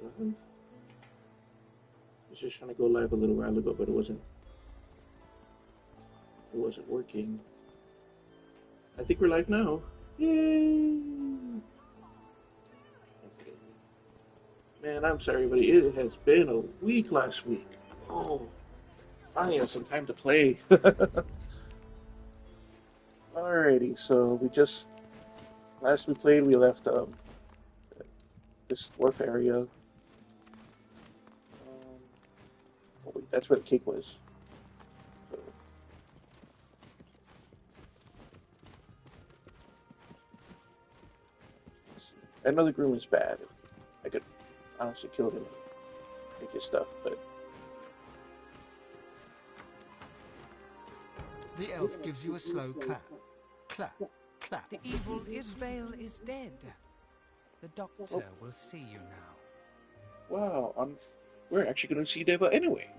I was just trying to go live a little while ago, but it wasn't working. I think we're live now. Yay! Okay. Man, I'm sorry, buddy. It has been a week last week. Oh, finally have some time to play. Alrighty, so last we played, we left this dwarf area. Oh wait, that's where the cake was. So, I know the groom is bad. I could honestly kill him and take his stuff, but The elf gives you a slow clap. Clap, clap. The evil Isvail is dead. The doctor will see you now. wow, we're actually going to see Deva anyway.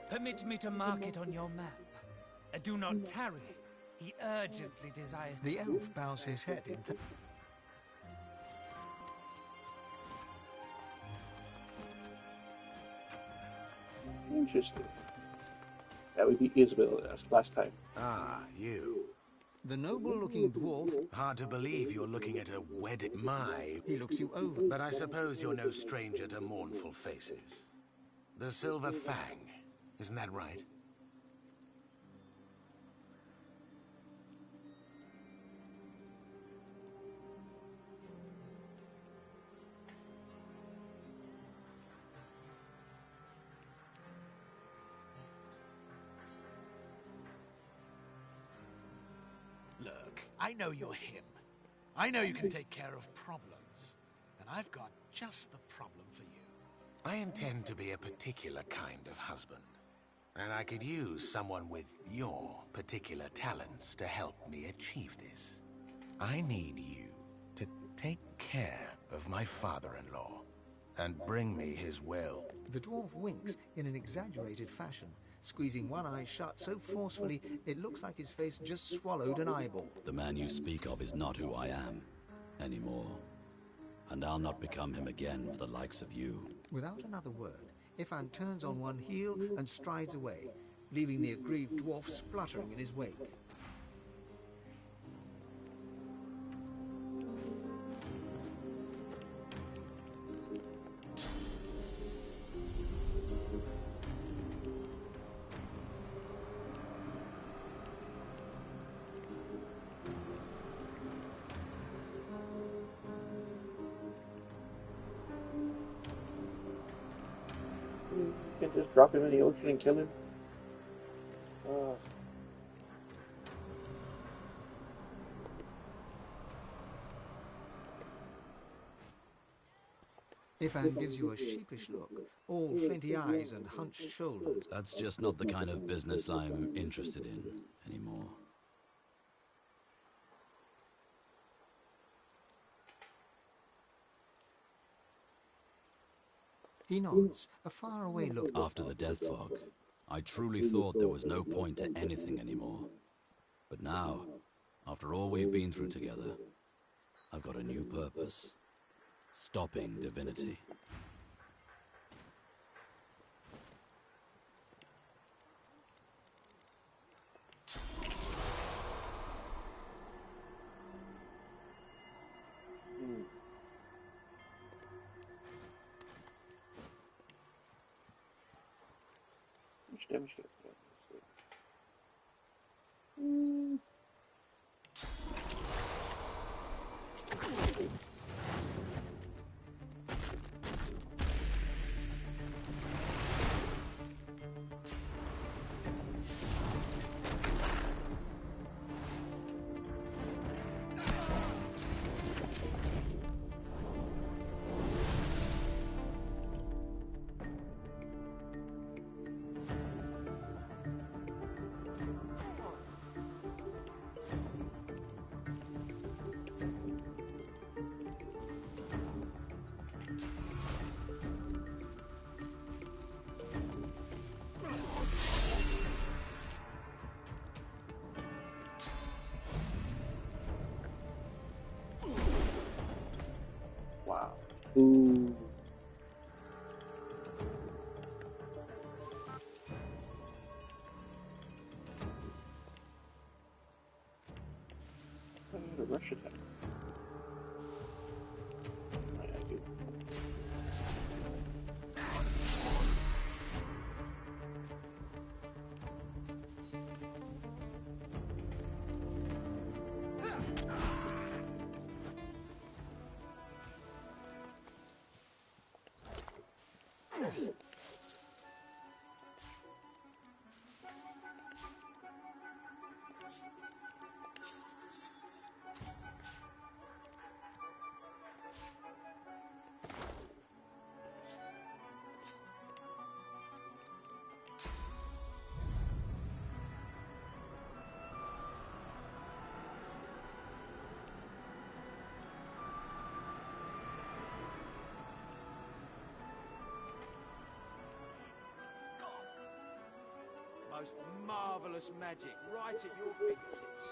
Permit me to mark it on your map. Do not tarry. He urgently desires... The elf bows his head in Interesting. That would be Isabel last time. Ah, you. the noble-looking dwarf. Hard to believe you're looking at a wedding. He looks you over. But I suppose you're no stranger to mournful faces. The Silver Fang, isn't that right? Look, I know you're him. I know you can take care of problems. And I've got just the problem for you. I intend to be a particular kind of husband. And I could use someone with your particular talents to help me achieve this. I need you to take care of my father-in-law and bring me his will. The dwarf winks in an exaggerated fashion, squeezing one eye shut so forcefully it looks like his face just swallowed an eyeball. The man you speak of is not who I am anymore, and I'll not become him again for the likes of you. Without another word, Ifan turns on one heel and strides away, leaving the aggrieved dwarf spluttering in his wake. You can't just drop him in the ocean and kill him. Ifan gives you a sheepish look, all flinty eyes and hunched shoulders. That's just not the kind of business I'm interested in anymore. He nods, a faraway look. After the death fog, I truly thought there was no point to anything anymore. But now, after all we've been through together, I've got a new purpose. Stopping Divinity. Which damage did I put? Ooh. I need a rush attack. Right, I do. Most marvelous magic right at your fingertips.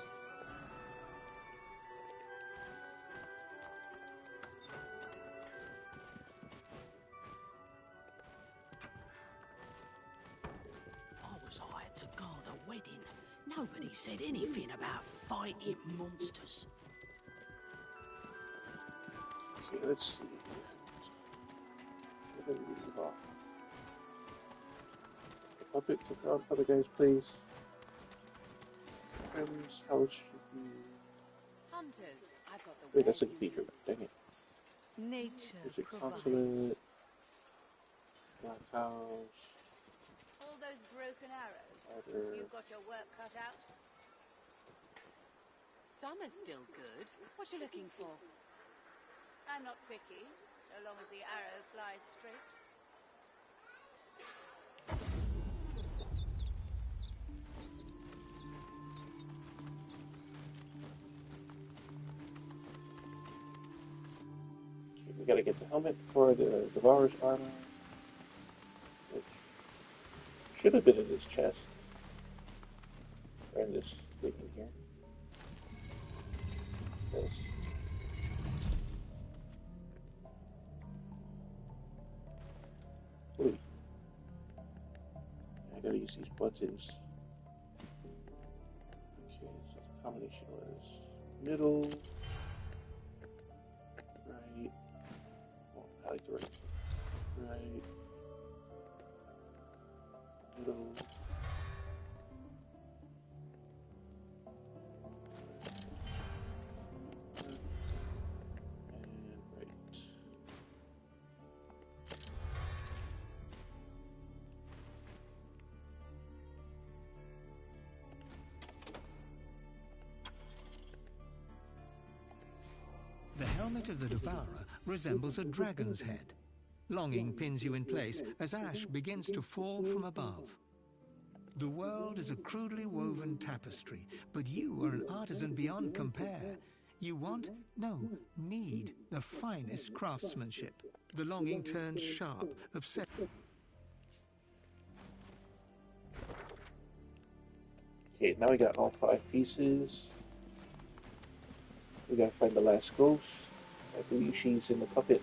I was hired to guard a wedding. Nobody said anything about fighting monsters. Okay, let's see. We're gonna leave off. Puppet to draw other guys, please. Kremm's house should be. Hunters, I've got the Wait, that's a wares you cathedral. need. Dang it. Nature There's a provides. consulate. Black house. All those broken arrows. Ladder. You've got your work cut out. Some are still good. What you looking for? I'm not picky, so long as the arrow flies straight. We gotta get the helmet for the Devourer's armor, which should have been in his chest, or in this thing in here. Yes. Ooh. I gotta use these buttons. Okay, so the combination was middle, right. Well, I like the right. Right. Middle. And right. The helmet of the Devourer resembles a dragon's head. Longing pins you in place as ash begins to fall from above. The world is a crudely woven tapestry, but you are an artisan beyond compare. You want, no, need the finest craftsmanship. The longing turns sharp, obsessed. Okay, now we got all 5 pieces. We gotta find the last ghost. I believe she's in the puppet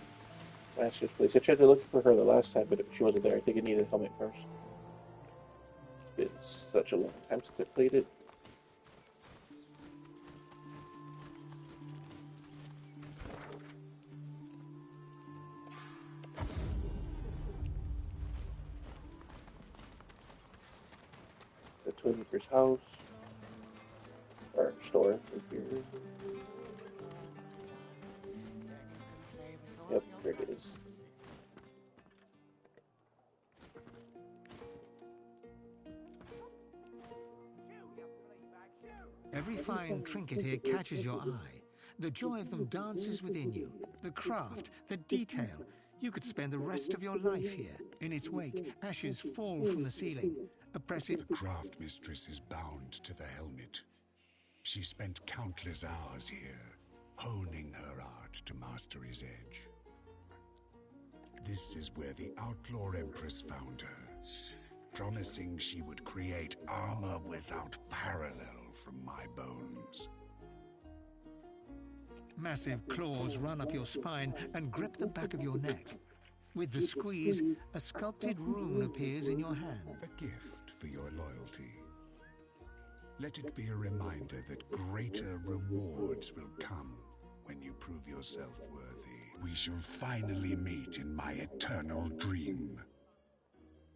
master's place. I tried to look for her the last time, but she wasn't there. I think I needed a helmet first. It's been such a long time since I played it. The Twin Reaper's house. Or store, if you're... Yep, there it is. Every fine trinket here catches your eye. The joy of them dances within you. The craft, the detail. You could spend the rest of your life here. In its wake, ashes fall from the ceiling. Oppressive. The craft mistress is bound to the helmet. She spent countless hours here, honing her art to master his edge. This is where the Outlaw Empress found her, promising she would create armor without parallel from my bones. Massive claws run up your spine and grip the back of your neck. With the squeeze, a sculpted rune appears in your hand. A gift for your loyalty. Let it be a reminder that greater rewards will come when you prove yourself worthy. We shall finally meet in my eternal dream.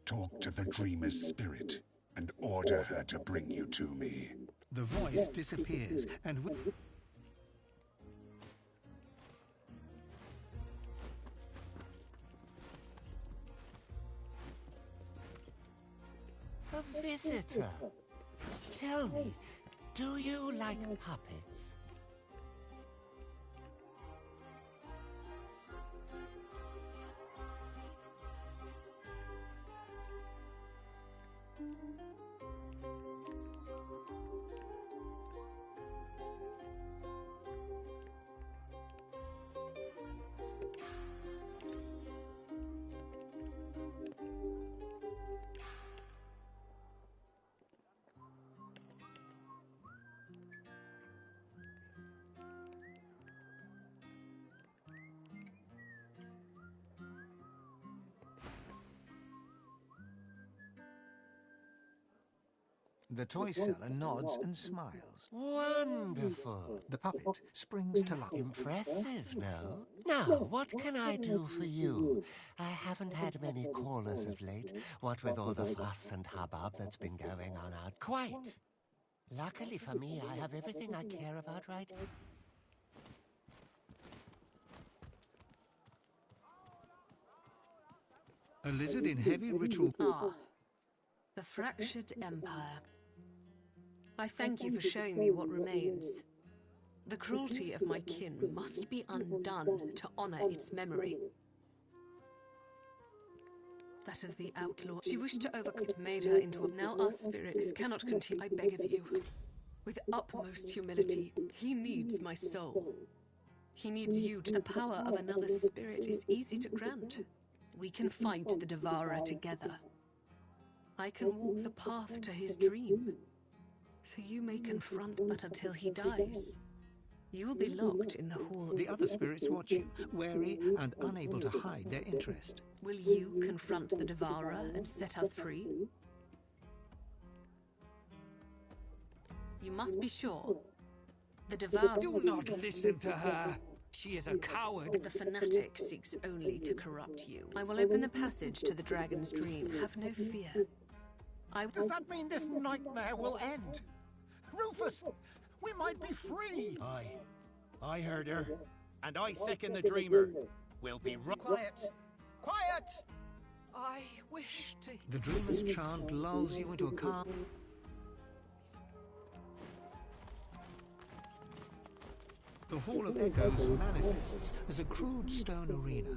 Talk to the dreamer's spirit and order her to bring you to me. The voice disappears, and A visitor. Tell me, do you like puppets? the toy seller nods and smiles. Wonderful. The puppet springs to life. Impressive, no? Now, what can I do for you? I haven't had many callers of late, what with all the fuss and hubbub that's been going on out. Quite. Luckily for me, I have everything I care about right. A lizard in heavy ritual. Ah, the fractured empire. I thank you for showing me what remains. The cruelty of my kin must be undone to honor its memory. That of the outlaw. She wished to overcome it, made her into a... Now our spirit. This cannot continue, I beg of you. With utmost humility, he needs my soul. He needs you. The power of another spirit is easy to grant. We can fight the Devourer together. I can walk the path to his dream. So you may confront, but until he dies, you will be locked in the hall. The other spirits watch you, wary and unable to hide their interest. Will you confront the Devourer and set us free? You must be sure. The Devourer... Do not listen to her. She is a coward. The fanatic seeks only to corrupt you. I will open the passage to the dragon's dream. Have no fear. Does that mean this nightmare will end? Rufus, we might be free! I heard her, and I second the dreamer. We'll be Quiet! Quiet! I wish to... The dreamer's chant lulls you into a calm... The Hall of Echoes manifests as a crude stone arena.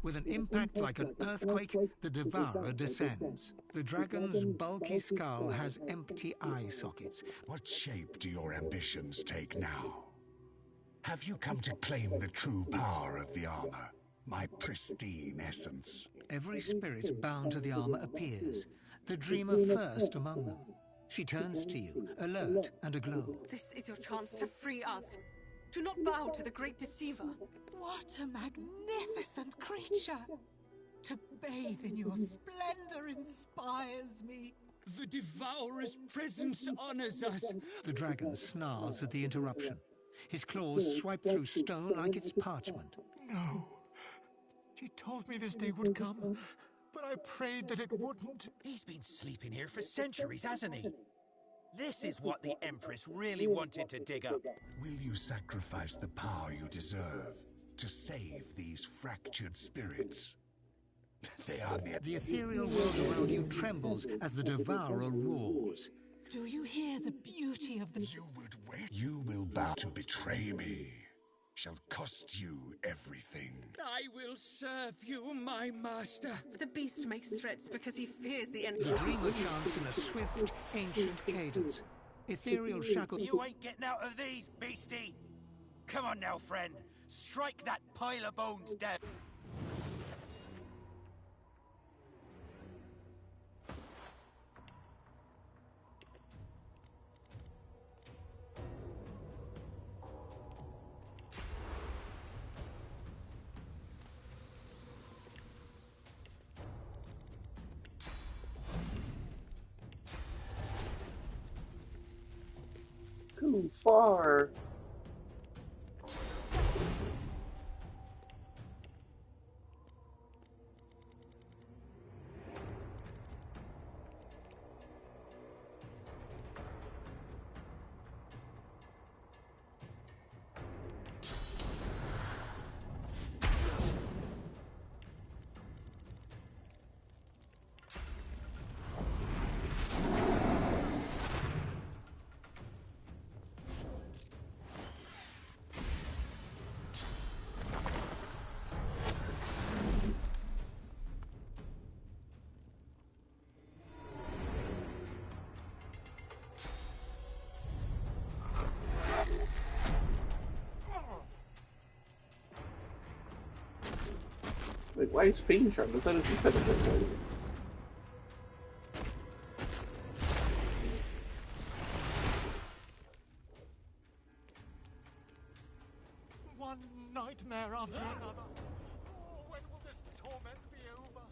With an impact like an earthquake, the Devourer descends. The dragon's bulky skull has empty eye sockets. What shape do your ambitions take now? Have you come to claim the true power of the armor? My pristine essence? Every spirit bound to the armor appears, the dreamer first among them. She turns to you, alert and aglow. This is your chance to free us. Do not bow to the great deceiver. What a magnificent creature! To bathe in your splendor inspires me. The Devourer's presence honors us. The dragon snarls at the interruption. His claws swipe through stone like it's parchment. No. She told me this day would come, but I prayed that it wouldn't. He's been sleeping here for centuries, hasn't he? This is what the Empress really wanted to dig up. Will you sacrifice the power you deserve to save these fractured spirits? They are near. The ethereal world around you trembles as the Devourer roars. Do you hear the beauty of the... You would wait. You will bow to betray me. Shall cost you everything. I will serve you, my master. The beast makes threats because he fears the end. The dreamer chants in a swift, ancient cadence. Ethereal shackle... You ain't getting out of these, beastie! Come on now, friend. Strike that pile of bones down. Too far. Wait, why is Fiend Charm? I thought it was defensive. One nightmare after another. Oh, when will this torment be over?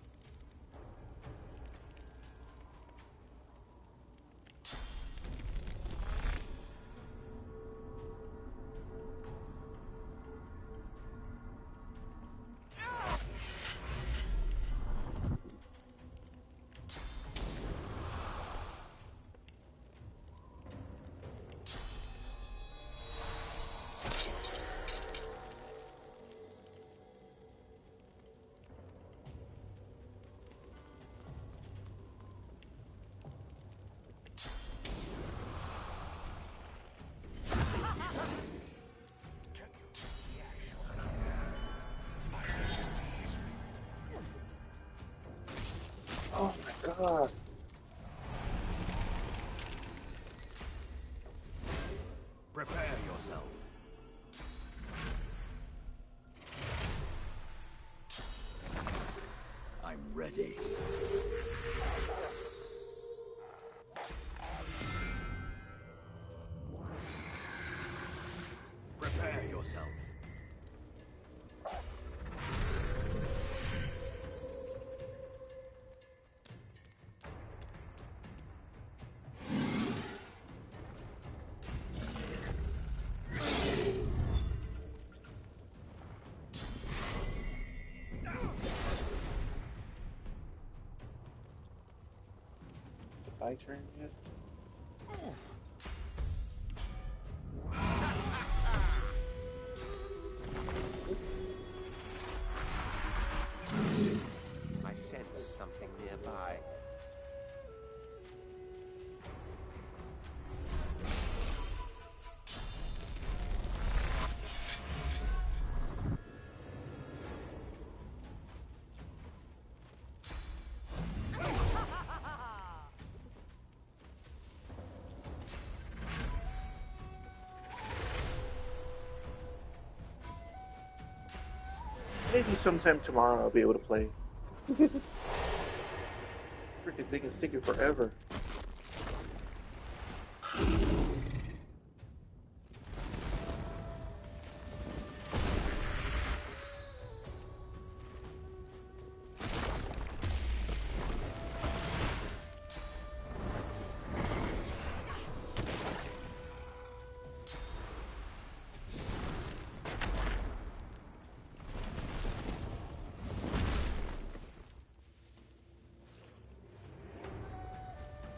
Oh my god. Prepare yourself. I'm ready. Prepare yourself. My turn yet? I sense something nearby. Maybe sometime tomorrow I'll be able to play. Freaking thing is taking forever.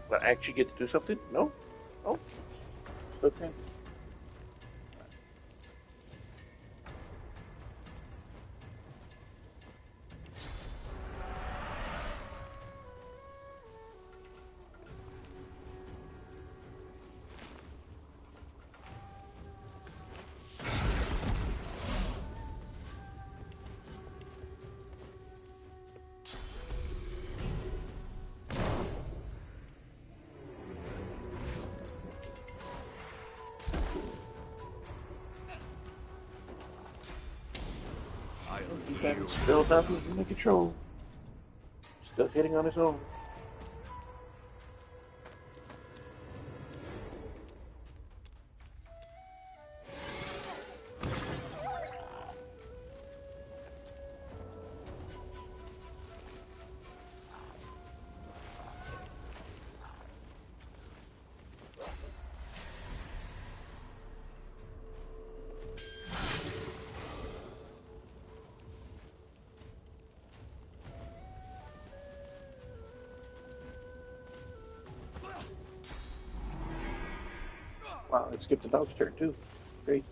But I actually get to do something? No? Oh. Okay. Still nothing under control. Still hitting on his own. Wow, it skipped the dog's turn too. Great.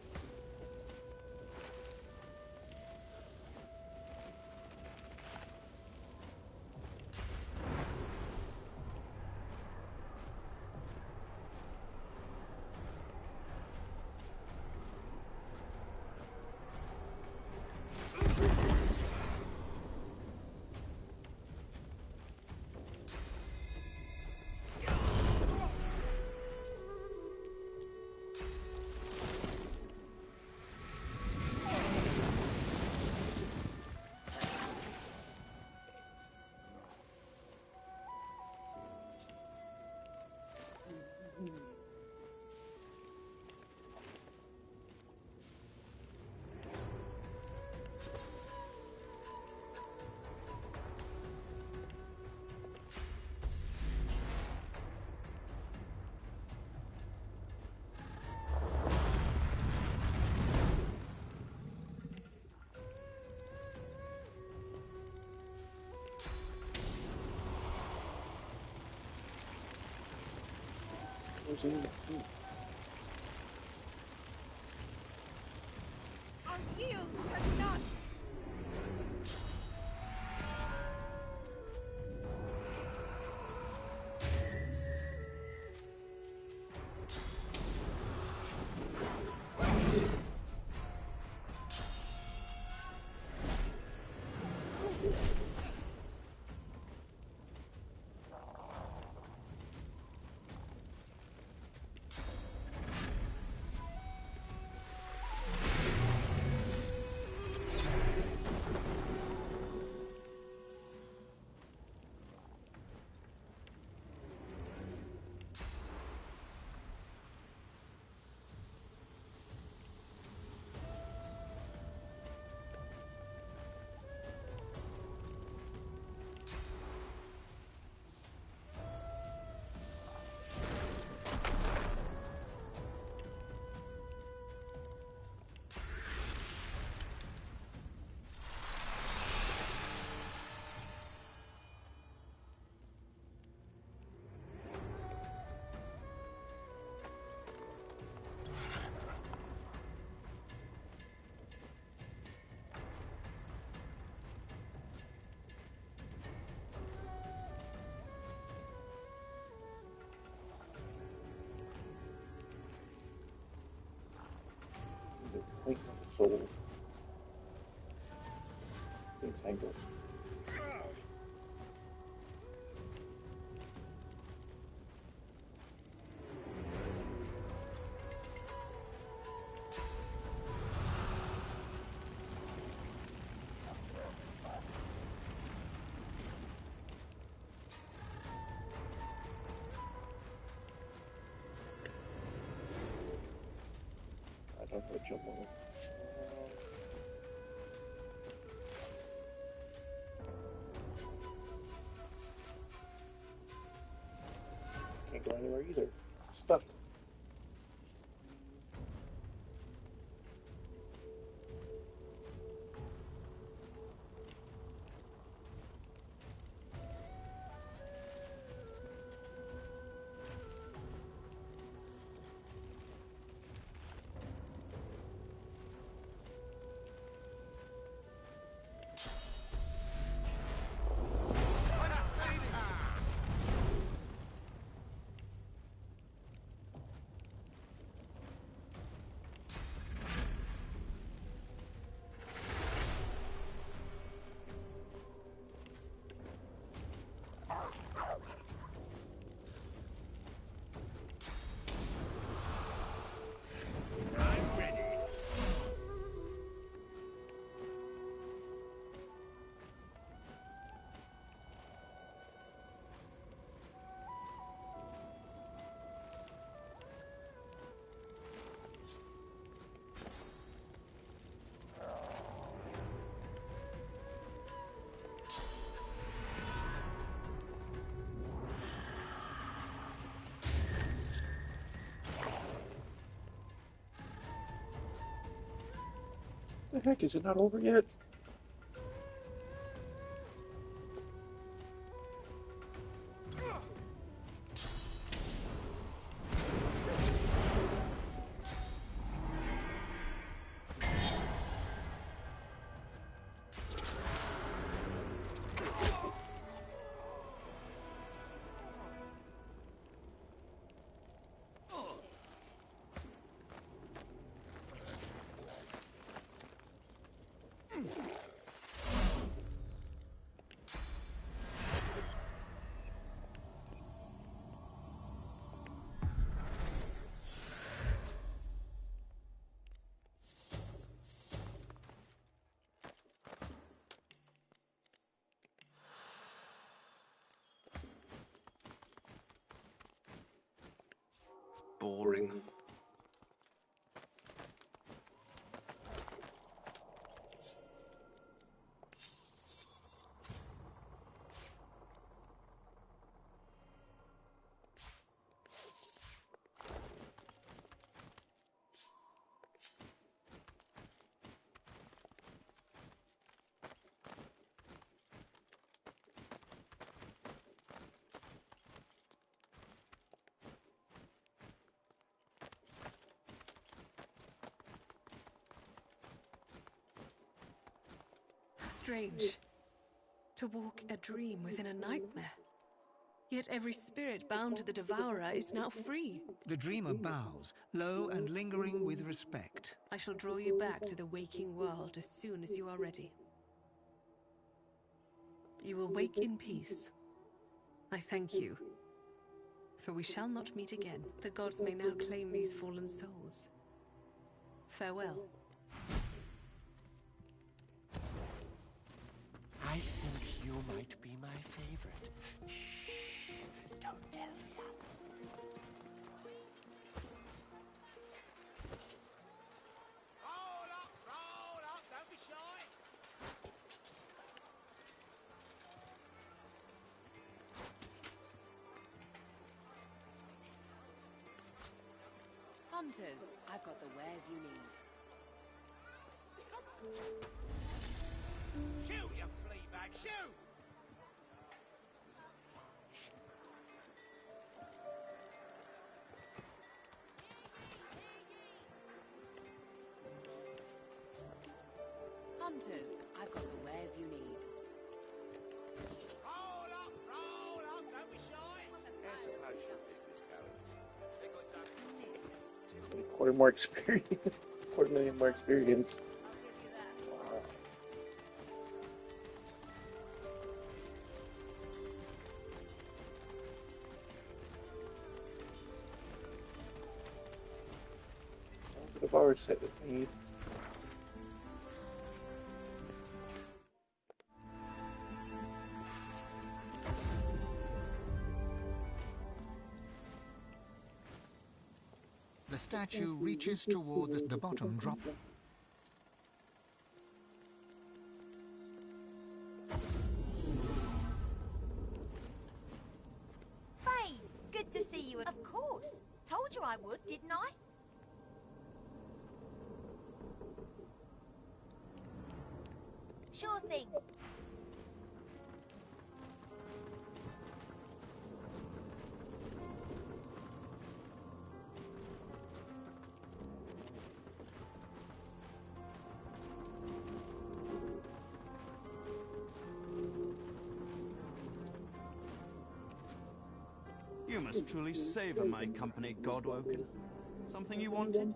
I'll yield to none. Point of the soul. Entangled. I don't know what jump on it. Can't go anywhere either. Stuck. The heck, is it not over yet? boring. How strange. To walk a dream within a nightmare. Yet every spirit bound to the Devourer is now free. The dreamer bows, low and lingering with respect. I shall draw you back to the waking world as soon as you are ready. You will wake in peace. I thank you. For we shall not meet again. The gods may now claim these fallen souls. Farewell. I think you might be my favorite. Shh, don't tell anyone. Roll up, don't be shy. Hunters, I've got the wares you need. Shoot, you flea bag, shoot! Hunters, I've got the wares you need. Roll up, don't be shy. How's the potion business going? Quarter more experience. Quarter million more experience. Wow. The Devourer set with me. The statue reaches toward the bottom drop. Faye, good to see you. Of course. Told you I would, didn't I? Sure thing. You must truly savor my company, Godwoken. Something you wanted?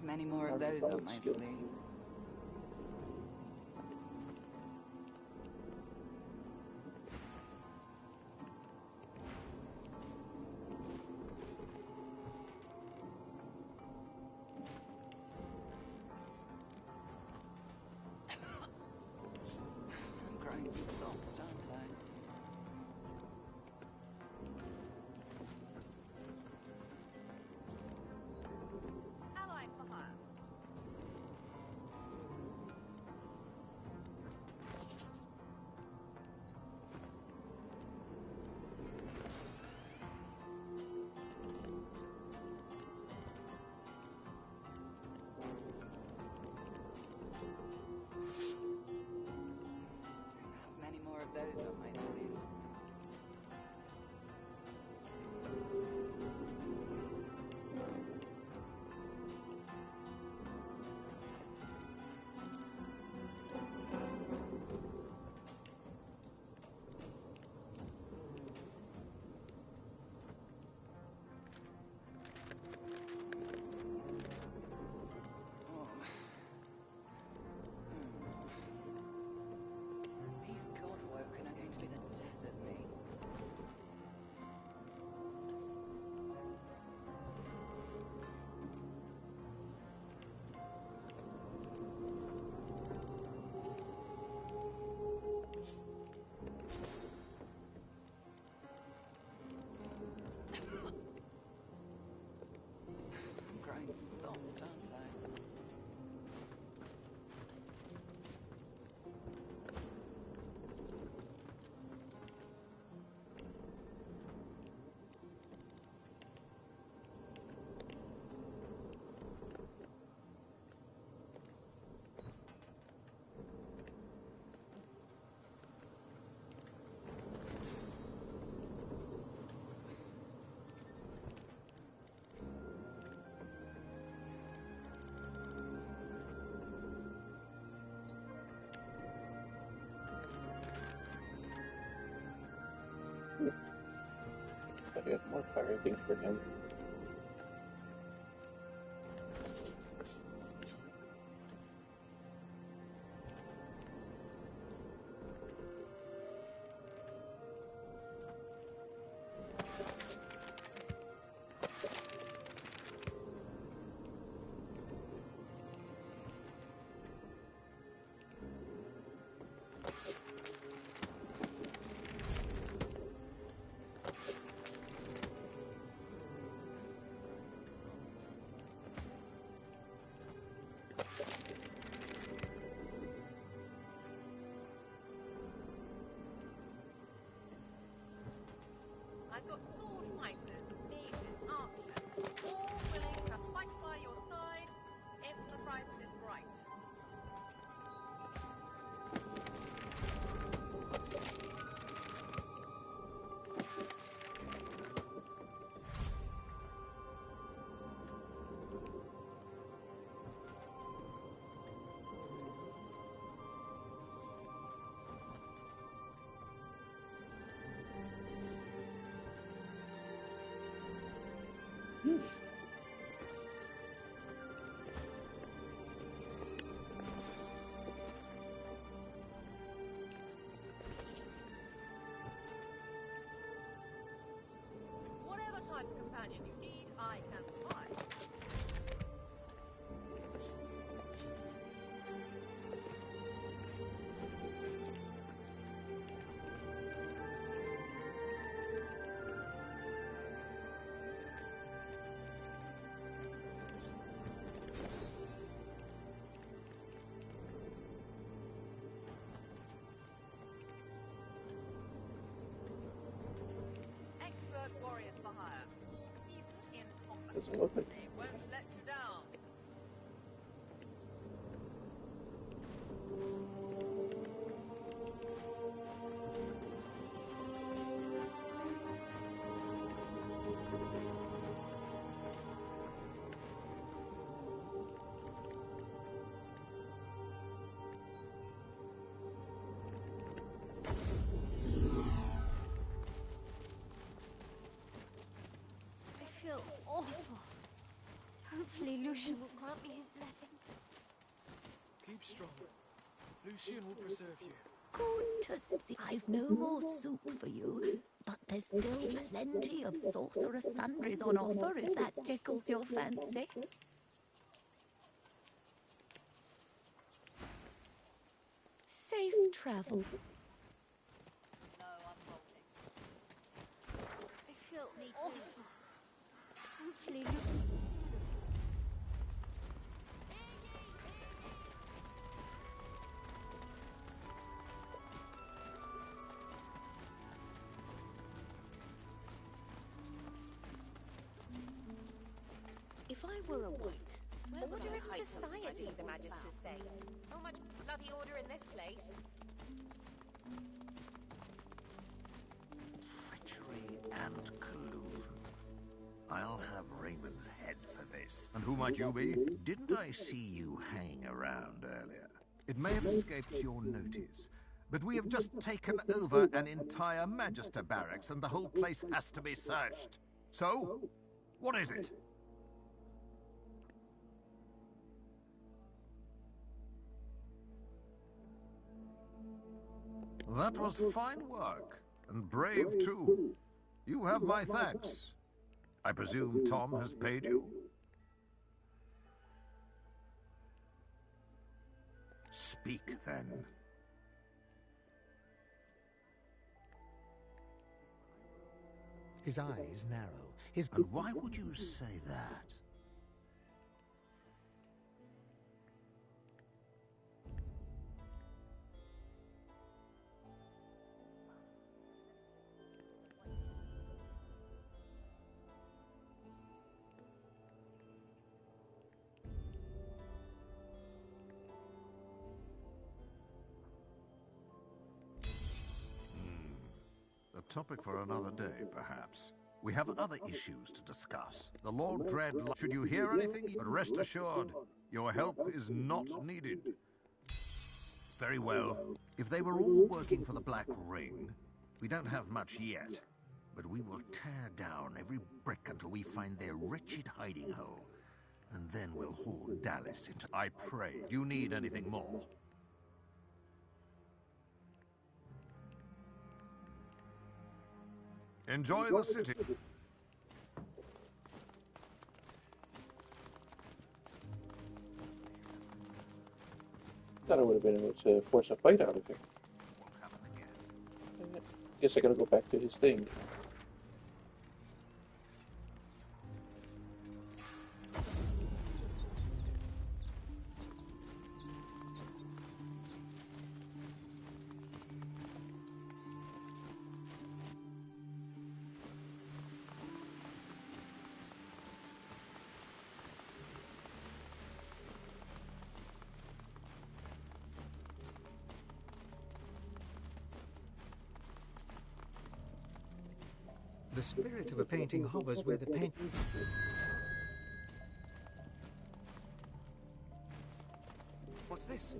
Many more of those on my sleeve. I'm growing soft, aren't I? growing soft, aren't I? I have more fire things for him. I've got sword fighters, mages, archers, all willing to fight by your side if the price is right. Whatever type of companion you need, I can provide. Expert warriors for hire, all seasoned in combat. Doesn't look like They won't let you down. I feel awful. Hopefully Lucian will grant me his blessing. Keep strong. Lucian will preserve you. Good to see. I've no more soup for you, but there's still plenty of sorcerous sundries on offer if that tickles your fancy. Safe travel. I feel awful. Hopefully Lucian... If I were a white, where would Order I of hide society, something the Magisters say. Not much bloody order in this place. Treachery and collusion. I'll have Raymond's head for this. And who might you be? Didn't I see you hanging around earlier? It may have escaped your notice, but we have just taken over an entire Magister barracks and the whole place has to be searched. So, what is it? That was fine work, and brave too. You have my thanks. I presume Tom has paid you? Speak, then. His eyes narrow. And why would you say that? Topic for another day, perhaps. We have other issues to discuss. The Lord Dread... Should you hear anything, but rest assured, your help is not needed. Very well. If they were all working for the Black Ring, we don't have much yet. But we will tear down every brick until we find their wretched hiding hole. And then we'll haul Dallas into... I pray. Do you need anything more? Enjoy the city. Thought I would have been able to force a fight out of him. Guess I gotta go back to his thing. The spirit of a painting hovers where the paint... What's this?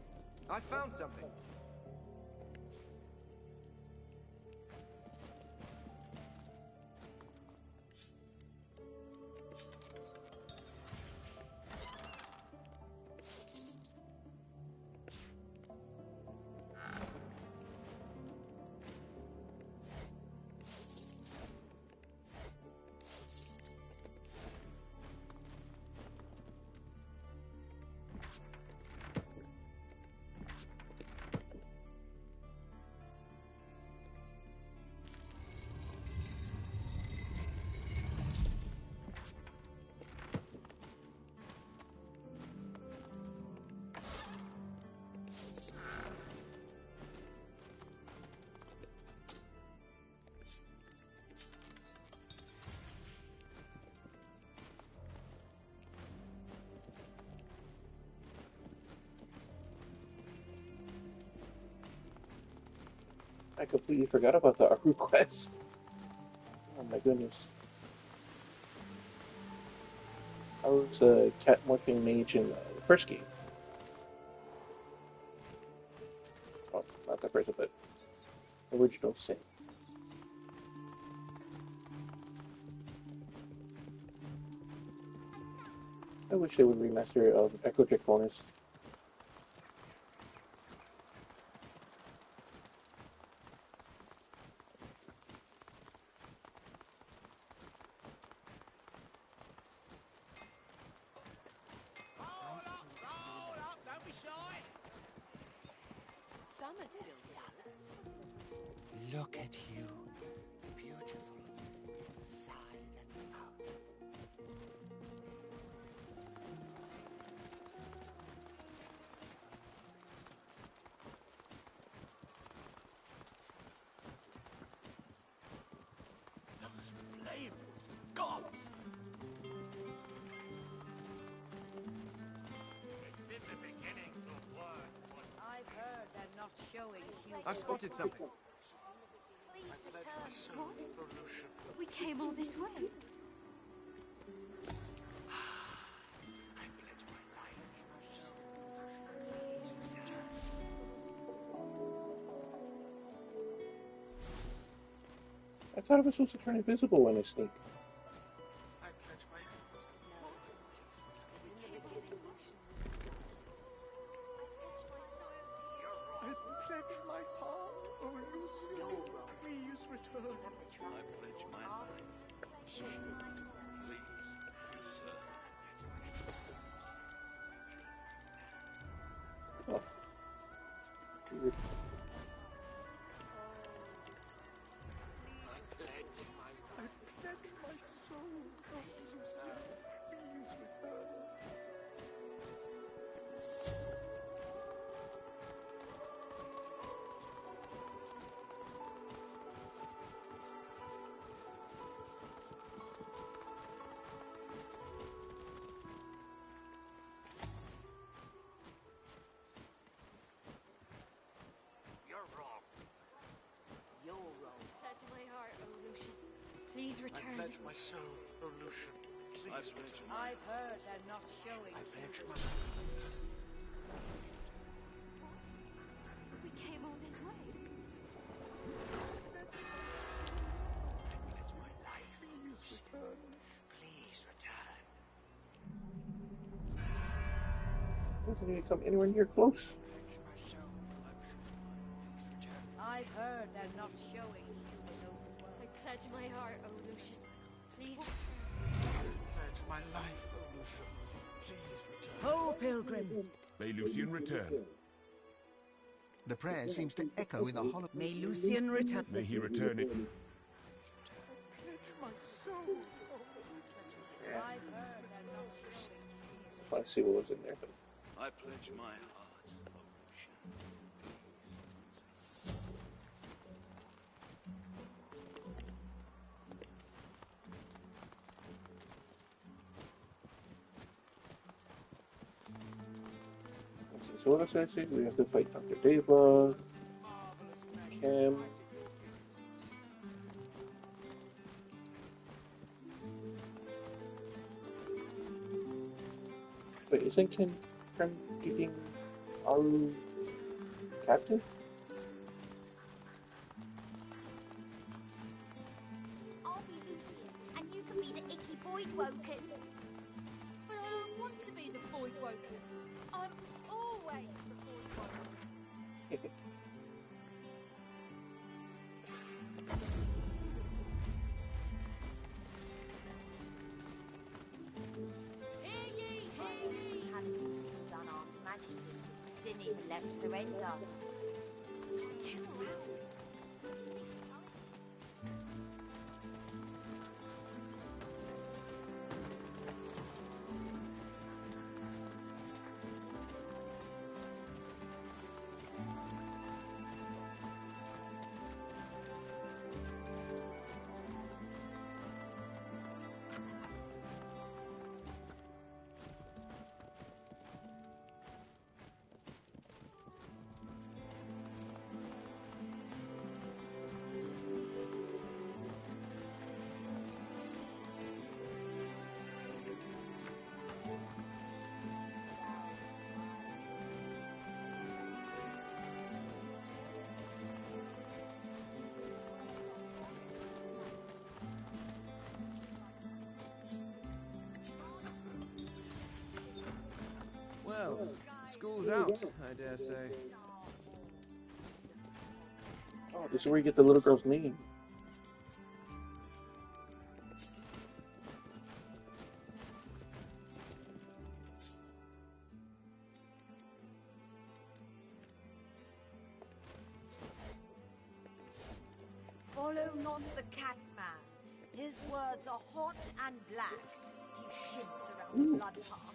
I found something. I completely forgot about the art request. Oh my goodness. I was a cat morphing mage in the first game. Oh, not the first, but original sin. I wish they would remaster Echo Draconis. Look at you, beautiful, inside and out. Those flames! Gods! It's in the beginning, the word was... I've heard they're not showing human... I've spotted something. What? We came all this way. I thought I was supposed to turn invisible when I sneak. I pledge my heart, oh Lucian, please return. I pledge my life. Please, return. Oh. Weird. I pledge my soul, oh Lucian, please return. pledge my soul, O Lucian. Please return. I've heard they're not showing. I pledge my We came all this way. pledge my life, O Lucian. Please return. Doesn't even come anywhere near close. I've heard they're not showing human Oak's world. I pledge my heart, O Lucian. Please return. I pledge my life, O Lucian. Please return. Ho, pilgrim! May Lucian return. The prayer seems to echo in the hollow. May Lucian return. May he return it. I've heard they're not showing. I see what was in there. But I pledge my heart, O Lucian. so what else did I say? We have to fight Dr. Deva, Kremm. Wait, isn't Kremm keeping Aru captive? I'll be Lucian, and you can be the icky void woken. But I don't want to be the void woken. I'm always the void woken. Hear ye, hear ye! Hadn't even done Aunt Majesty's. Didn't even let him surrender. Too well. Well, school's out, I dare say. Oh, this is where you get the little girl's name. Follow not the cat man. His words are hot and black. He shims around the blood path.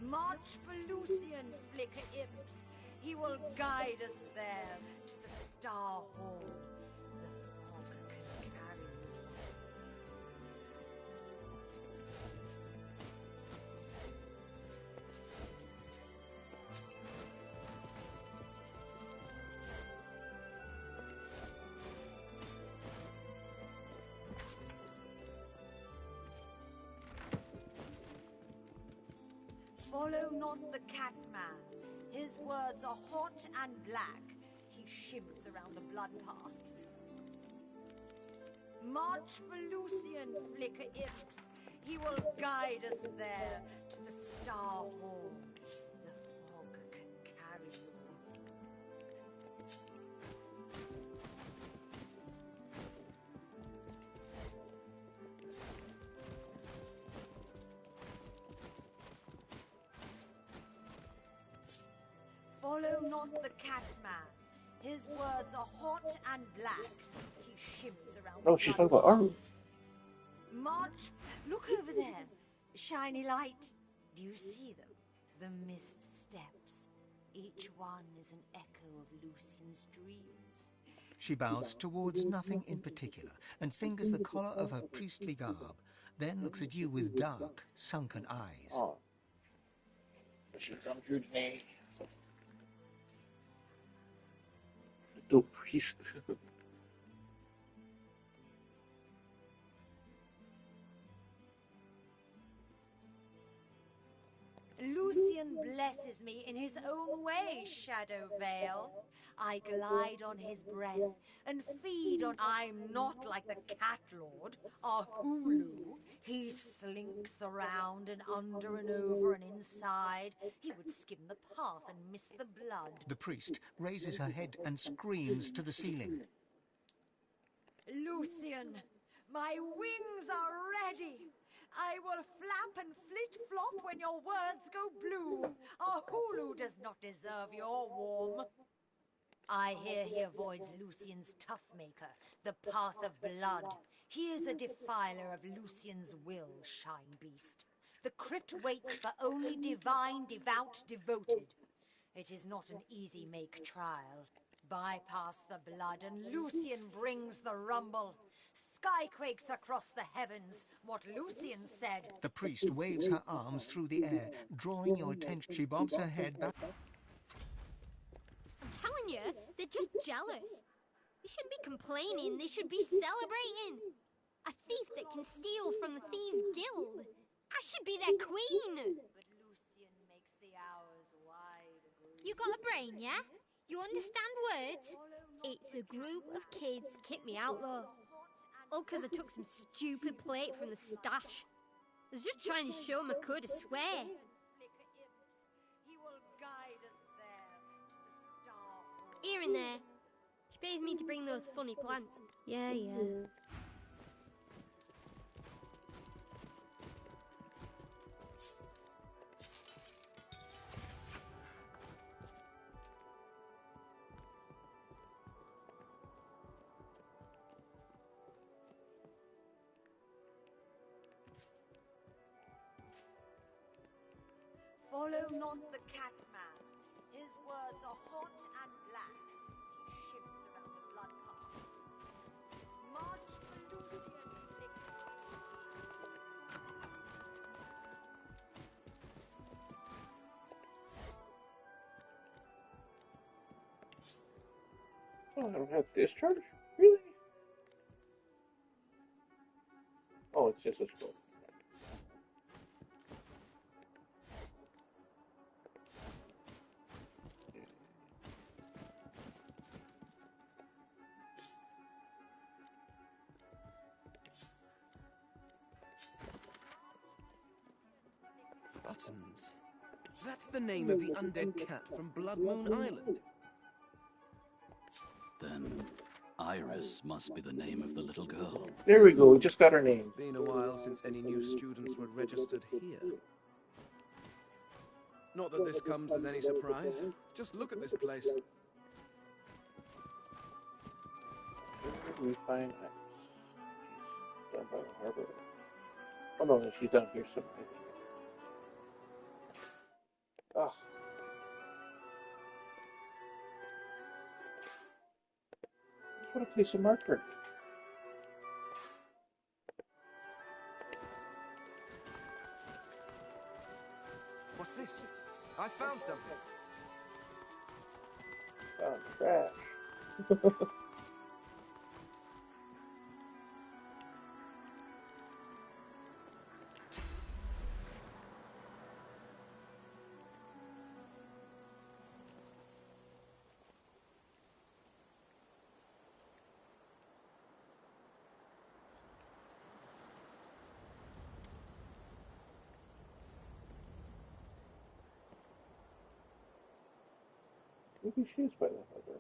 March for Lucian, flicker imps. He will guide us there to the Star Hall. The fog can carry you. Follow not the cat man. His words are hot and black. He shims around the blood path. March for Lucian, flicker imps. He will guide us there to the Star Hall. The fog can carry you. Follow not the cat man. His words are hot and black. He shims around Oh, the she's blood talking about Aru. March. Look over there. Shiny light. Do you see them? The mist steps. Each one is an echo of Lucian's dreams. She bows towards nothing in particular and fingers the collar of her priestly garb, then looks at you with dark, sunken eyes. Oh. She comes through to me. The dope priest. Lucian blesses me in his own way, Shadow Vale. I glide on his breath and feed on... I'm not like the Cat Lord, a Hulu. He slinks around and under and over and inside. He would skim the path and miss the blood. The priest raises her head and screams to the ceiling. Lucian, my wings are ready. I will flap and flit-flop when your words go blue. A Hulu does not deserve your warm. I hear he avoids Lucian's tough-maker, the path of blood. He is a defiler of Lucian's will, Shine Beast. The crypt waits for only divine, devout, devoted. It is not an easy make trial. Bypass the blood and Lucian brings the rumble. Sky quakes across the heavens, what Lucian said. The priest waves her arms through the air, drawing your attention. She bobs her head back. I'm telling you, they're just jealous. They shouldn't be complaining, they should be celebrating. A thief that can steal from the Thieves' Guild. I should be their queen. But Lucian makes the hours wide. You got a brain, yeah? You understand words? It's a group of kids kicked me out though. All because I took some stupid plate from the stash. I was just trying to show them I could, I swear. He will guide us there to the star hall. Here and there. She pays me to bring those funny plants. Yeah. Follow not the cat man. His words are hot and black. He shivers around the blood path. March for Lucian flicker. Oh, I don't have discharge? Really? Oh, it's just a scroll. Buttons. That's the name of the undead cat from Blood Moon Island. Then Iris must be the name of the little girl. There we go, we just got her name. Been a while since any new students were registered here. Not that this comes as any surprise. Just look at this place. Where do we find Iris? She's down by the harbor. Oh no, she's down here somewhere. Ah. I want to place a marker. What's this? I found something. Found trash. Maybe she is by the harbor.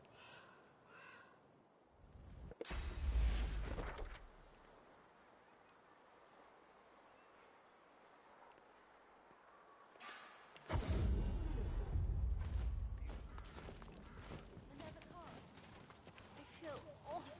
I feel awful.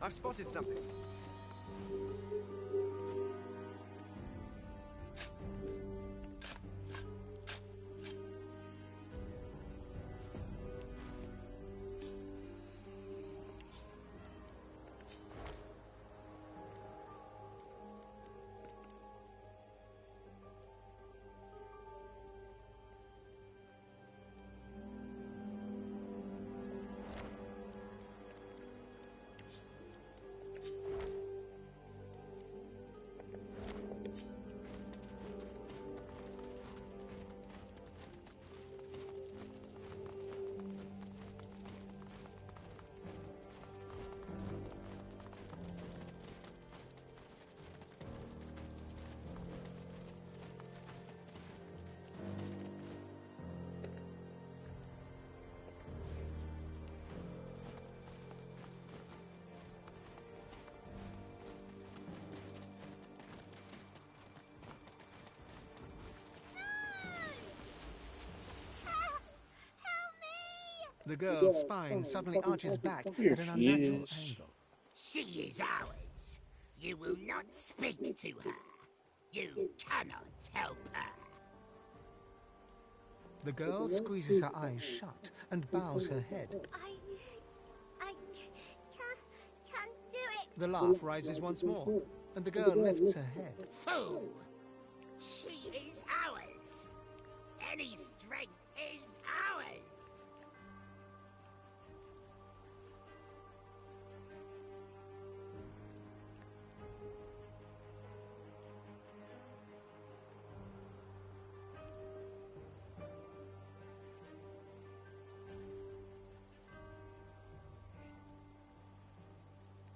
I've spotted something. The girl's spine suddenly arches back Here at an she unnatural is. angle. She is ours. You will not speak to her. You cannot help her. The girl squeezes her eyes shut and bows her head. I can't do it. The laugh rises once more, and the girl lifts her head. Fool! She is ours. Any strength is ours.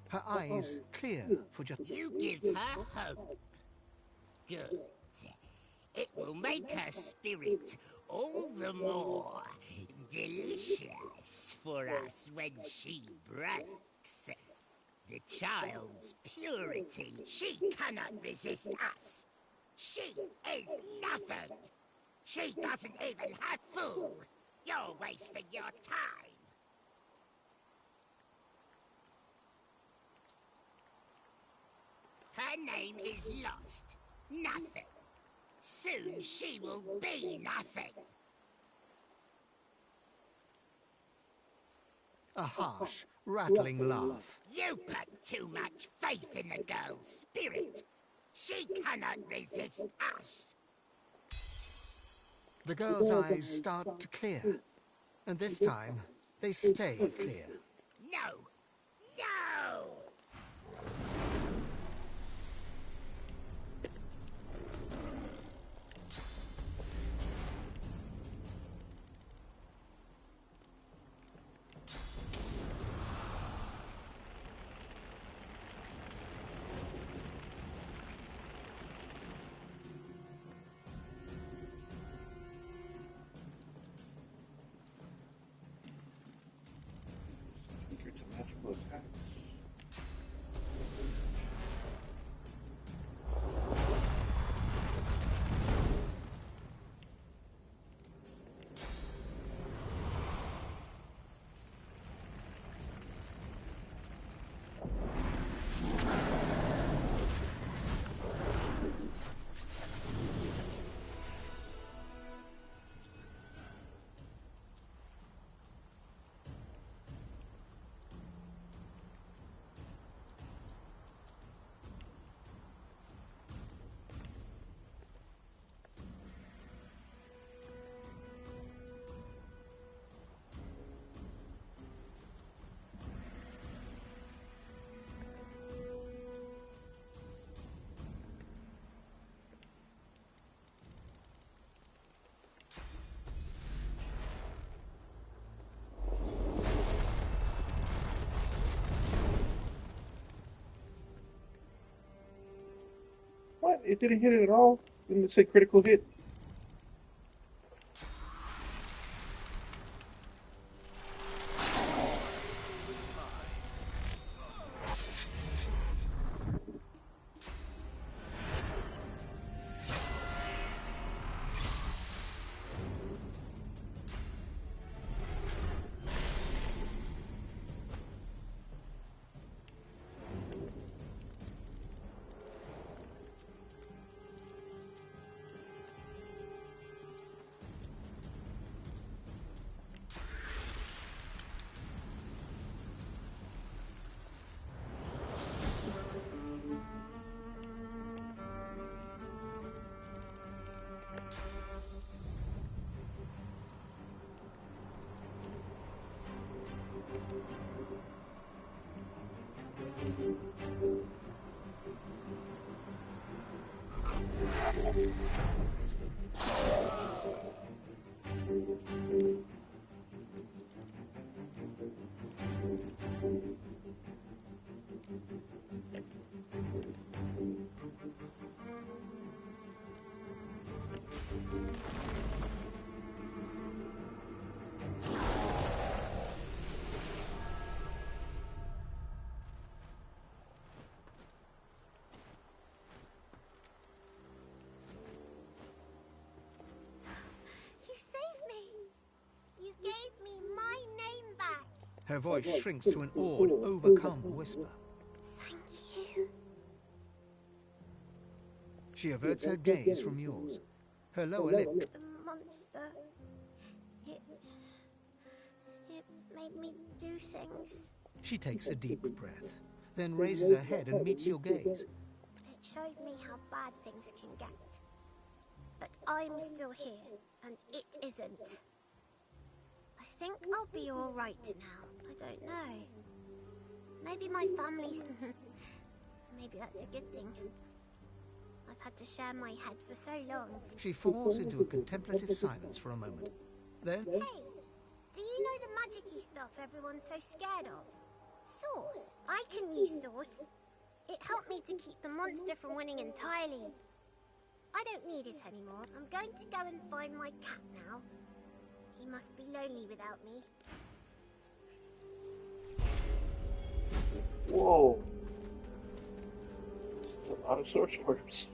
Her eyes clear for just... You give her hope. Good. It will make her spirit all the more delicious for us when she breaks. The child's purity. She cannot resist us. She is nothing. She doesn't even have fool. You're wasting your time. Her name is lost. Nothing. Soon she will be nothing. A harsh, rattling laugh. You put too much faith in the girl's spirit. She cannot resist us. The girl's eyes start to clear, and this time they stay clear. No! No! Magical attacks. What? It didn't hit it at all? Didn't it say critical hit? You saved me! You gave me my name back! Her voice shrinks to an awed, overcome whisper. Thank you. She averts her gaze from yours. Her lower lip... The monster... It made me do things. She takes a deep breath, then raises her head and meets your gaze. It showed me how bad things can get. But I'm still here, and it isn't. I think I'll be all right now. I don't know. Maybe my family's... Maybe that's a good thing. I've had to share my head for so long. She falls into a contemplative silence for a moment. Then... Hey, do you know the magic-y stuff everyone's so scared of? Sauce. I can use sauce. It helped me to keep the monster from winning entirely. I don't need it anymore. I'm going to go and find my cat now. He must be lonely without me. Whoa. A lot of sorcerers.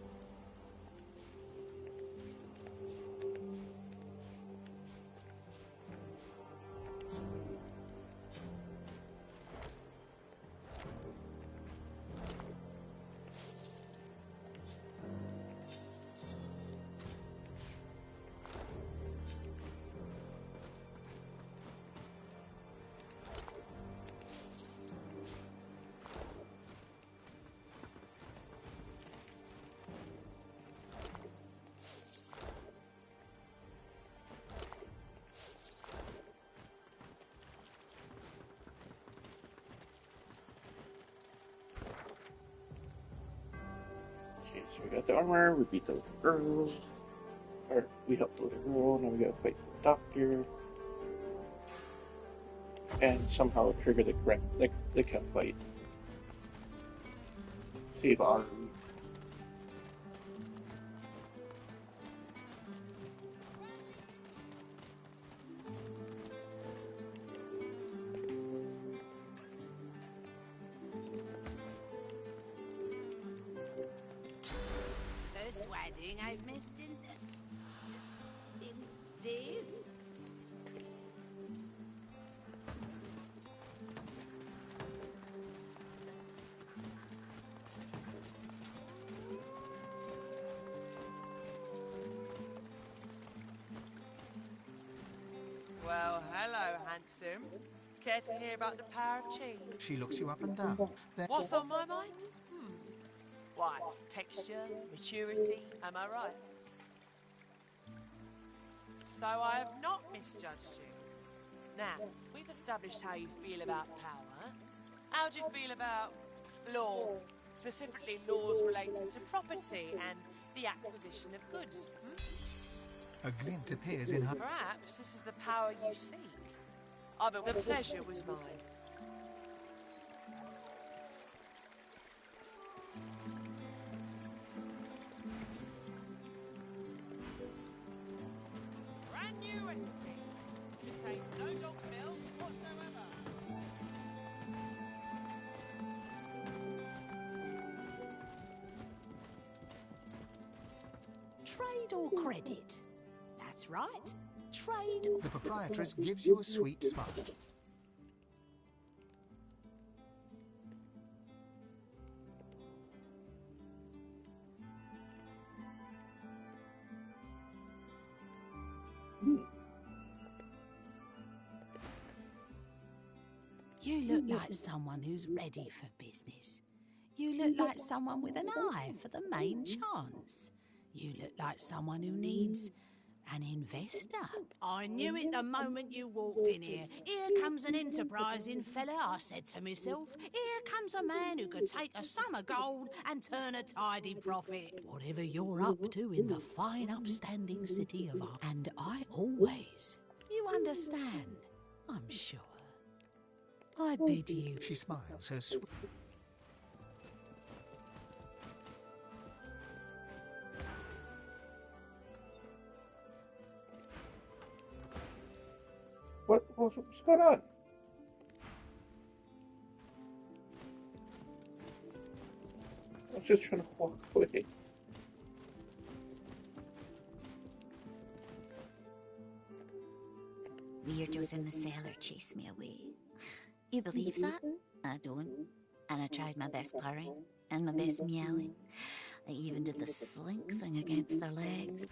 So we got the armor, we beat the little girl, or we helped the little girl, now we gotta fight the doctor, and somehow trigger the cat fight. Save Aru. First wedding I've missed in days. Well, hello, handsome. Care to hear about the power of cheese? She looks you up and down. Then... What's on my mind? Why, texture, maturity, am I right? So I have not misjudged you. Now, we've established how you feel about power. How do you feel about law? Specifically, laws relating to property and the acquisition of goods. A glint appears in her... Perhaps this is the power you seek. The pleasure was mine. Brand new recipe. Contains no dog's milk whatsoever. Trade or credit? That's right. Trade. The proprietress gives you a sweet smile. You look like someone who's ready for business. You look like someone with an eye for the main chance. You look like someone who needs An investor? I knew it the moment you walked in here. Here comes an enterprising fella, I said to myself. Here comes a man who could take a sum of gold and turn a tidy profit. Whatever you're up to in the fine upstanding city of our... And I always... You understand, I'm sure. I bid you... She smiles, her sweet... What's going on? I was just trying to walk away. Weirdos in the cellar chase me away. You believe that? I don't. And I tried my best purring and my best meowing. I even did the slink thing against their legs.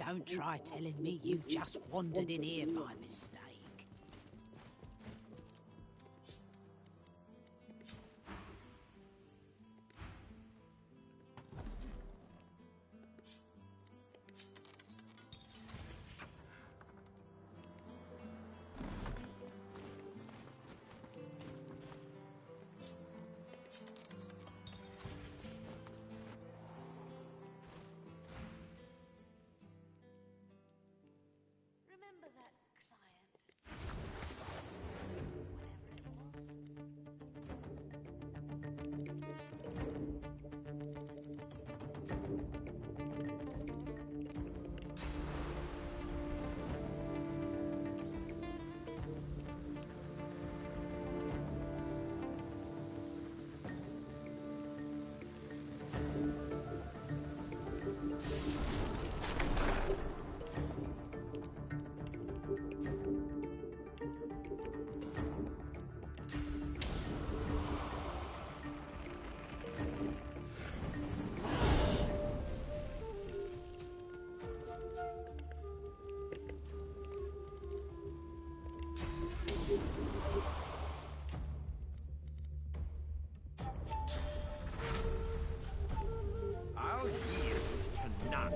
Don't try telling me you just wandered in here by mistake. Remember that client? I'll yield to none.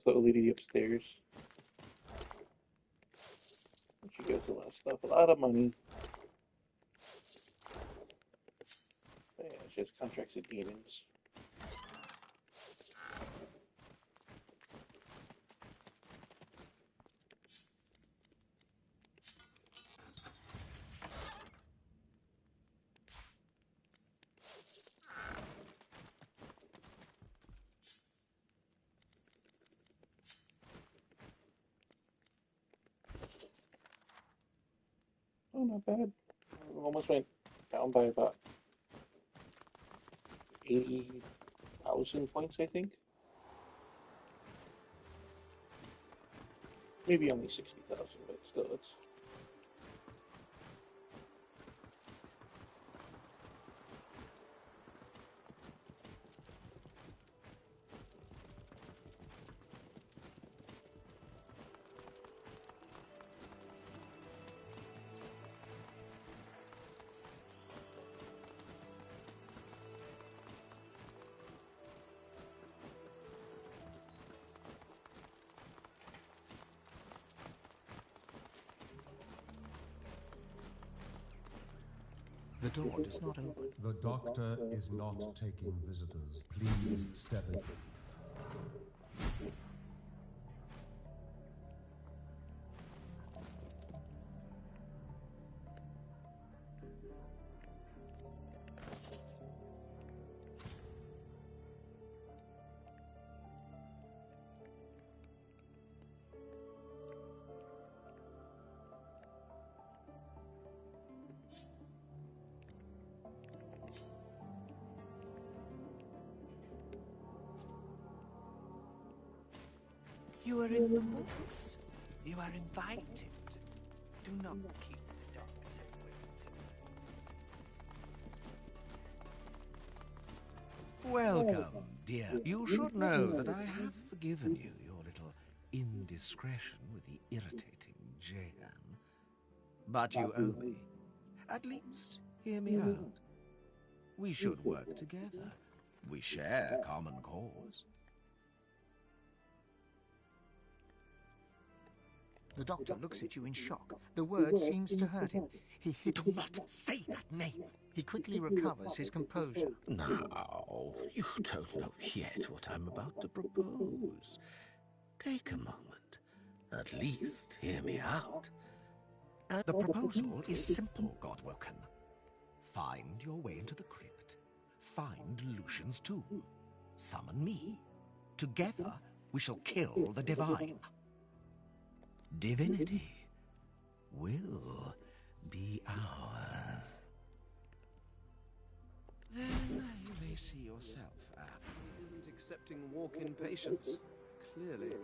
little lady upstairs. And she gets a lot of stuff, a lot of money. But yeah, she has contracts with demons. Oh, not bad. Almost went down by about 80,000 points, I think. Maybe only 60,000, but still, it's. The door does not open. The doctor is not taking visitors. Please step in. You are in the books. You are invited. Do not keep the doctor waiting. Welcome, dear. You should know that I have forgiven you your little indiscretion with the irritating Jan. But you owe me. At least, hear me out. We should work together. We share a common cause. The doctor looks at you in shock. The word seems to hurt him. He Do not say that name. He quickly recovers his composure. Now, you don't know yet what I'm about to propose. Take a moment. At least hear me out. The proposal is simple, Godwoken. Find your way into the crypt. Find Lucian's tomb. Summon me. Together, we shall kill the divine. Divinity will be ours. Then you may see yourself. He isn't accepting walk-in patients, clearly.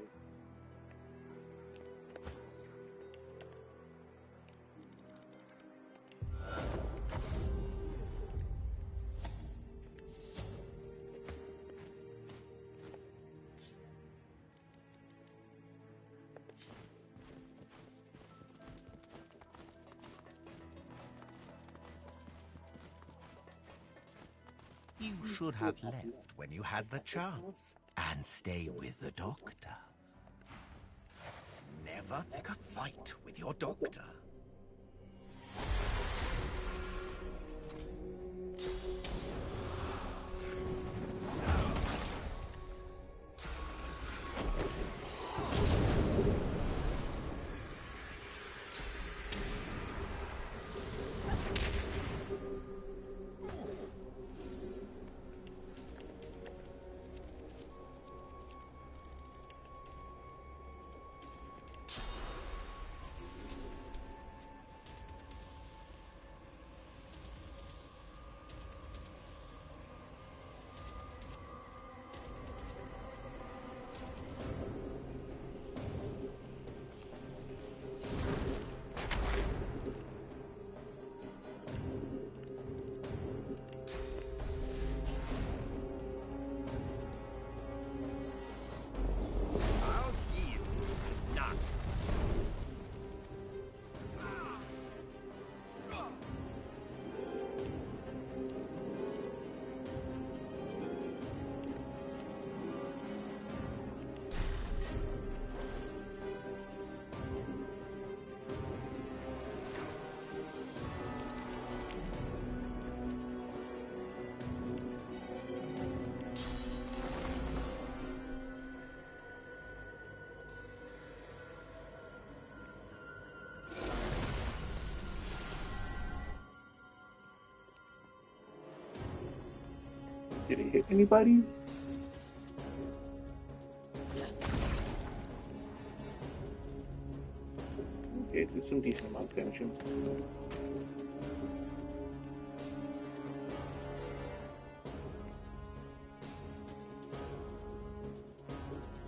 You should have left when you had the chance, and stay with the doctor. Never pick a fight with your doctor. Did it hit anybody? Okay, it did some decent amount of damage.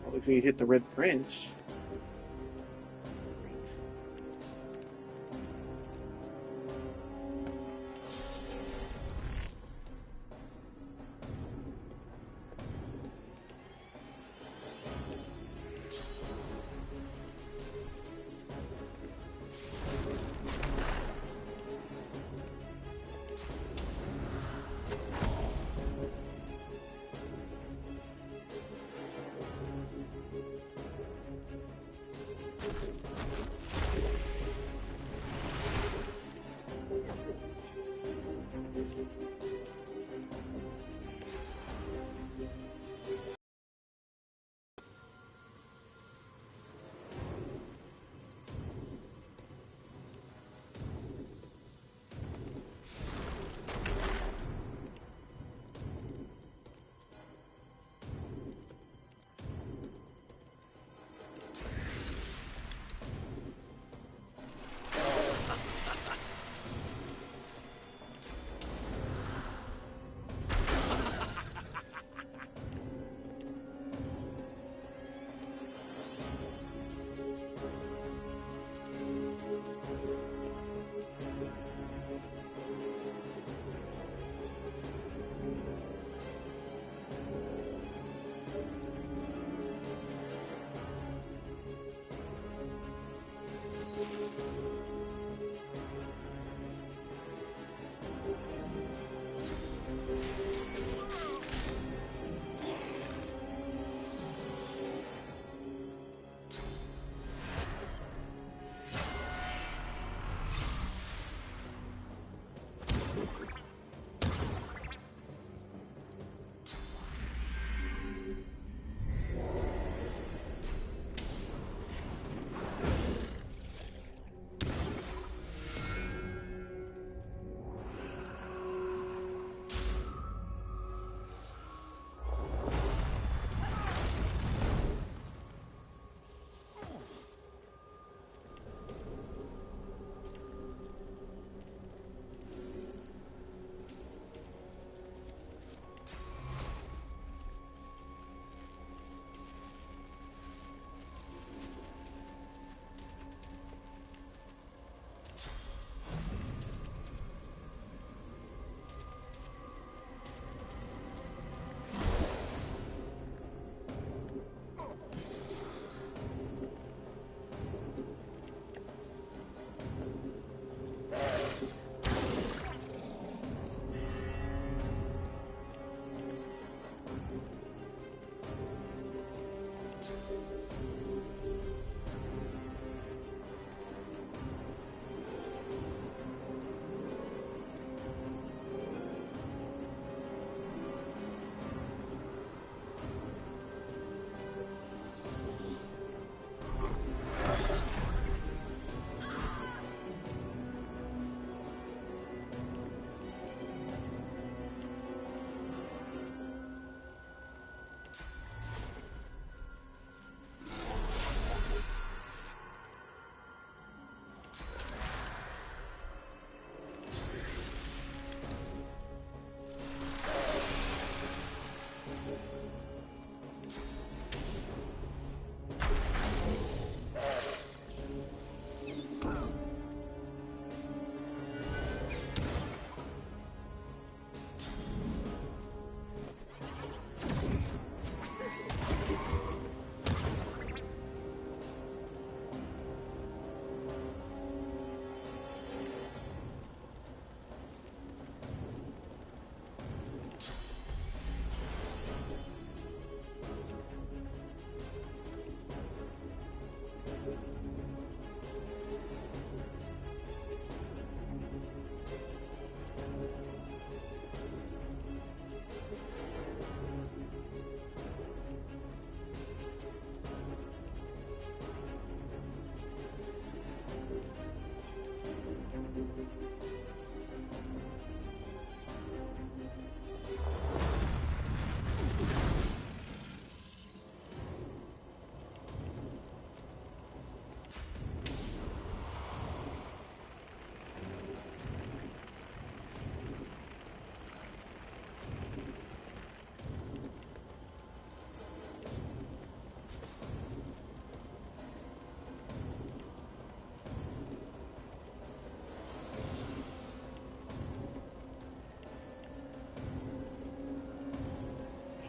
Well, if you hit the Red Prince.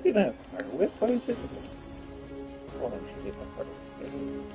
She didn't have fire whip. Why is it? Oh no, she didn't have fire whip.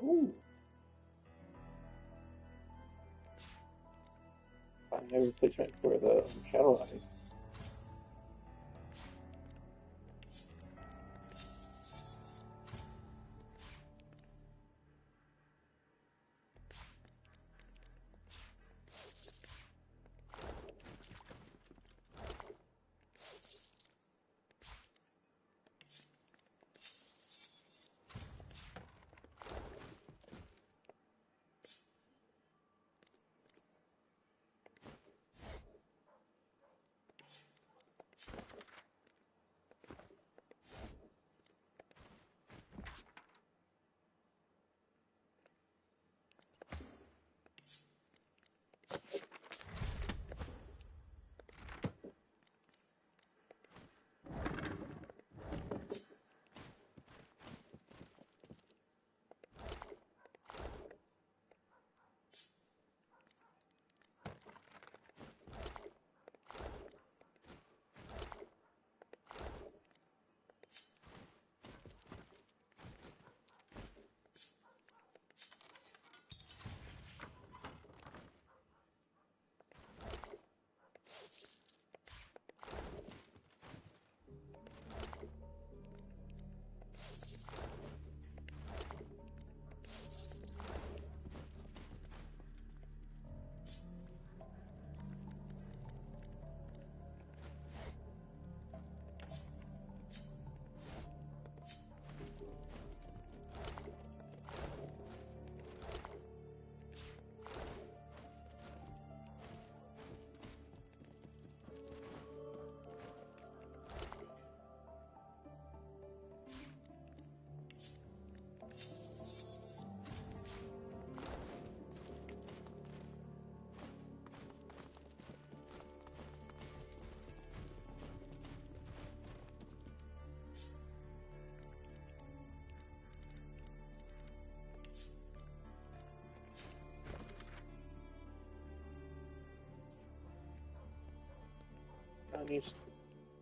Ooh. Find a replacement for the Shadow Eye.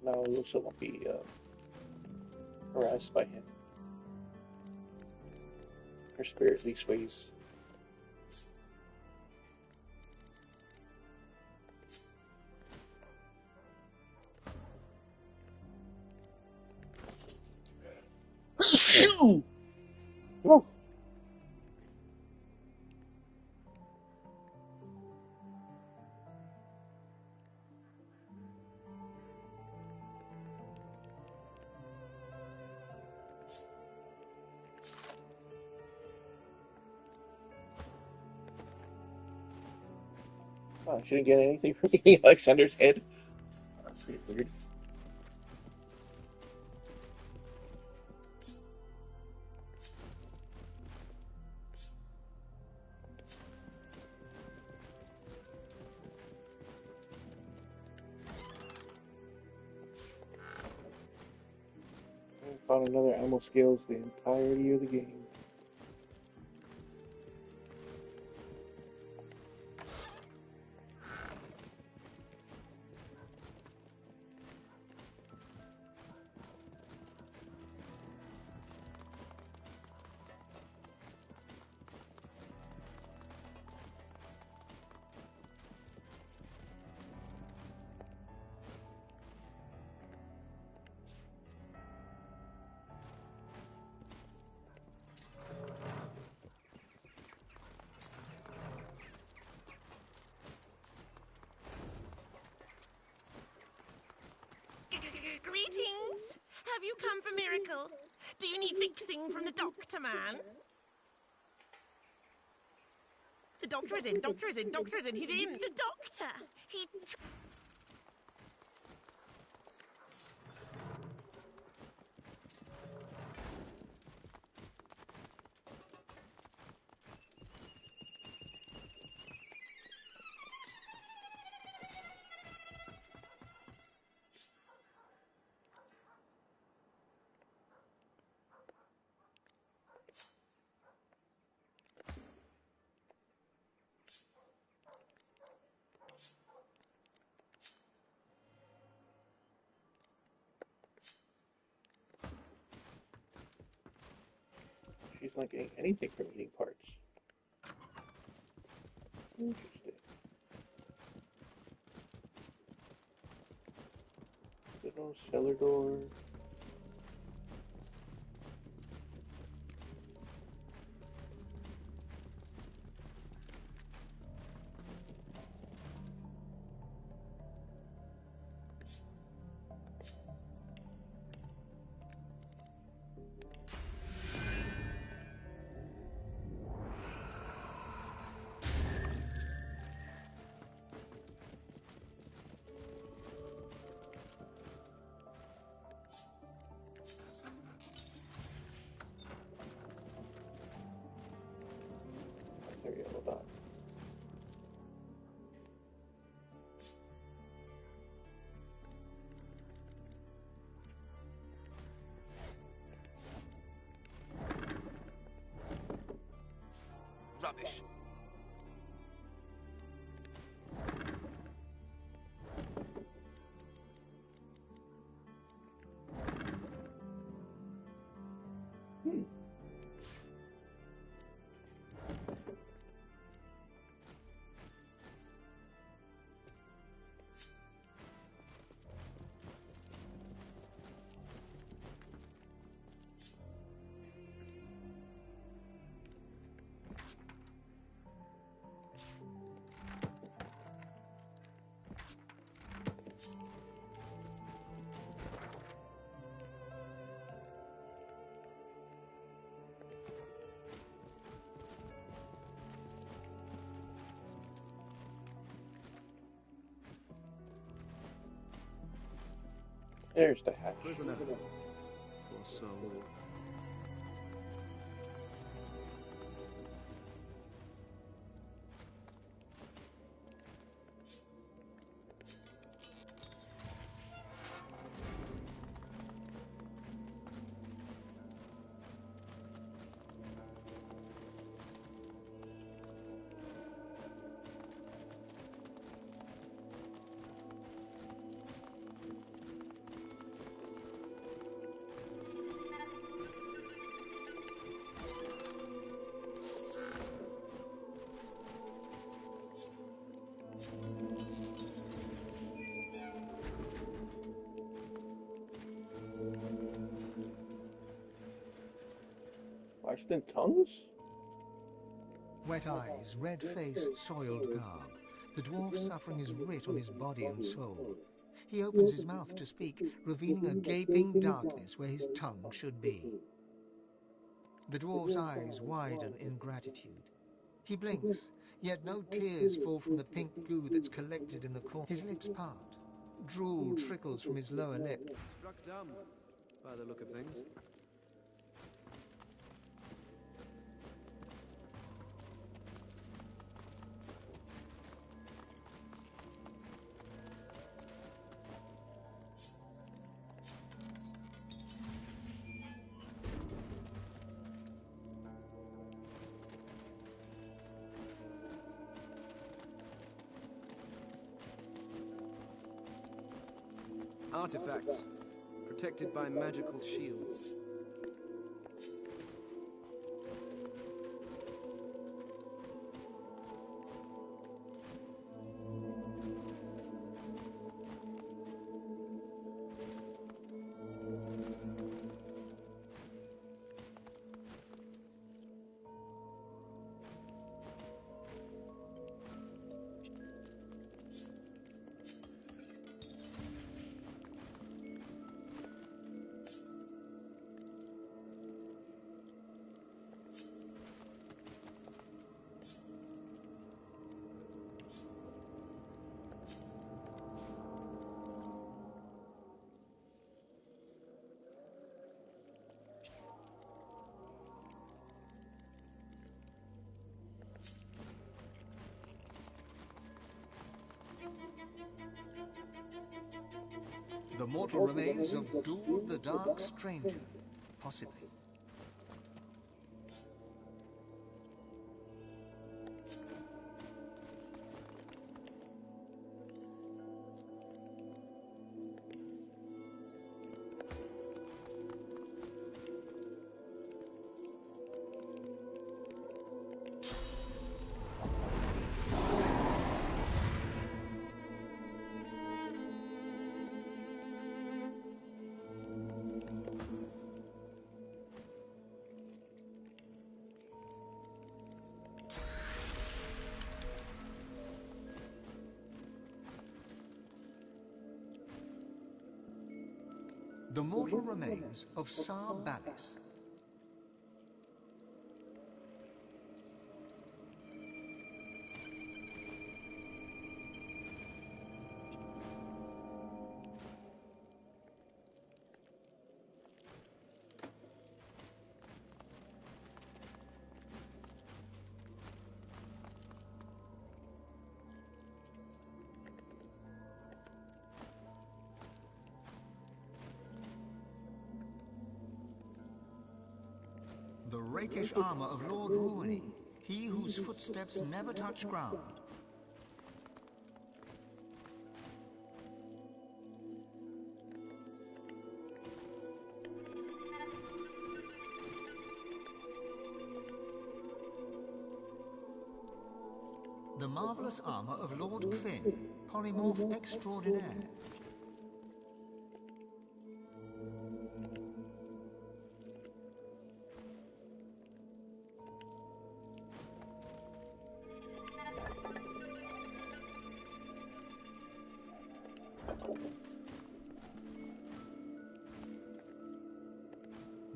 Now Lucia won't be harassed by him. Her spirit least ways. Phew! Whoa. Oh, she didn't get anything from eating Alexander's head. That's pretty weird. Found another animal scales the entirety of the game. Greetings! Have you come for miracle? Do you need fixing from the doctor man? The doctor is in, doctor is in, doctor is in, he's in! The doctor! He... She's not getting anything from eating parts. Interesting. Little cellar door. Yellow dot. Rubbish. There's the hatch. Prisoner. Poor soul. Lashed in tongues? Wet eyes, red face, soiled garb. The dwarf suffering is writ on his body and soul. He opens his mouth to speak, revealing a gaping darkness where his tongue should be. The dwarf's eyes widen in gratitude. He blinks, yet no tears fall from the pink goo that's collected in the corner. His lips part. Drool trickles from his lower lip. Struck dumb, by the look of things. Artifacts, protected by magical shields. The mortal remains of Dul the Dark Stranger, possibly. The mortal remains of Sar Balis. The rakish armor of Lord Ruini, he whose footsteps never touch ground. The marvelous armor of Lord Kvin, polymorph extraordinaire.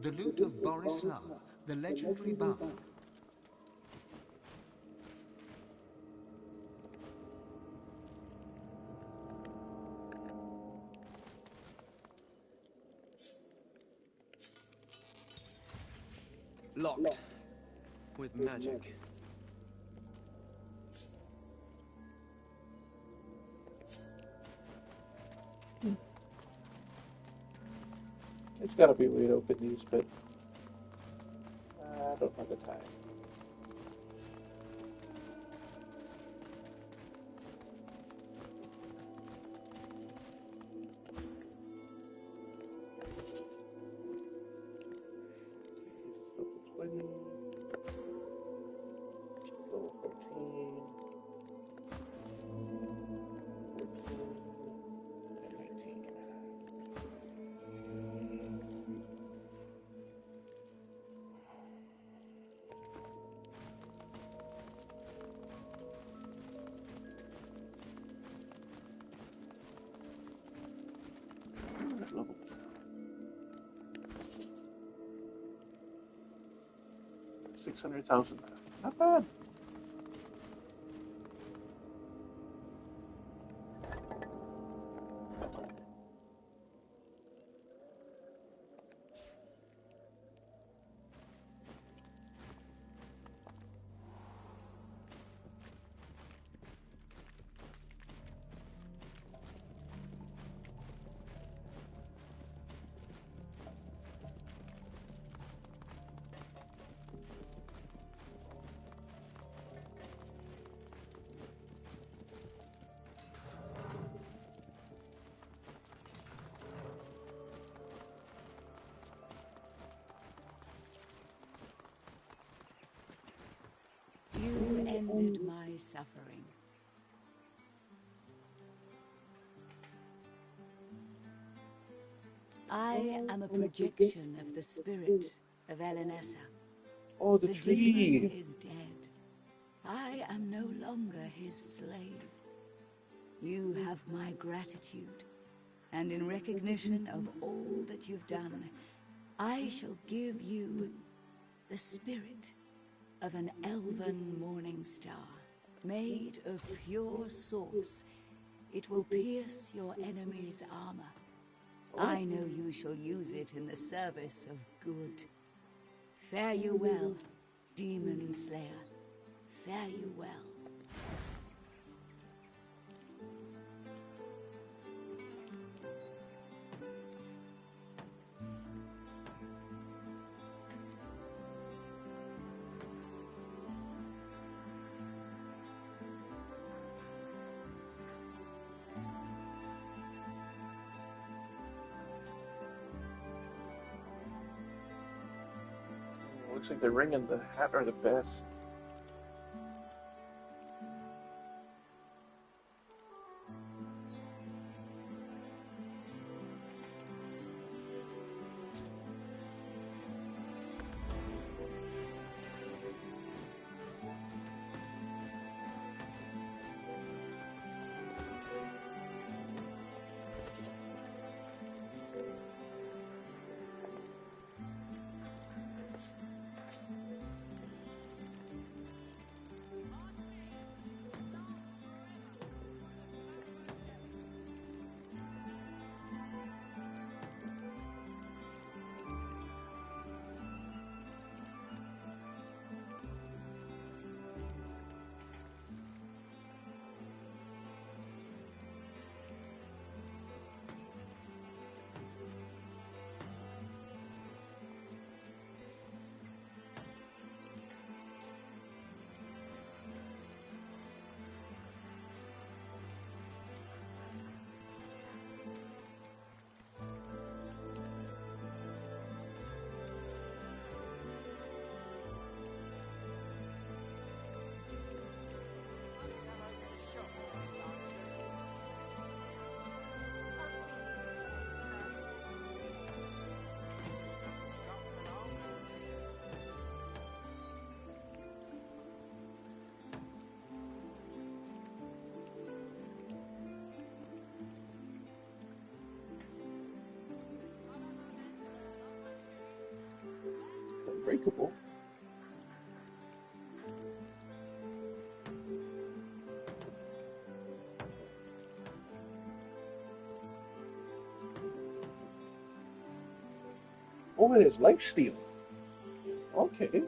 The lute of Borislav, the legendary bard. Locked. With magic. There's got to be a way to open these, but I don't have the time. Level 14. 14. And 19. Level 600,000. Not bad. You ended my suffering. I am a projection of the spirit of Elenessa. Oh, the tree! Demon is dead. I am no longer his slave. You have my gratitude, and in recognition of all that you've done, I shall give you the spirit of an elven morning star, made of pure source. It will pierce your enemy's armor. I know you shall use it in the service of good. Fare you well, Demon Slayer. Fare you well. Looks like the ring and the hat are the best. Unbreakable. Oh, it is lifesteal. Okay.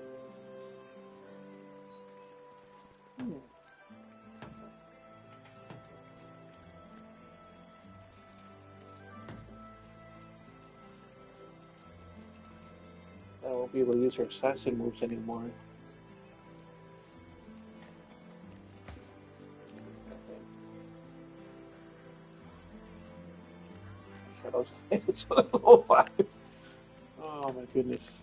I won't be able to use her assassin moves anymore. Shadows. It's a level 5. Oh my goodness.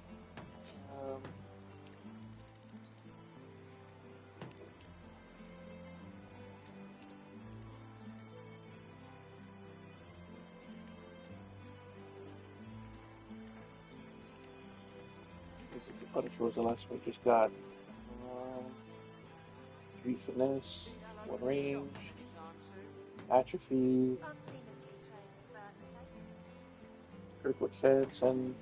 Punisher was the last one we just got. 3 finesse, 1 range, atrophy, critical chance, and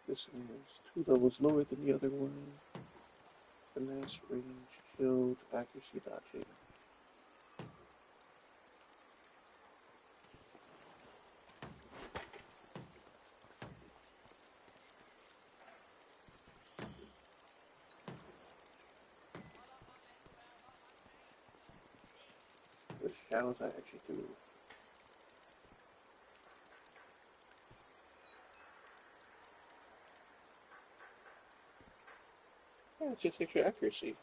this one is 2 levels lower than the other one. Finesse, range, shield, accuracy, dodging. What shadows I actually do? Yeah, it's just extra accuracy.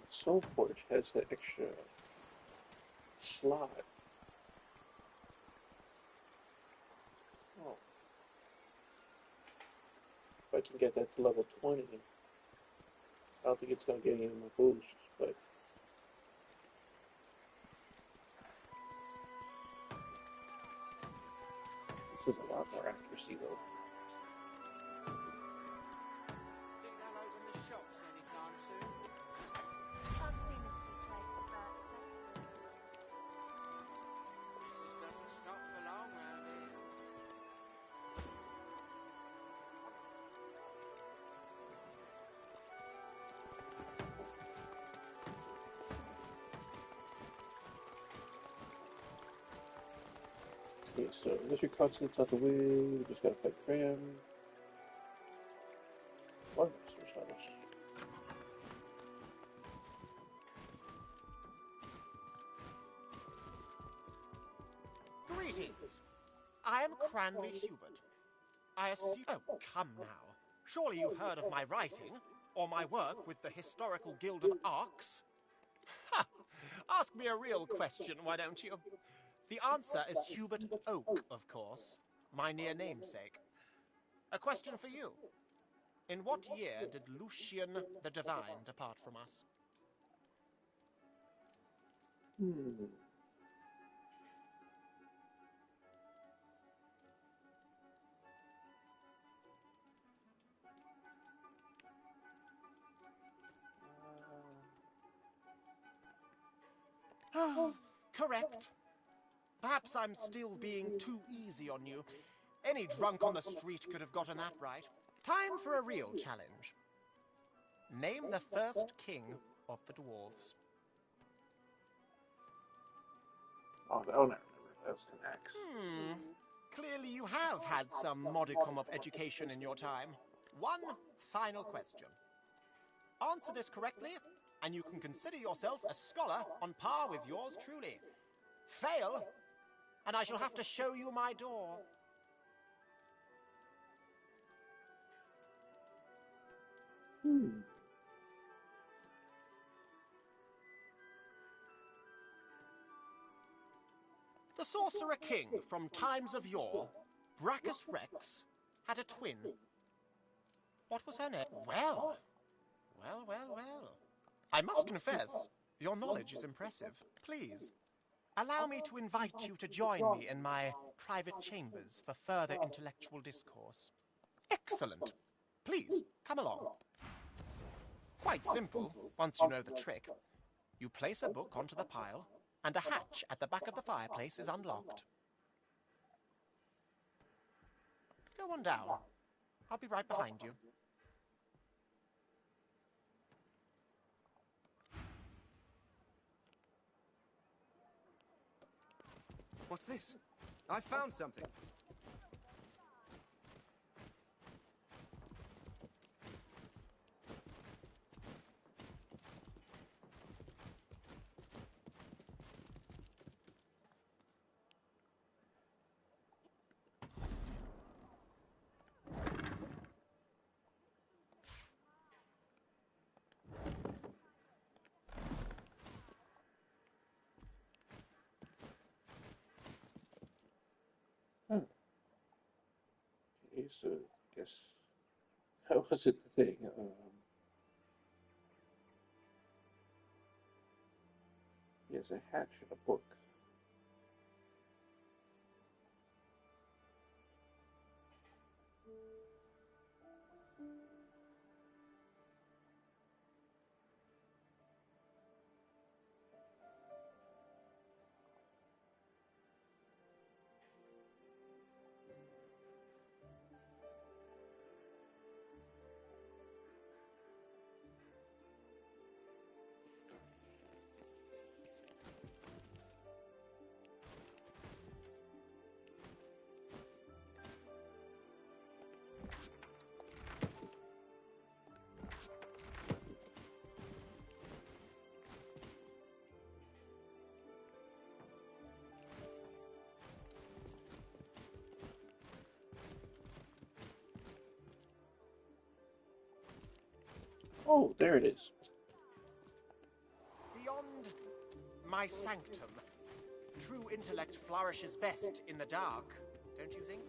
Soulforge has that extra slot. Oh. If I can get that to level 20, I don't think it's going to get any more boosts, but this is a lot more accuracy though. Okay, so Mr. Constant's out the way. We just gotta fight Kremm. One Master Stardust. Greetings. I am Cranley Hubert, I assume... Oh, come now. Surely you've heard of my writing, or my work with the Historical Guild of Arcs? Ha! Ask me a real question, why don't you? The answer is Hubert Oak, of course, my near namesake. A question for you. In what year did Lucian the Divine depart from us? Correct. Perhaps I'm still being too easy on you. Any drunk on the street could have gotten that right. Time for a real challenge. Name the first king of the dwarves. Oh, I don't remember those connects. Clearly you have had some modicum of education in your time. One final question. Answer this correctly, and you can consider yourself a scholar on par with yours truly. Fail, and I shall have to show you my door. The Sorcerer King from times of yore, Brachus Rex, had a twin. What was her name? Well. I must confess, your knowledge is impressive. Please, allow me to invite you to join me in my private chambers for further intellectual discourse. Excellent. Please, come along. Quite simple, once you know the trick. You place a book onto the pile, and a hatch at the back of the fireplace is unlocked. Go on down. I'll be right behind you. What's this? I found something. Okay, so I guess how was it the thing? He has a hatch and a book. Oh, there it is. Beyond my sanctum, true intellect flourishes best in the dark, don't you think?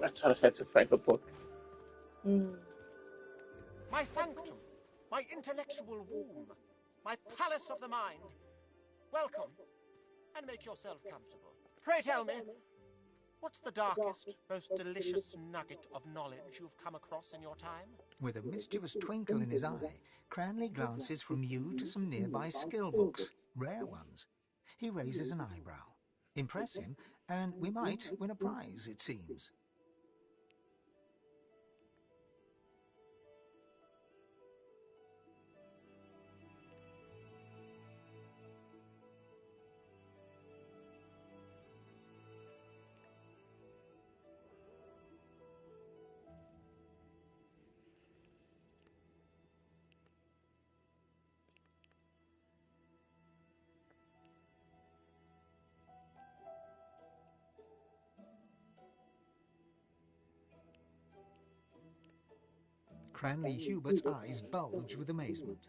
I thought I had to find a book. My sanctum, my intellectual womb, my palace of the mind. Welcome, and make yourself comfortable. Pray tell me, what's the darkest, most delicious nugget of knowledge you've come across in your time? With a mischievous twinkle in his eye, Cranley glances from you to some nearby skill books, rare ones. He raises an eyebrow. Impress him, and we might win a prize, it seems. Cranley Hubert's eyes bulge with amazement.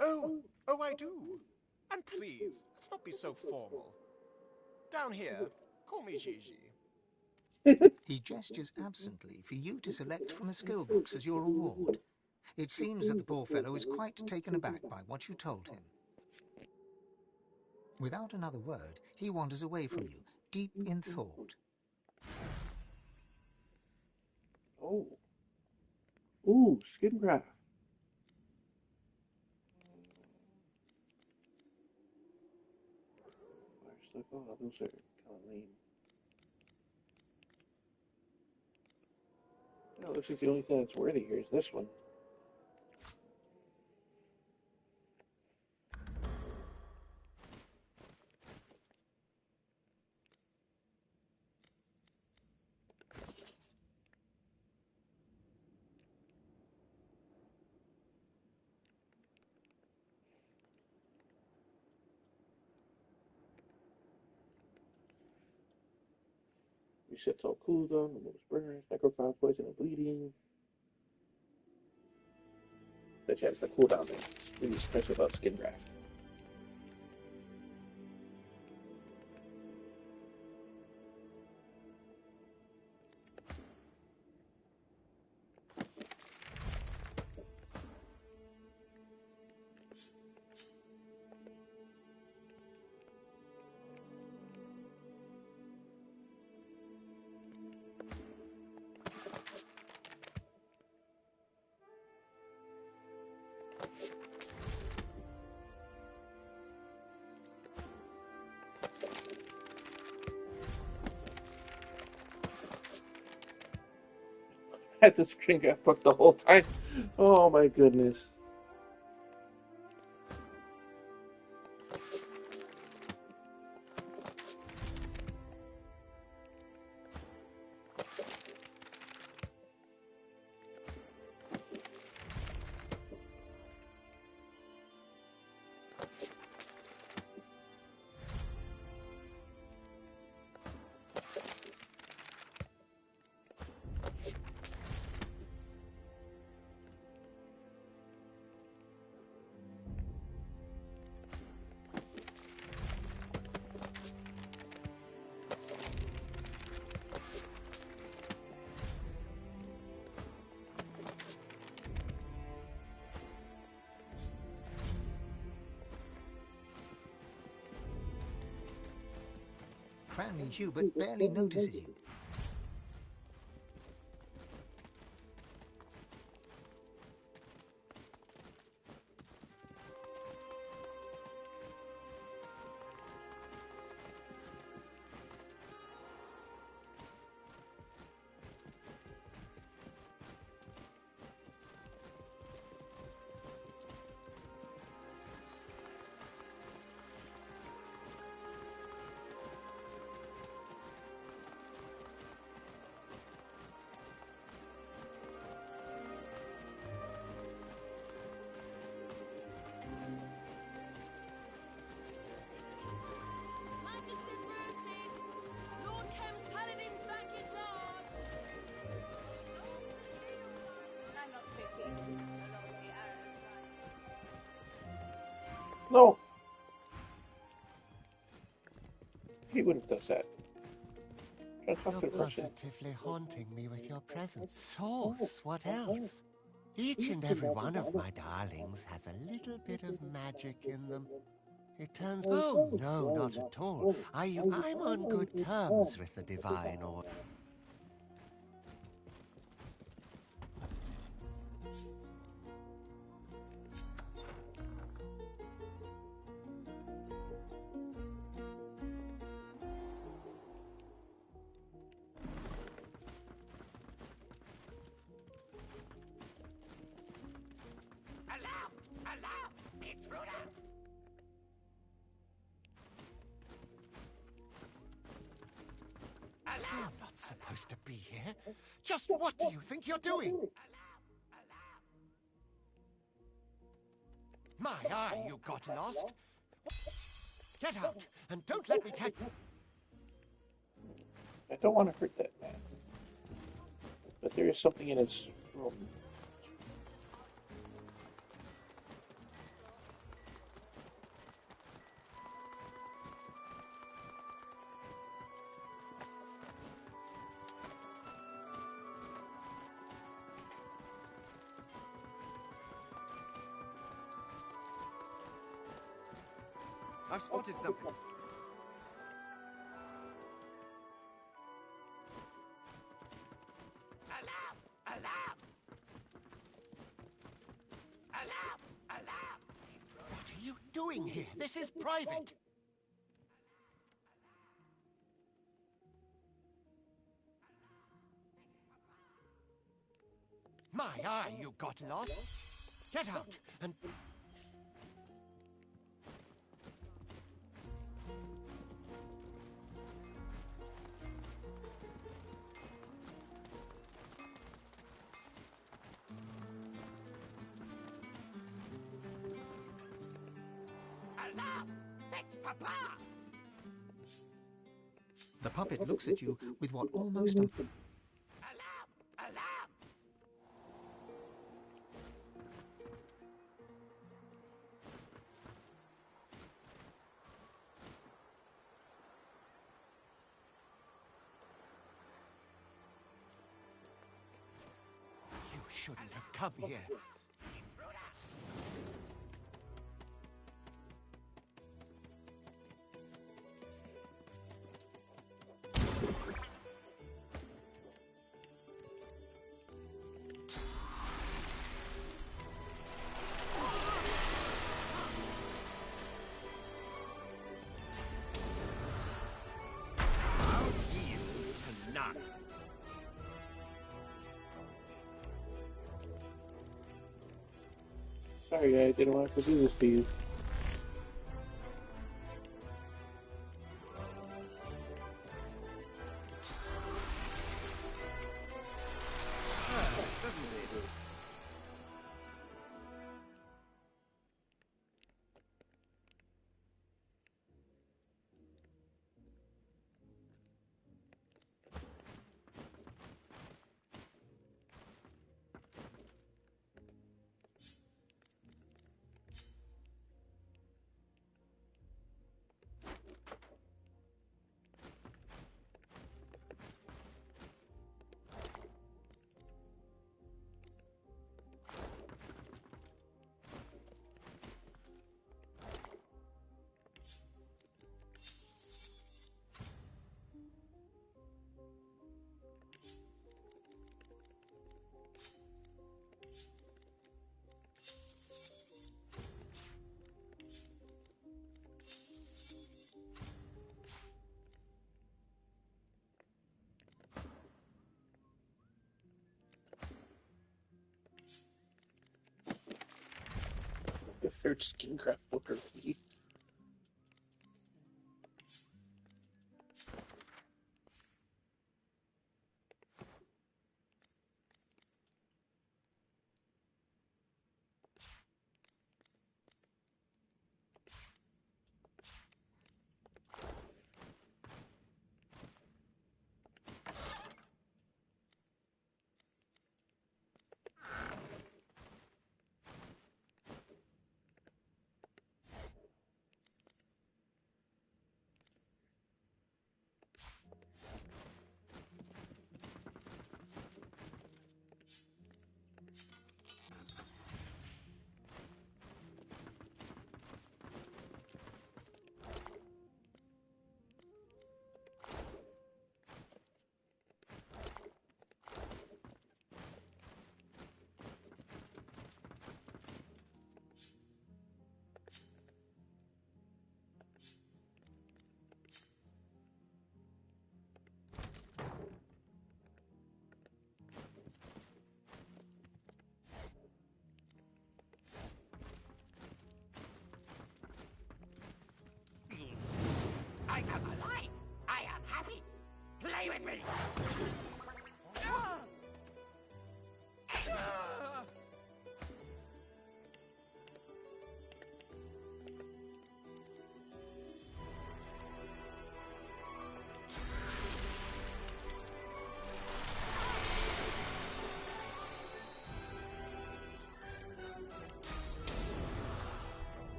Oh, I do. And please, let's not be so formal. Down here, call me Gigi. He gestures absently for you to select from the skill books as your reward. It seems that the poor fellow is quite taken aback by what you told him. Without another word, he wanders away from you, deep in thought. Oh. Ooh, skin graft. Oh, those are kind of lame. No, looks like the only thing that's worthy here is this one. Resets all cooldown, removes burners, necrophile, poison, and bleeding. The chance the cooldown is really expensive about skin graft. Had the skin graft book the whole time. Oh my goodness. Cranley Hubert barely notices you. No! He wouldn't have done that. You're positively haunting me with your presence. Sauce, what else? Each and every one of my darlings has a little bit of magic in them. It turns... Oh, no, not at all. I'm on good terms with the divine order. You're not supposed to be here. Just what do you think you're doing? My eye, you got lost. Get out, and don't let me catch... I don't want to hurt that man. But there is something in his room. I've spotted something. Alarm! Alarm! Alarm! Alarm! What are you doing here? This is private. My eye, you got lost. Get out, and... Alarm! Fetch Papa! The puppet looks at you with what almost... Alarm! Alarm! You shouldn't have come here. Sorry, I didn't want to do this to you. The third skin craft booker for me. I am alive! I am happy! Play with me!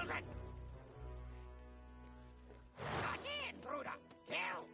children! Not in, Bruder! Kill!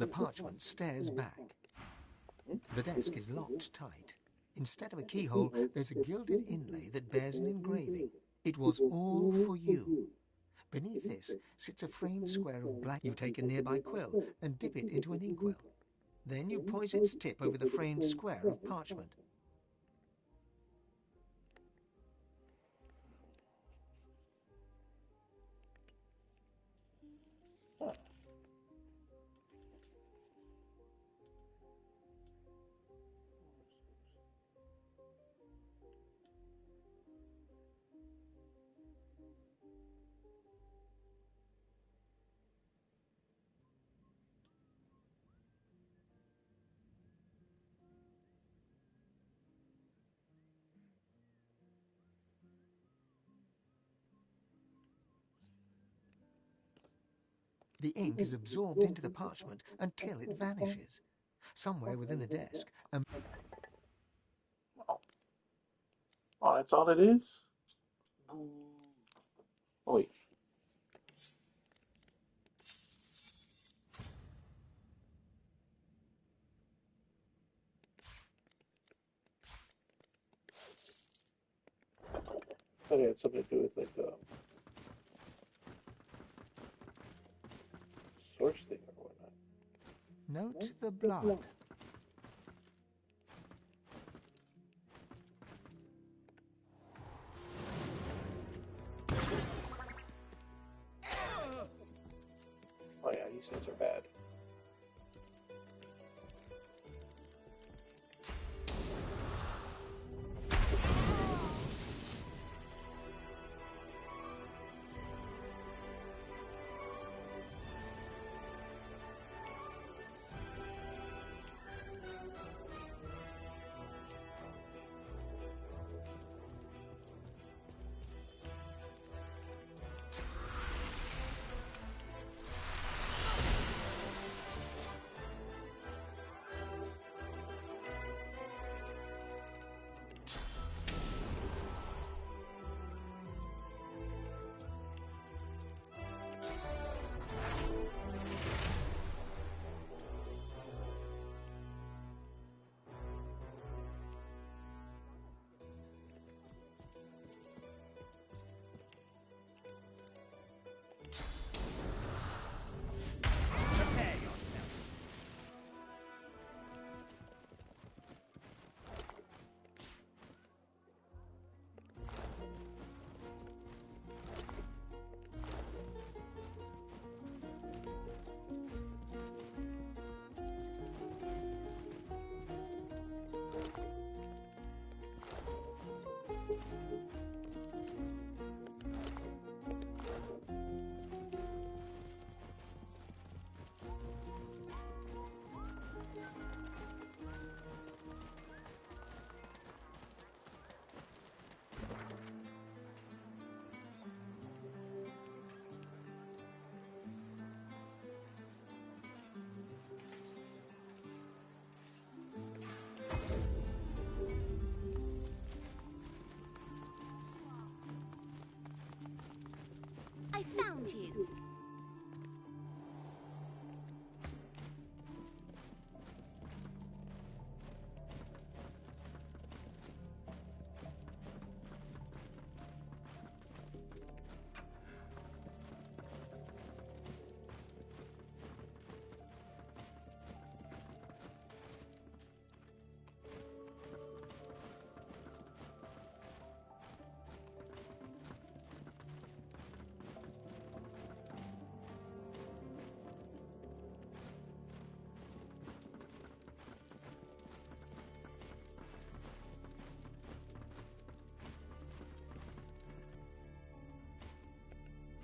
The parchment stares back. The desk is locked tight. Instead of a keyhole, there's a gilded inlay that bears an engraving. It was all for you. Beneath this sits a framed square of black. You take a nearby quill and dip it into an inkwell. Then you poise its tip over the framed square of parchment. The ink is absorbed into the parchment until it vanishes. Somewhere within the desk, Oh, that's all it is? Oh, wait. I thought it had something to do with, like, source thing or whatnot. note the blood. Oh yeah, these things are bad. I found you.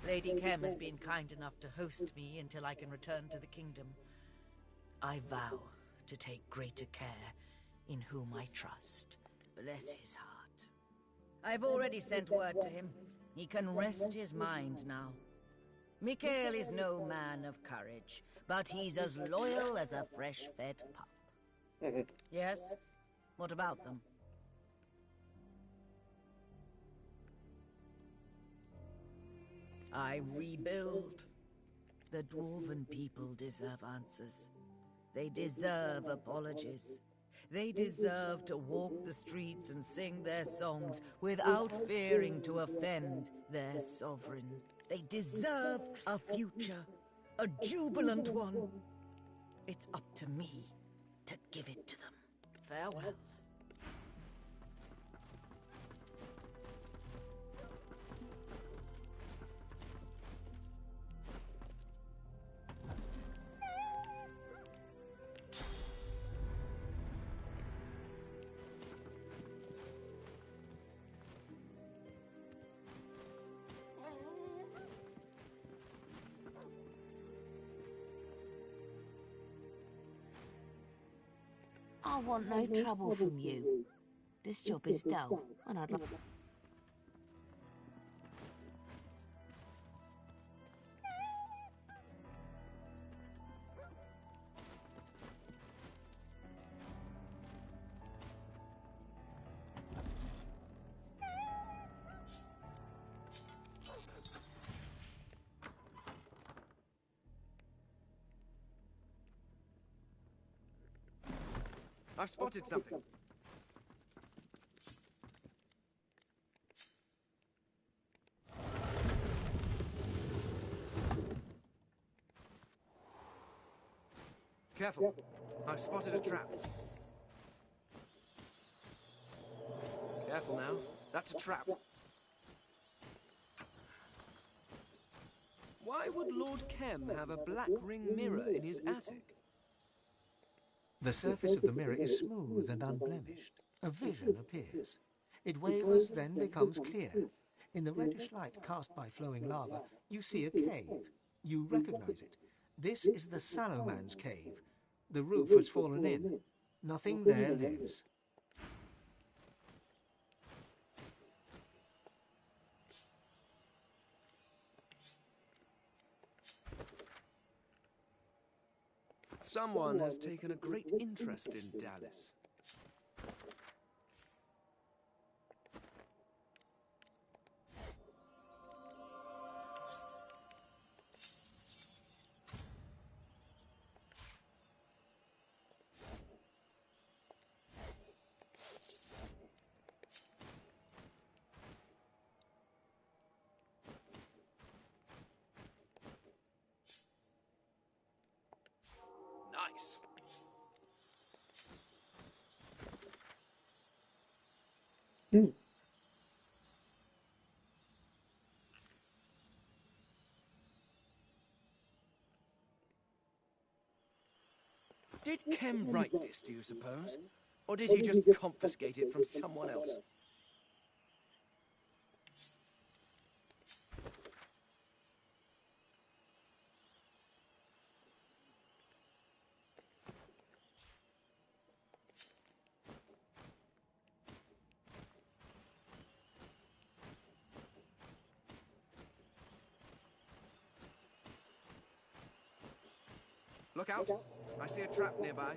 Lady Kremm has been kind enough to host me until I can return to the kingdom. I vow to take greater care in whom I trust. Bless his heart. I've already sent word to him. He can rest his mind now. Mikael is no man of courage, but he's as loyal as a fresh-fed pup. Yes? What about them? I rebuild. The dwarven people deserve answers. They deserve apologies. They deserve to walk the streets and sing their songs without fearing to offend their sovereign. They deserve a future, a jubilant one. It's up to me to give it to them. Farewell. I want no trouble from you. This job is dull, and I'd like... I've spotted something. Careful. I've spotted a trap. Careful now. That's a trap. Why would Lord Kremm have a black ring mirror in his attic? The surface of the mirror is smooth and unblemished. A vision appears. It wavers, then becomes clear. In the reddish light cast by flowing lava, you see a cave. You recognize it. This is the Sallow Man's cave. The roof has fallen in. Nothing there lives. Someone has taken a great interest in Dallas. Nice. Did Kremm write this, do you suppose? Or did he just confiscate it from someone else? Look out! I see a trap nearby.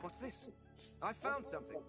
What's this? I found something.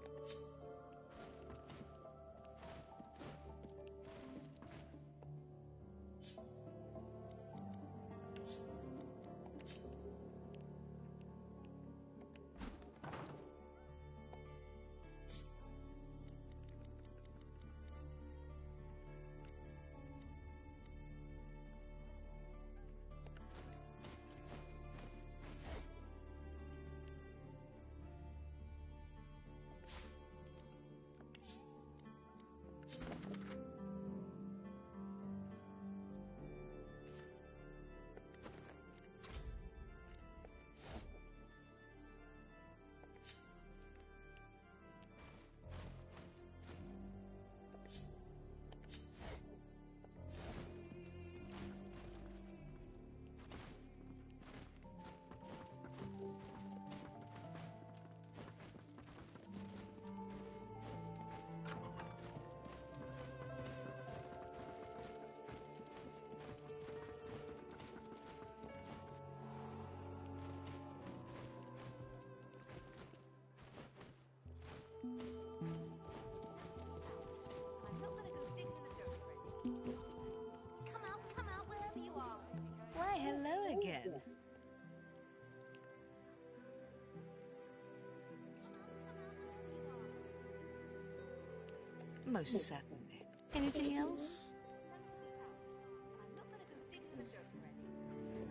Most certainly. Anything else?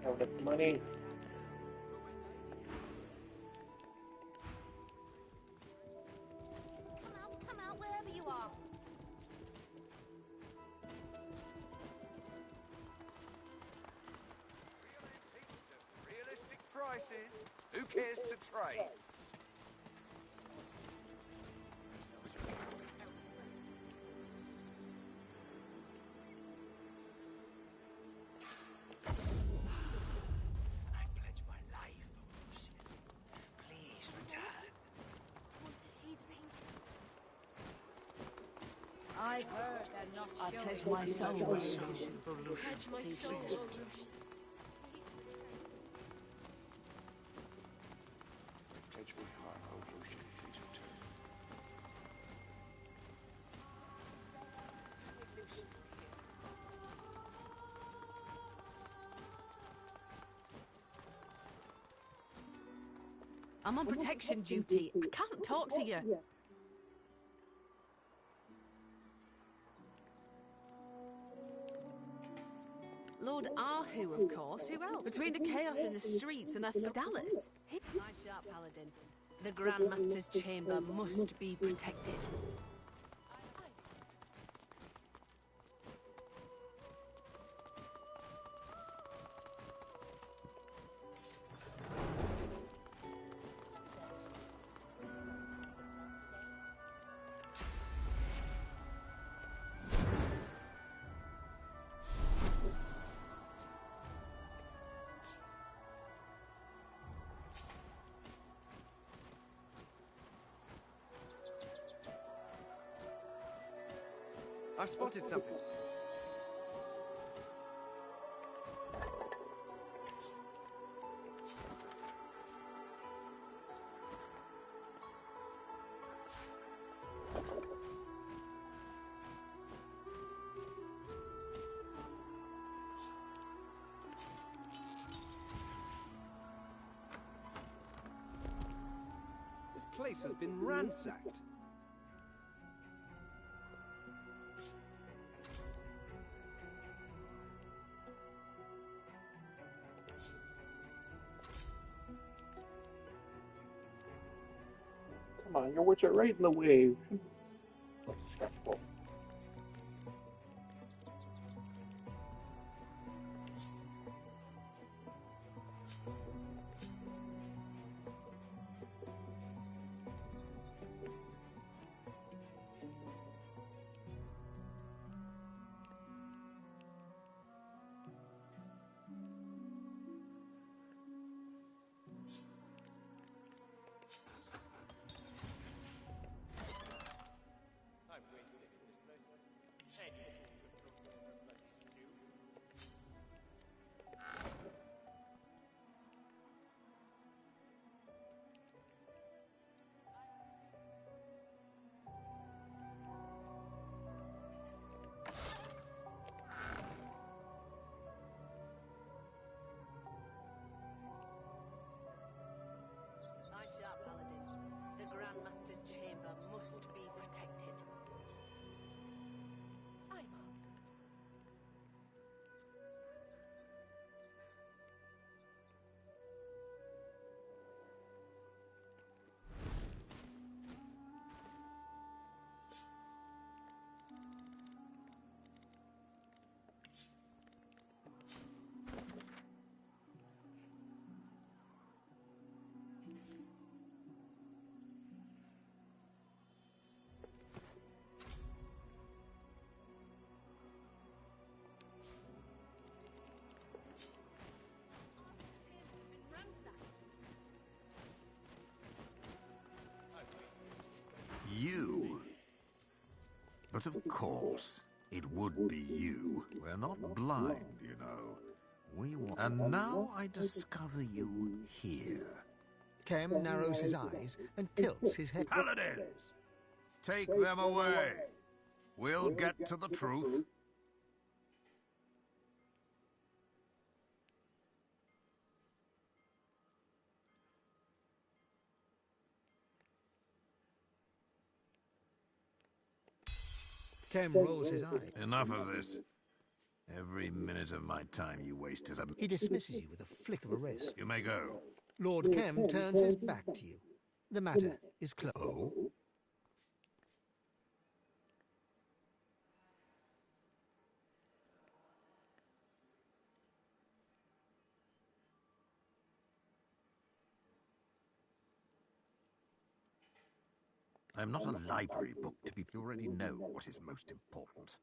Have enough money. Come out, wherever you are. Realistic prices. Who cares to trade? I pledge my life, Lucian. Please return. Want to see the painting? I've heard they're not I showing. pledge my soul, Lucian. Pledge my soul, Lucian. Pledge my heart, old Lucian. Please return. I'm on protection duty. I can't talk to you. Lord Ahu, of course. Who else? Between the chaos in the streets and the Dallas. My sharp paladin. The Grand Master's chamber must be protected. I've spotted something. This place has been ransacked. Come on, your wits are right in the way. Stressful. My sharp paladin. The Grand Master's chamber must be protected. I'm up. You. But of course, it would be you. We're not blind, you know. We want... And now I discover you here. Kremm narrows his eyes and tilts his head. Paladins! Take them away. We'll get to the truth. Kremm rolls his eyes. Enough of this. Every minute of my time you waste is a... He dismisses you with a flick of a wrist. You may go. Lord Kremm turns his back to you. The matter is closed. Oh? I'm not a library book to be... You already know what is most important.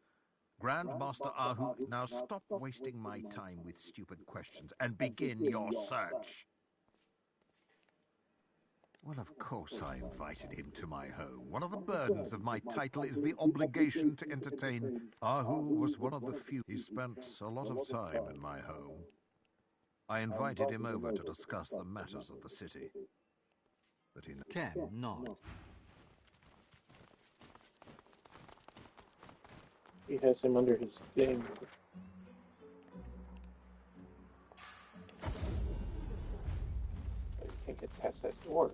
Grandmaster Ahu, now stop wasting my time with stupid questions and begin your search. Well, of course I invited him to my home. One of the burdens of my title is the obligation to entertain. Ahu was one of the few. He spent a lot of time in my home. I invited him over to discuss the matters of the city. But he... Kremm nods. He has him under his thing. I can't get past that door.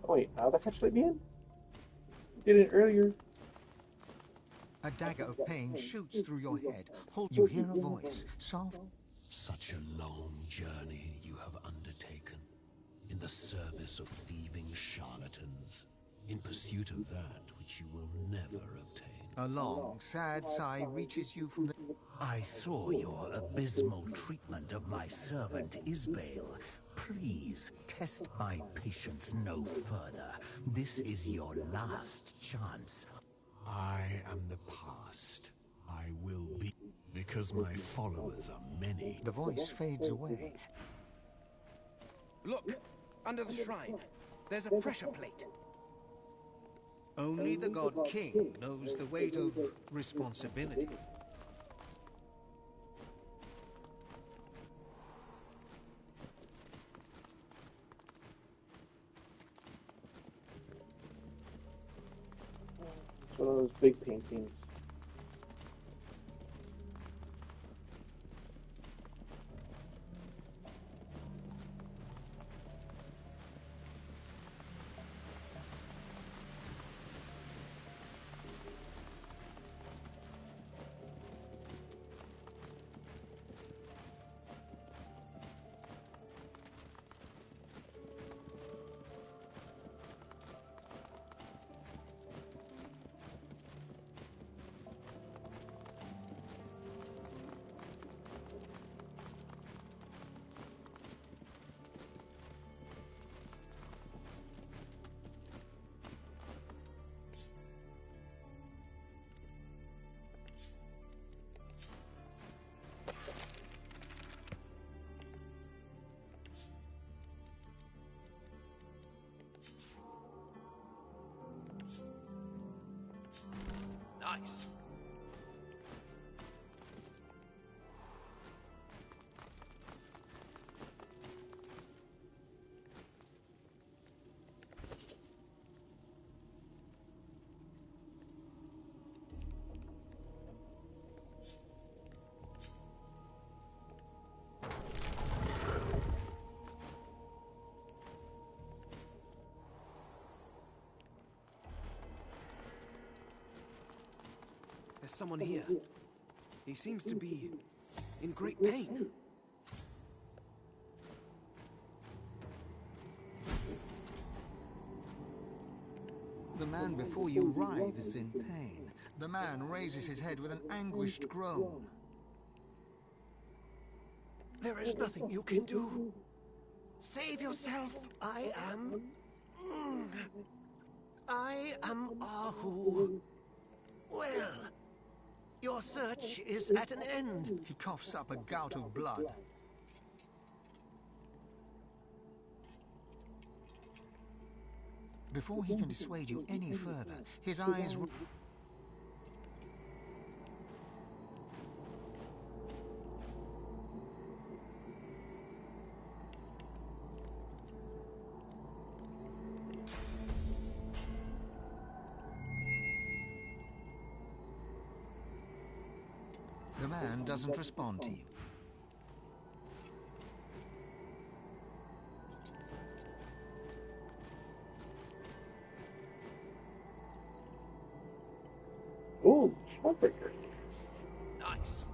Oh wait, now the hatch let me in? Did it earlier. A dagger of pain shoots through your head. You hear a voice, soft. Such a long journey you have undertaken, in the service of thieving charlatans, in pursuit of that which you will never obtain. A long, sad sigh reaches you from the... I saw your abysmal treatment of my servant Isbale. Please, test my patience no further. This is your last chance. I am the past. I will be, because my followers are many. The voice fades away. Look! Under the shrine. There's a pressure plate. Only the God King knows the weight of responsibility. It's one of those big paintings. Nice. There's someone here. He seems to be in great pain. The man before you writhes in pain. The man raises his head with an anguished groan. There is nothing you can do. Save yourself. I am Ahu. Well, your search is at an end. He coughs up a gout of blood. Before he can dissuade you any further, his eyes... man doesn't respond to you. Ooh, Smockbreaker. Nice.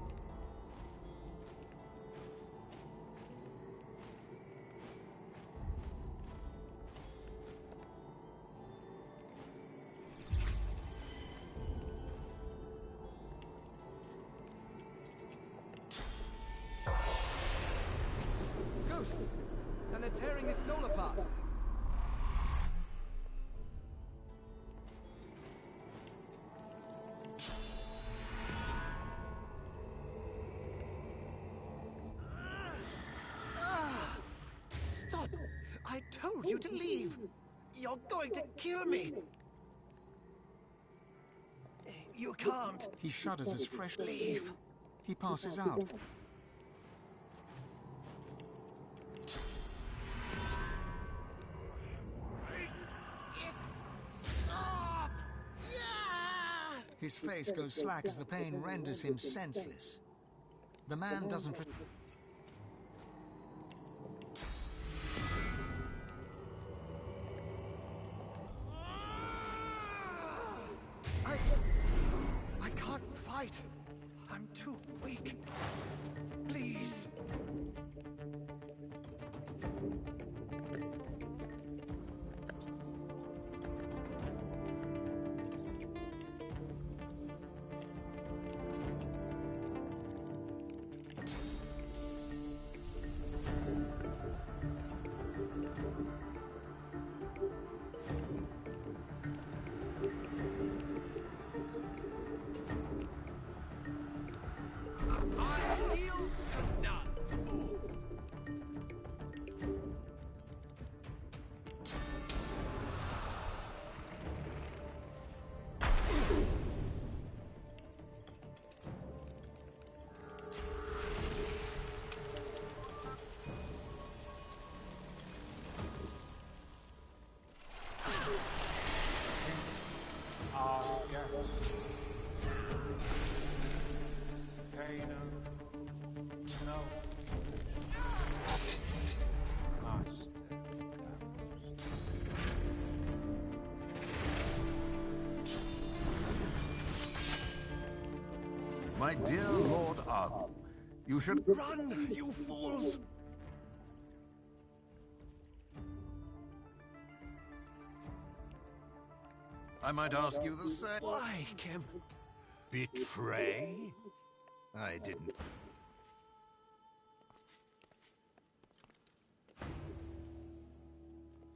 Ghosts! And they're tearing his soul apart. Stop! I told you to leave! You're going to kill me! You can't! He shudders as fresh. Leave! He passes out. Stop! Yeah! His face goes slack as the pain renders him senseless. The man doesn't. I can't fight. I'm too weak. Please. I yield to none. Yes. Okay, no. Master. My dear Lord Ahu, you should Run, you fools! I might ask you the same. Why, Kim? Betray? I didn't.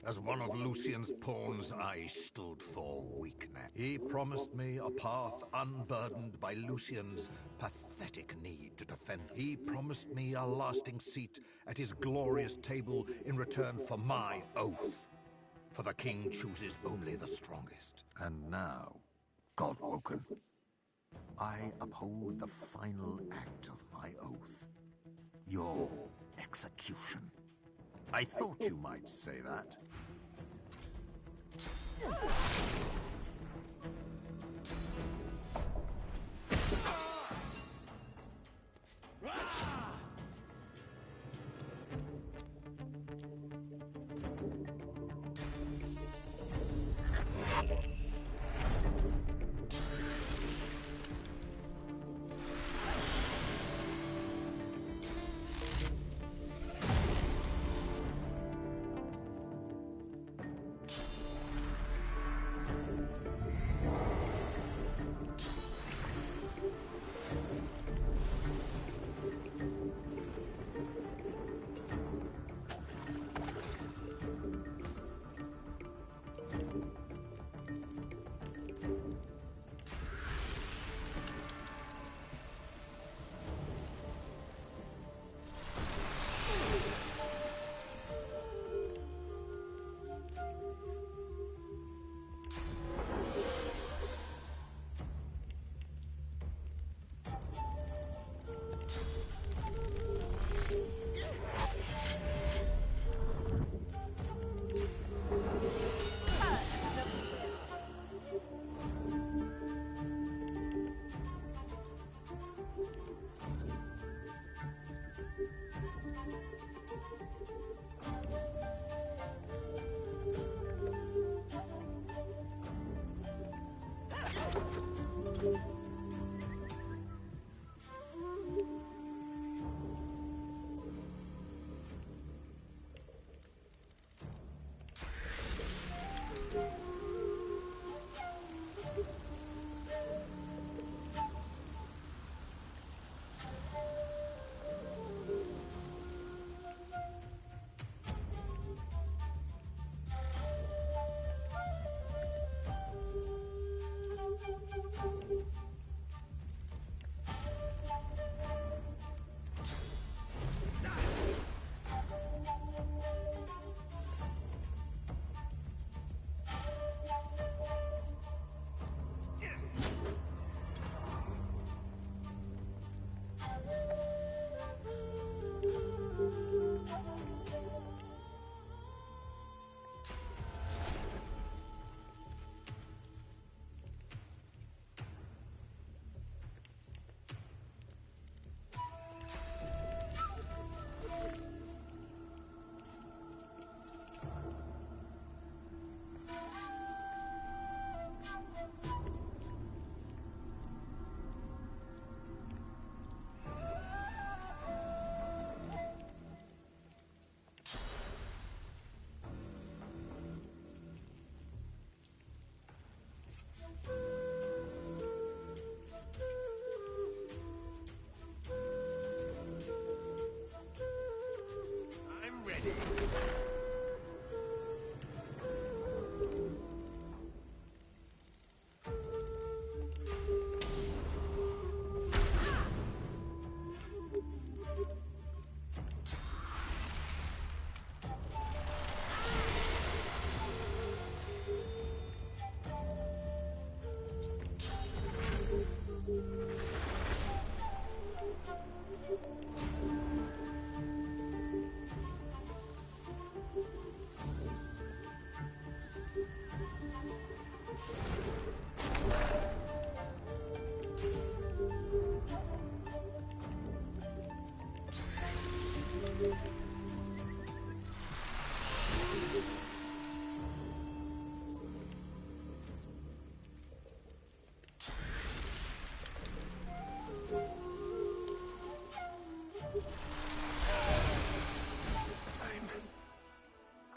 As one of Lucian's pawns, I stood for weakness. He promised me a path unburdened by Lucian's pathetic need to defend. He promised me a lasting seat at his glorious table in return for my oath. For the king chooses only the strongest. And now, Godwoken, I uphold the final act of my oath. Your execution. I thought you might say that.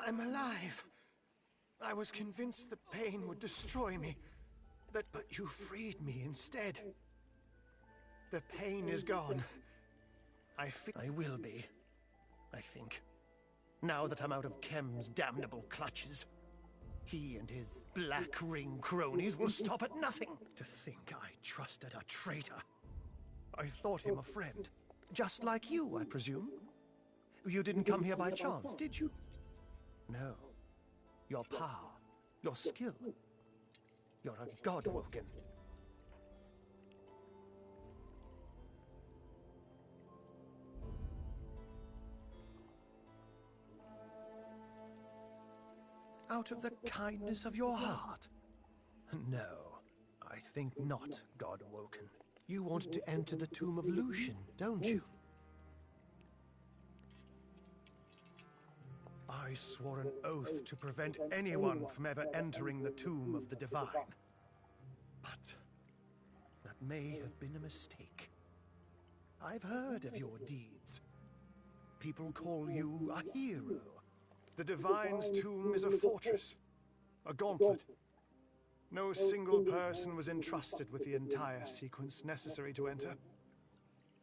I'm alive. I was convinced the pain would destroy me, but you freed me instead. The pain is gone. I will be, I think. Now that I'm out of Kremm's damnable clutches. He and his Black Ring cronies will stop at nothing. To think I trusted a traitor. I thought him a friend. Just like you, I presume? You didn't come here by chance, did you? No. Your power, your skill. You're a Godwoken. Out of the kindness of your heart? No, I think not, Godwoken. You want to enter the tomb of Lucian, don't you? I swore an oath to prevent anyone from ever entering the tomb of the Divine. But that may have been a mistake. I've heard of your deeds. People call you a hero. The Divine's tomb is a fortress, a gauntlet. No single person was entrusted with the entire sequence necessary to enter.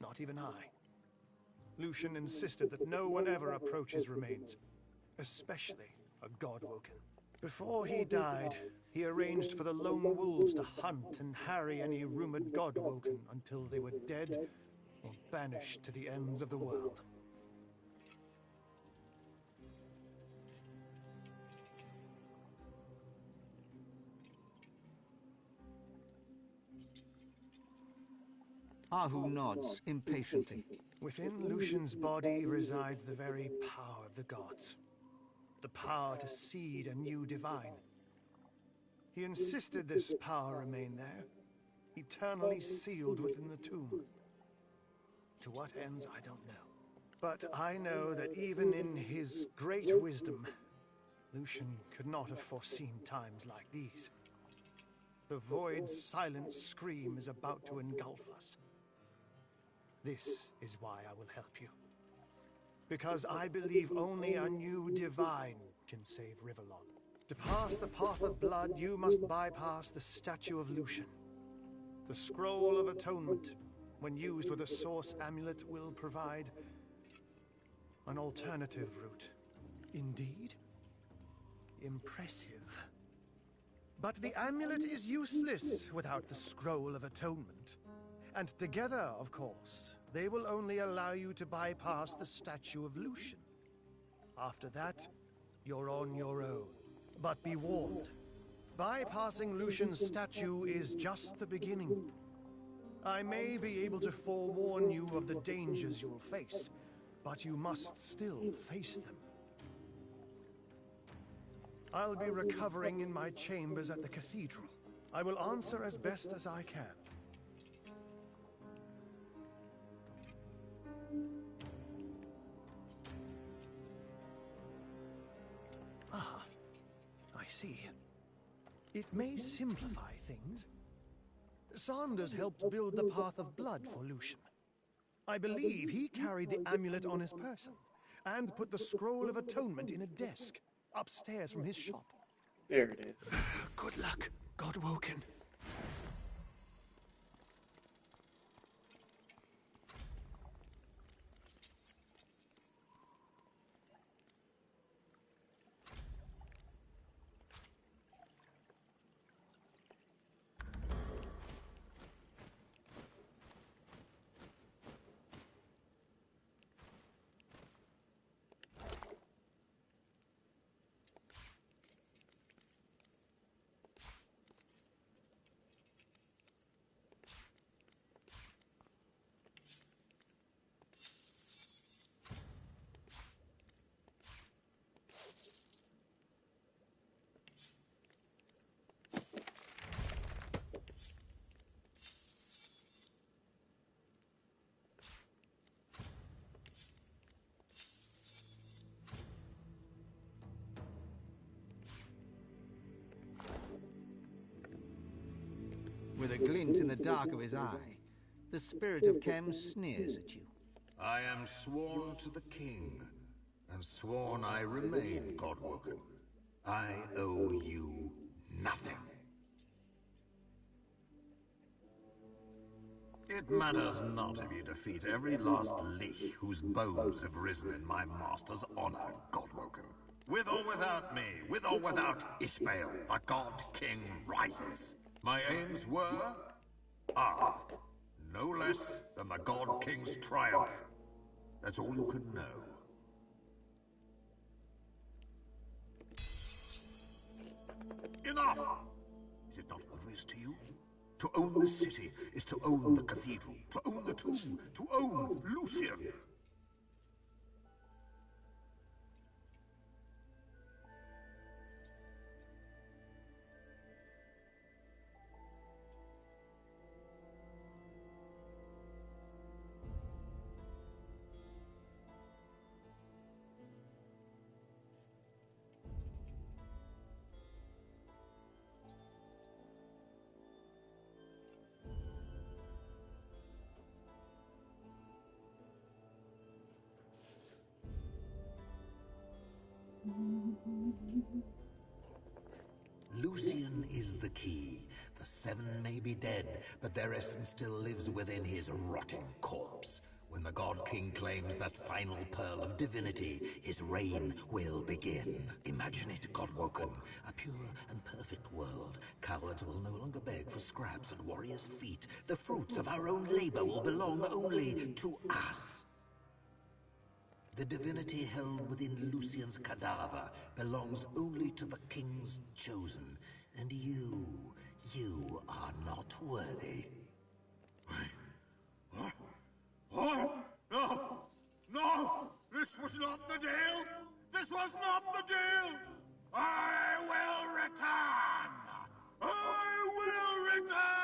Not even I. Lucian insisted that no one ever approach his remains, especially a Godwoken. Before he died, he arranged for the lone wolves to hunt and harry any rumored Godwoken until they were dead or banished to the ends of the world. Ahu nods impatiently. Within Lucian's body resides the very power of the gods. The power to seed a new divine. He insisted this power remain there, eternally sealed within the tomb. To what ends, I don't know. But I know that even in his great wisdom, Lucian could not have foreseen times like these. The void's silent scream is about to engulf us. This is why I will help you. Because I believe only a new divine can save Rivellon. To pass the path of blood, you must bypass the statue of Lucian. The scroll of atonement, when used with a source amulet, will provide an alternative route. Indeed? Impressive. But the amulet is useless without the scroll of atonement. And together, of course, they will only allow you to bypass the statue of Lucian. After that, you're on your own. But be warned, bypassing Lucian's statue is just the beginning. I may be able to forewarn you of the dangers you'll face, but you must still face them. I'll be recovering in my chambers at the cathedral. I will answer as best as I can. Ah, I see. It may simplify things. Sanders helped build the Path of Blood for Lucian. I believe he carried the amulet on his person, and put the Scroll of Atonement in a desk, upstairs from his shop. There it is. Good luck, Godwoken. With a glint in the dark of his eye, the spirit of Kem sneers at you. I am sworn to the king, and sworn I remain, Godwoken. I owe you nothing. It matters not if you defeat every last Lich whose bones have risen in my master's honor, Godwoken. With or without me, with or without Ishmael, the God King rises. My aims were, are, no less than the God King's triumph. That's all you can know. Enough! Is it not obvious to you? To own this city is to own the cathedral, to own the tomb, to own Lucian. Lucian is the key. The seven may be dead, but their essence still lives within his rotting corpse. When the God King claims that final pearl of divinity, his reign will begin. Imagine it, Godwoken. A pure and perfect world. Cowards will no longer beg for scraps at warriors' feet. The fruits of our own labor will belong only to us. The divinity held within Lucian's cadaver belongs only to the king's chosen. And you are not worthy. What? No! No! This was not the deal! This was not the deal! I will return! I will return!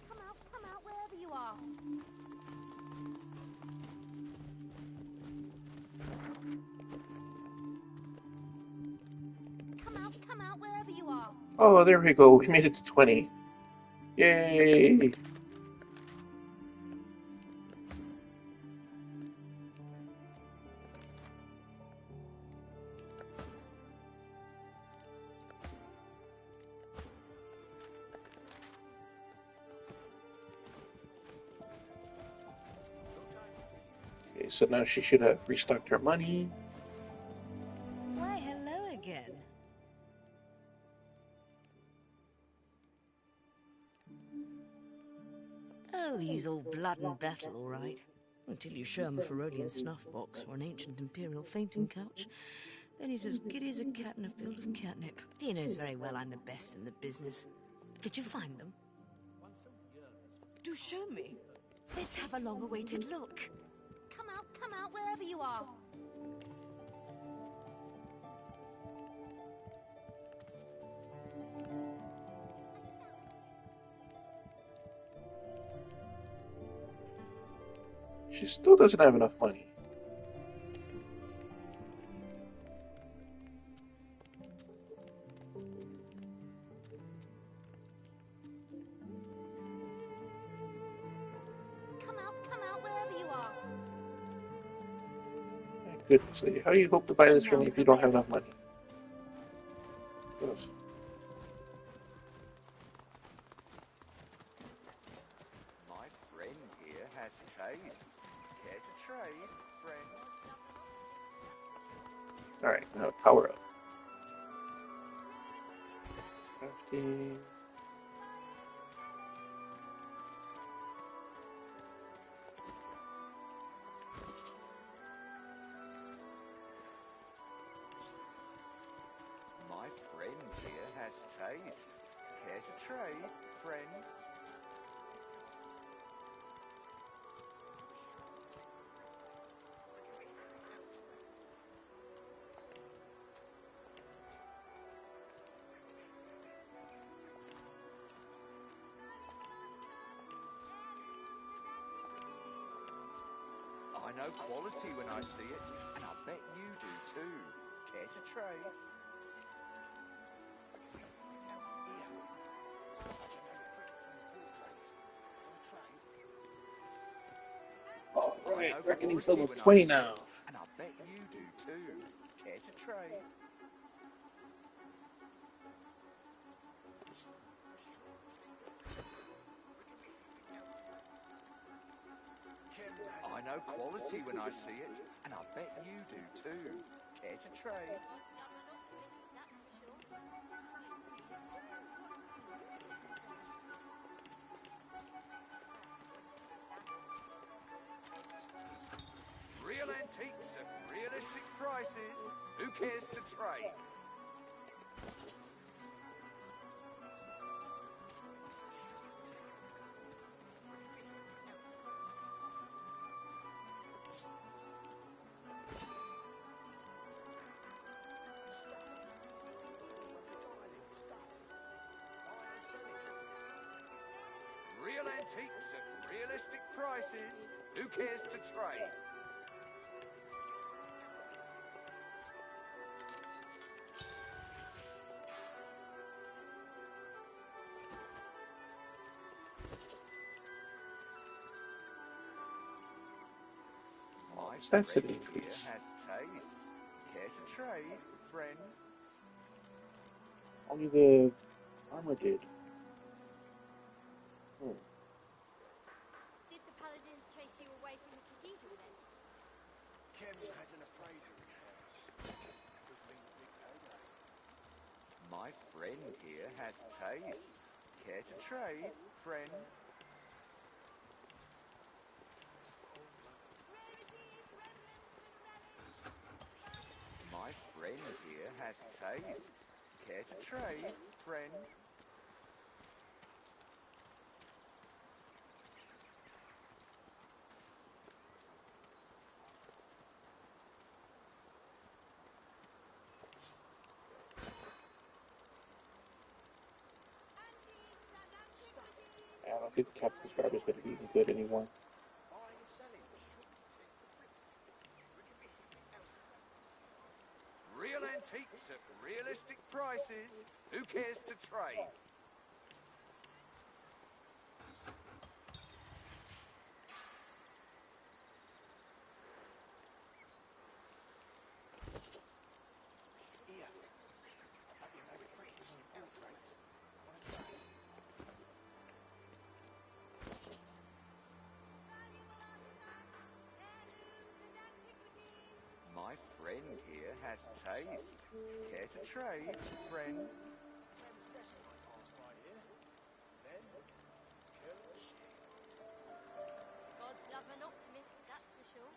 Come out wherever you are. Come out wherever you are. Oh, there we go. We made it to 20. Yay! Okay, so now she should have restocked her money. Why, hello again. Oh, he's all blood and battle, all right. Until you show him a Ferodian snuff box or an ancient imperial fainting couch, then he's as giddy as a cat in a field of catnip. He knows very well I'm the best in the business. Did you find them? Do show me. Let's have a long-awaited look. Come out wherever you are. She still doesn't have enough money. Come out wherever you are. My goodness, lady. How do you hope to buy this for me if you don't have enough money? Ugh. My friend here has taste. Care to trade, friend? Alright, now power up. Ding. My friend here has taste. Care to trade, friend? I know quality when I see it, and I bet you do too. Care to trade? Alright, reckoning's level 20 now. And I bet you do too. Care to trade? I know quality when I see it, and I bet you do too. Care to trade? Real antiques at realistic prices. Who cares to trade? Real antiques at realistic prices. Who cares to trade? My That's friend an here increase. has taste. Care to trade, friend? Only the armor did. Did the paladins chase you away from the cathedral then? Kim has an appraiser in house. Could mean a big payday. My friend here has taste. Care to trade, friend? My friend here has taste. Care to trade, friend? I don't think the captain's guard is going to be even good anymore. Real antiques at realistic prices. Who cares to trade? My friend here has taste. Care to trade, friend? Gods love an optimist, that's for sure.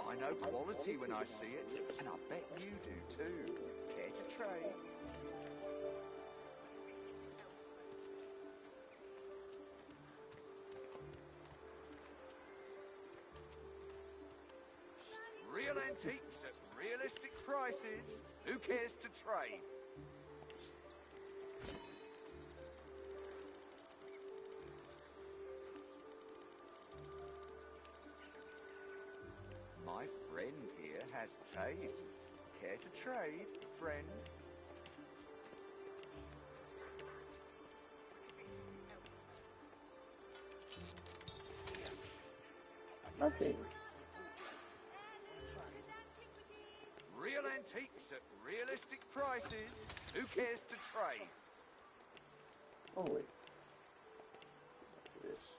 I know quality when I see it, and I bet you do too. Care to trade? Real antiques at realistic prices. Who cares to trade? My friend here has taste. Care to trade, friend? Nothing. Real antiques at realistic prices. Who cares to trade? Oh wait. Look at this.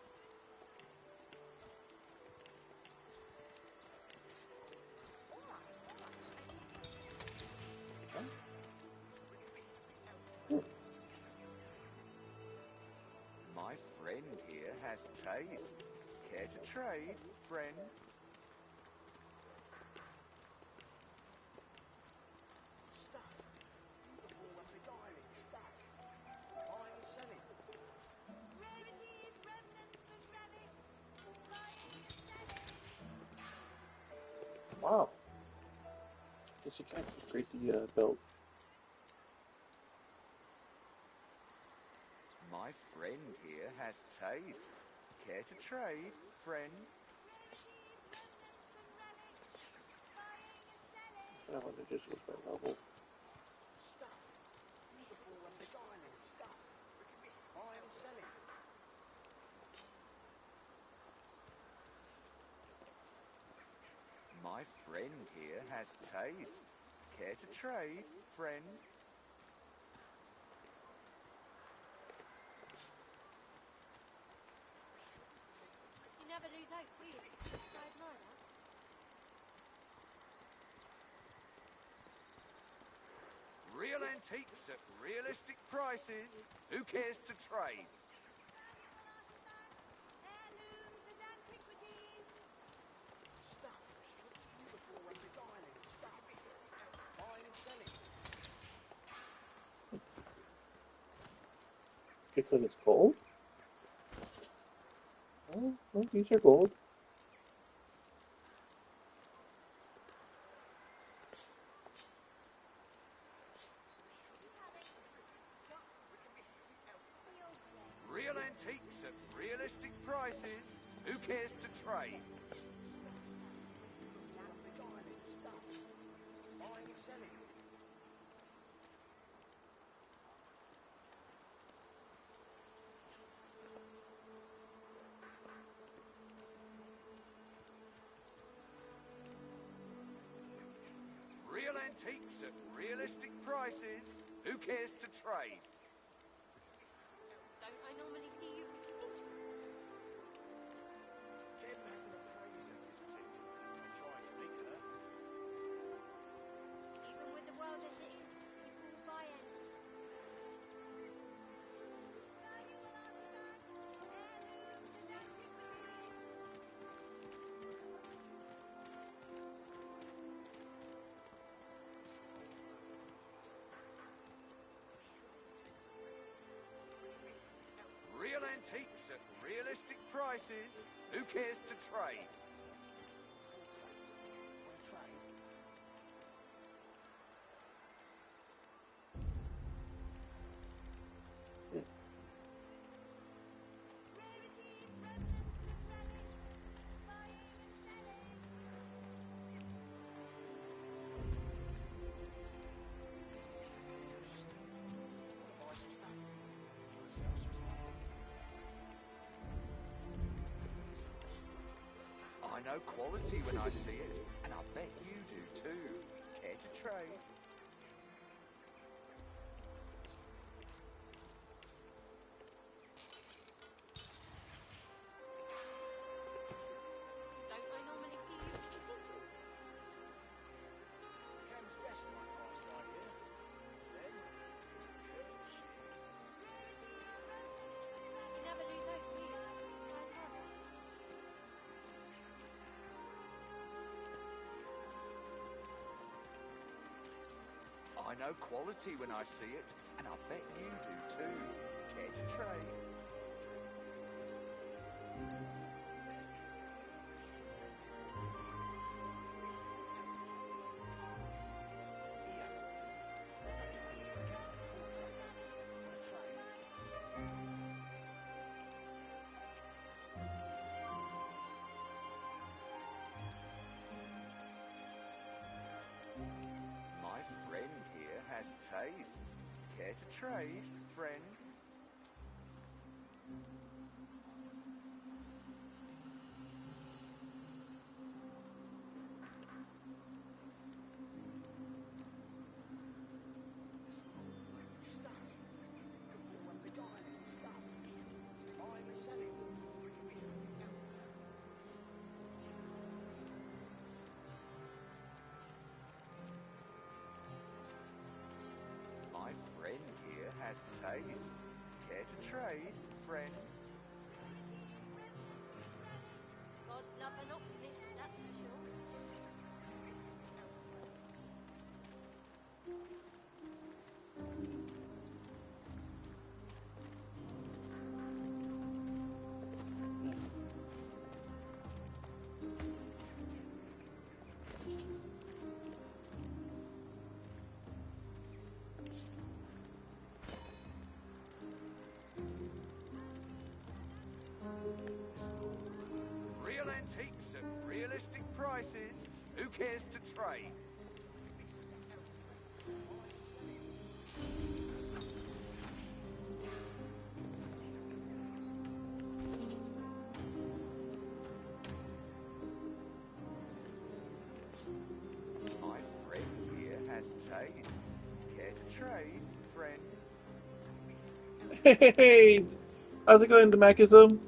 My friend here has taste. Care to trade, friend? Wow. Guess you can't upgrade the belt. My friend here has taste. Care to trade, friend? I want to just look by level. My friend here has taste. Care to trade, friend? You never lose hope, do you? I admire that. Real antiques at realistic prices. Who cares to trade? Because it's gold? Oh, no, these are gold. Real antiques at realistic prices. Who cares to trade? Real antiques at realistic prices. Who cares to trade? Don't I normally see you? Even with the world as it is, people will buy it. Real antiques at realistic prices. Who cares to trade? I know quality when I see it, and I bet you do too. Care to trade? Don't I normally see you? You never lose hope, do you? I admire that. I know quality when I see it, and I bet you do too. Care to trade? My friend here has taste. Care to trade, friend? has taste. Care to trade, friend? God's love an optimist, that's for sure. Real antiques at realistic prices. Who cares to trade? My friend here has taste. Care to trade, friend? Hey, how's it going, the Machism?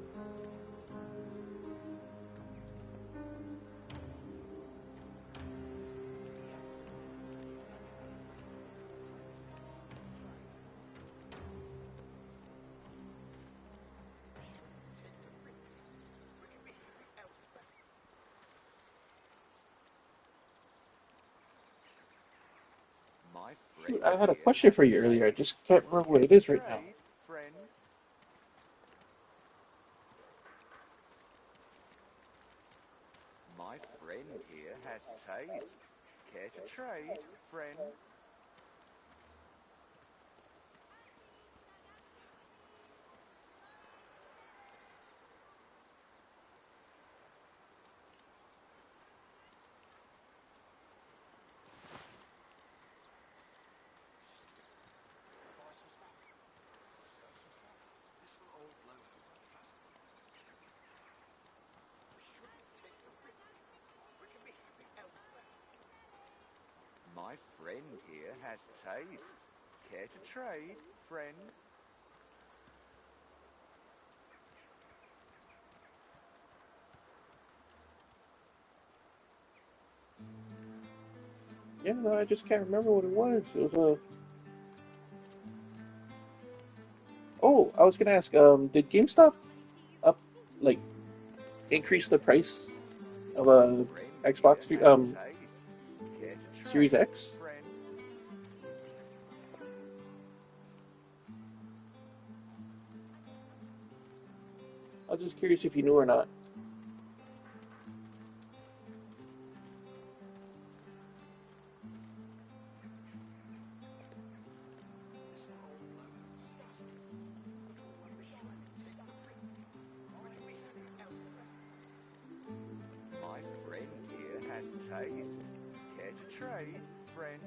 My Shoot, friend I had a here question has for you earlier. I taste. just can't remember what Care it to is right now. trade, friend? My friend here has taste. Care to trade, friend? My friend here has taste. Care to trade, friend? Yeah, no, I just can't remember what it was. It was a. Oh, I was gonna ask. Did GameStop up like increase the price of a Xbox Care to Series trade, X? friend? I was just curious if you knew or not. My friend here has taste. Care to trade, friend?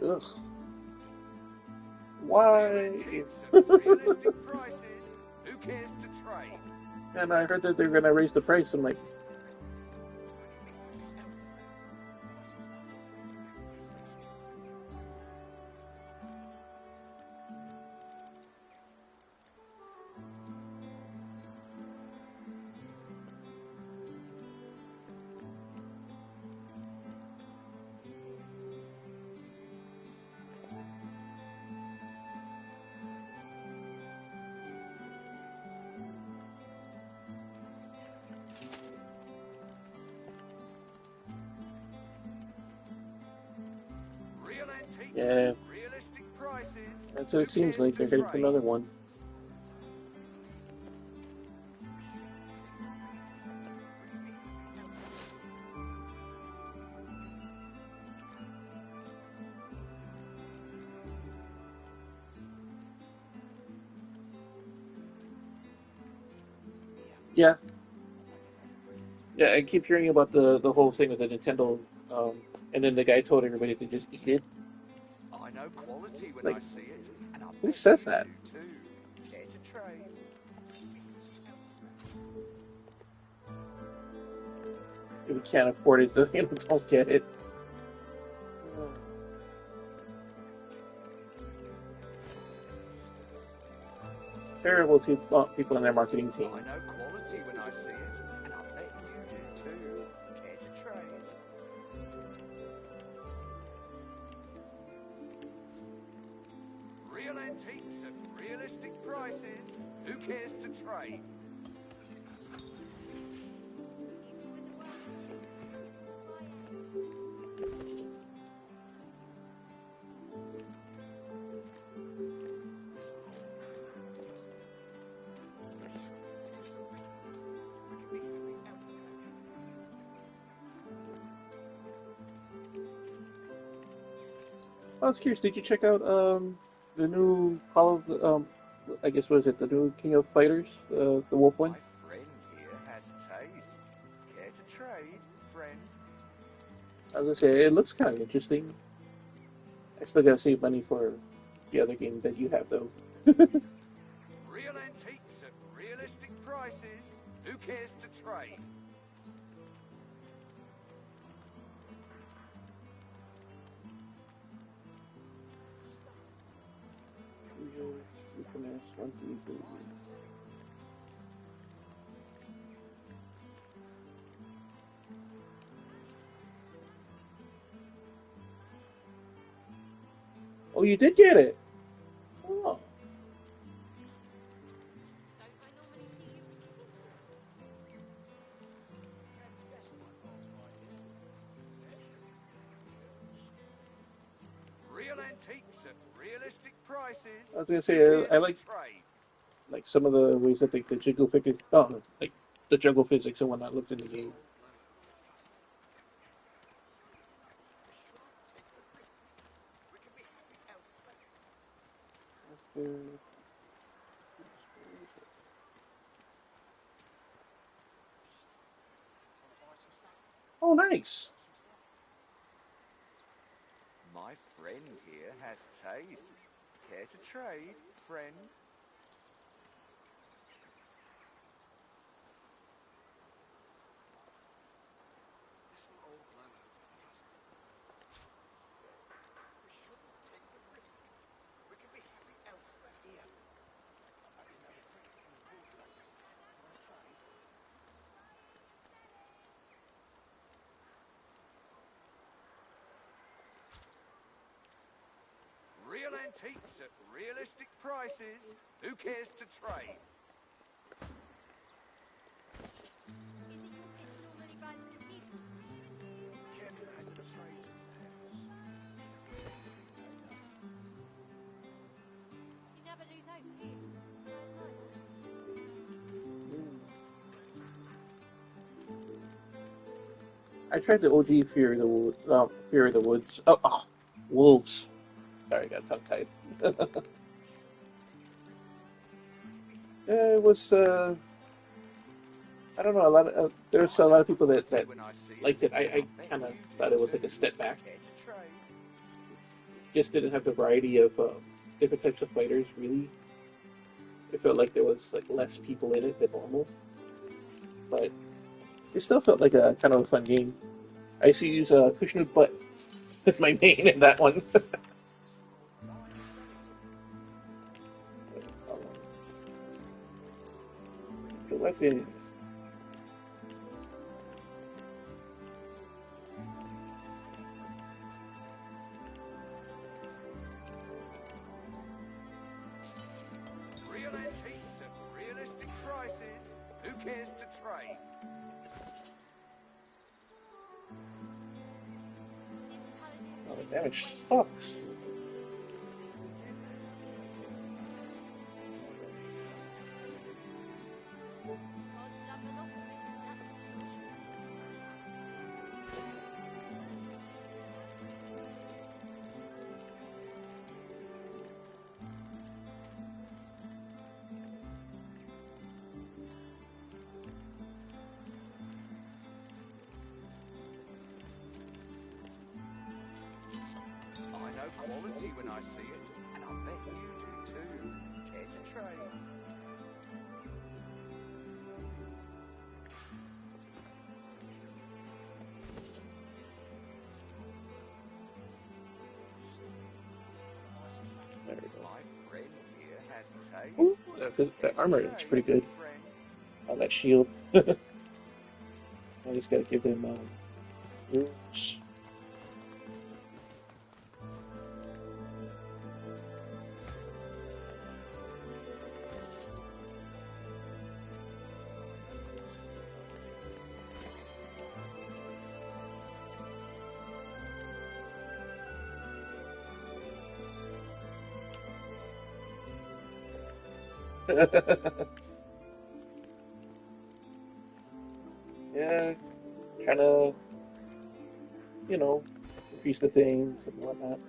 Ugh. Why? Realistic prices. Who cares to trade? And I heard that they're gonna raise the price. I'm like, Real antiques yeah. at realistic prices. That's what it seems like. They're heading for trade? another one. Yeah. Yeah, I keep hearing about the whole thing with the Nintendo, and then the guy told everybody to just eat it. I know quality when Like, I see it, and I who bet says you that? do too. Care to trade? If you can't afford it, don't get it. Terrible to people in their marketing team. I know quality when I see it, Real antiques at realistic prices. Who cares to trade? I was curious, did you check out the new Call of the I guess what is it, the new King of Fighters, the Wolf one? My friend here has taste. Care to trade, friend? I was gonna say it looks kind of interesting. I still gotta save money for the other game that you have though. Real antiques at realistic prices. Who cares to trade? Oh, you did get it. Oh. Real antiques at realistic prices. I was gonna say Who I cares like to trade? some of the ways that the jiggle physics, like the jungle physics and whatnot looked in the game. Oh, nice. My friend here has taste. Care to trade, friend? Real antiques at realistic prices. Who cares to trade? I tried the OG Fear of the Woods. Wolves. Sorry, I got tongue tied. It was. I don't know. There's a lot of people that liked it. I kind of thought it was like a step back. Just didn't have the variety of different types of fighters. Really, it felt like there was like less people in it than normal, but it still felt like a kind of a fun game. I used to use Kushnu Butt as my main in that one. The weapon. Real antiques at realistic prices. Who cares to trade? Oh, the damage sucks. I know quality when I see it, and I bet you do too. Care to trade? There we go. My friend here has taste. Ooh, that armor is pretty good. Oh, that shield. I just gotta give them roots. Yeah, trying to, increase the things and whatnot.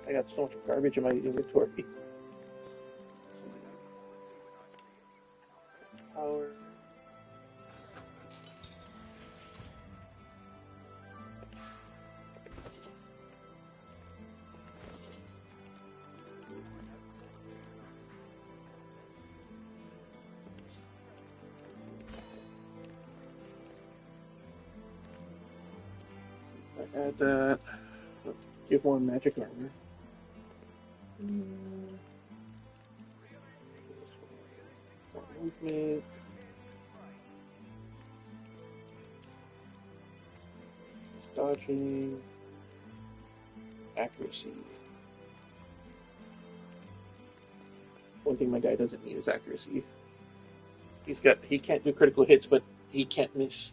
I got so much garbage in my inventory. Power. I add that. Give more magic armor. More movement. Dodging. Accuracy. One thing my guy doesn't need is accuracy. He can't do critical hits, but he can't miss.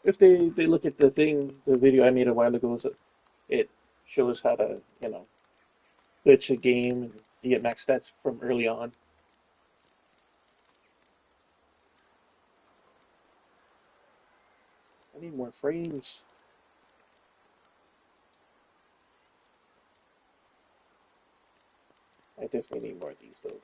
If they look at the video I made a while ago, so it shows how to, glitch a game and you get max stats from early on. I need more frames. I definitely need more of these though.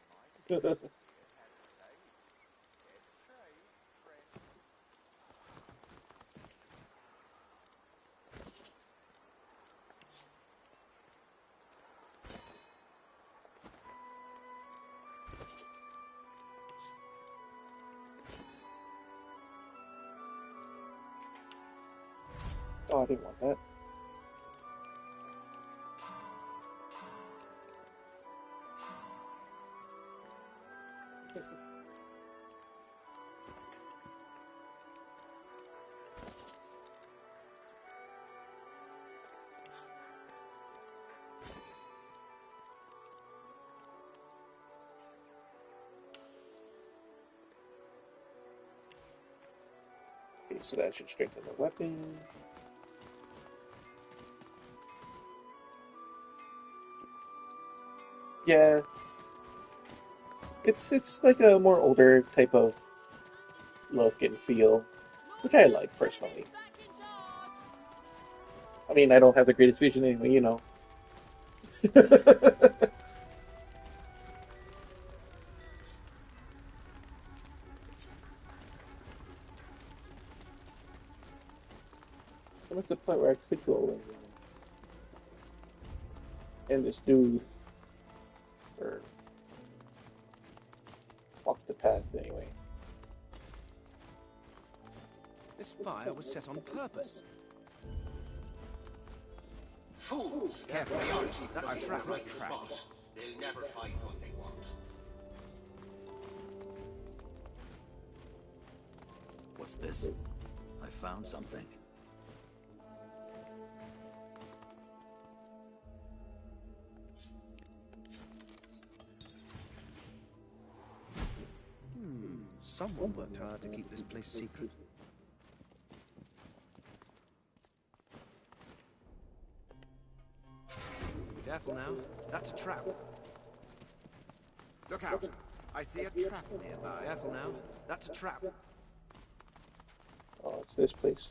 Oh, I didn't want that. Okay, so that should strengthen the weapon. Yeah. It's like a more older type of look and feel, which I like personally. I mean, I don't have the greatest vision anyway, I'm at the point where I could go and this dude, or walk the path anyway. This fire was set on purpose. Fools! Careful, that's a trap. Spot. They'll never find what they want. What's this? I found something. Someone worked hard to keep this place secret. Careful now. That's a trap. Look out! I see a trap nearby. Careful now. That's a trap. Oh, it's this place.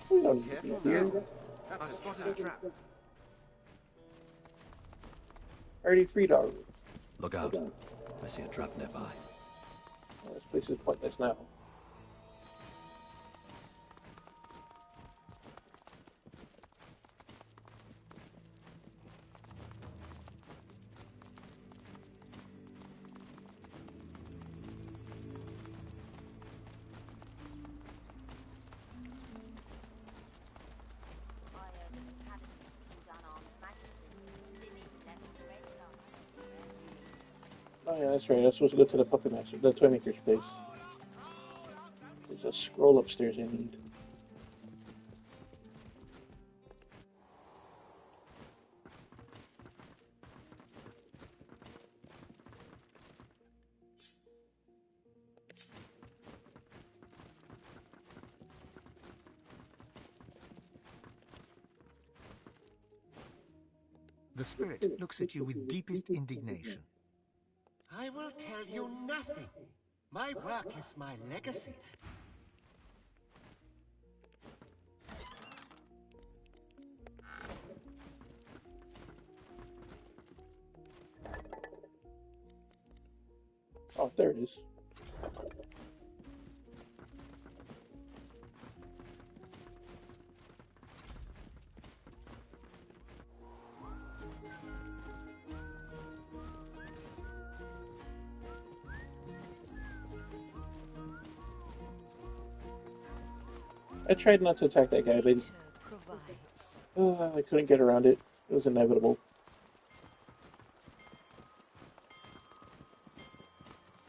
We don't need to be here. I spotted a trap. Already freed our Look out. I see a trap nearby. Oh, this place is pointless now. yeah, that's right. I was supposed to go to the puppet master, the toy maker's place. There's a scroll upstairs I need. The spirit looks at you with deepest indignation. I will tell you nothing. My work is my legacy. Oh, there it is. I tried not to attack that guy, but I couldn't get around it. It was inevitable.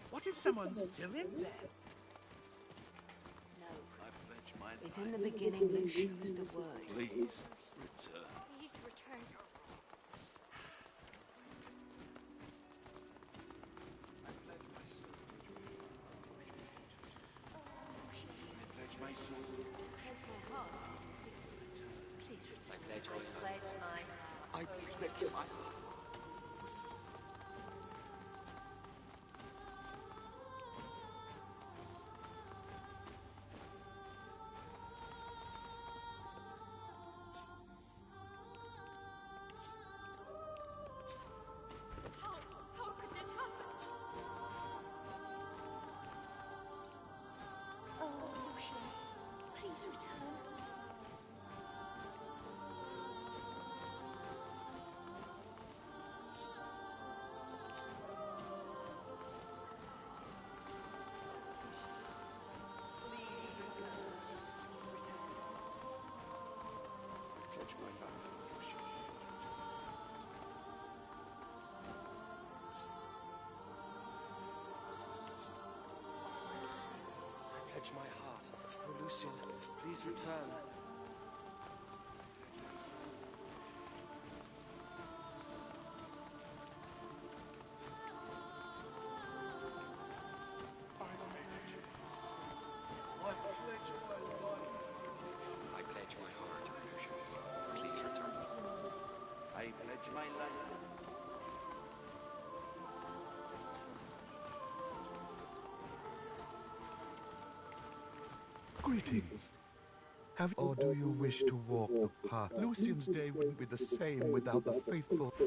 What if someone's still in there? No. It's in the beginning, Lucian was the word. Please, return. Please return. I pledge my How could this happen? Oh, Lucian, please return. I pledge my heart. Oh, Lucian, please return. I pledge my heart, Lucian. Please return. I pledge my life. Greetings. Or do you wish to walk the path? Lucian's day wouldn't be the same without the faithful. I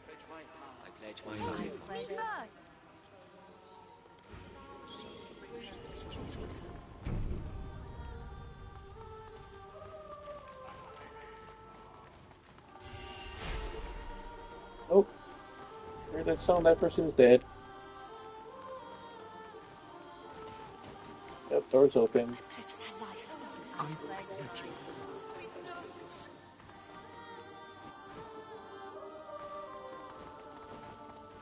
pledge my heart. I pledge my life. Me first. Oh, heard that sound. That person's dead. Yep, door's open.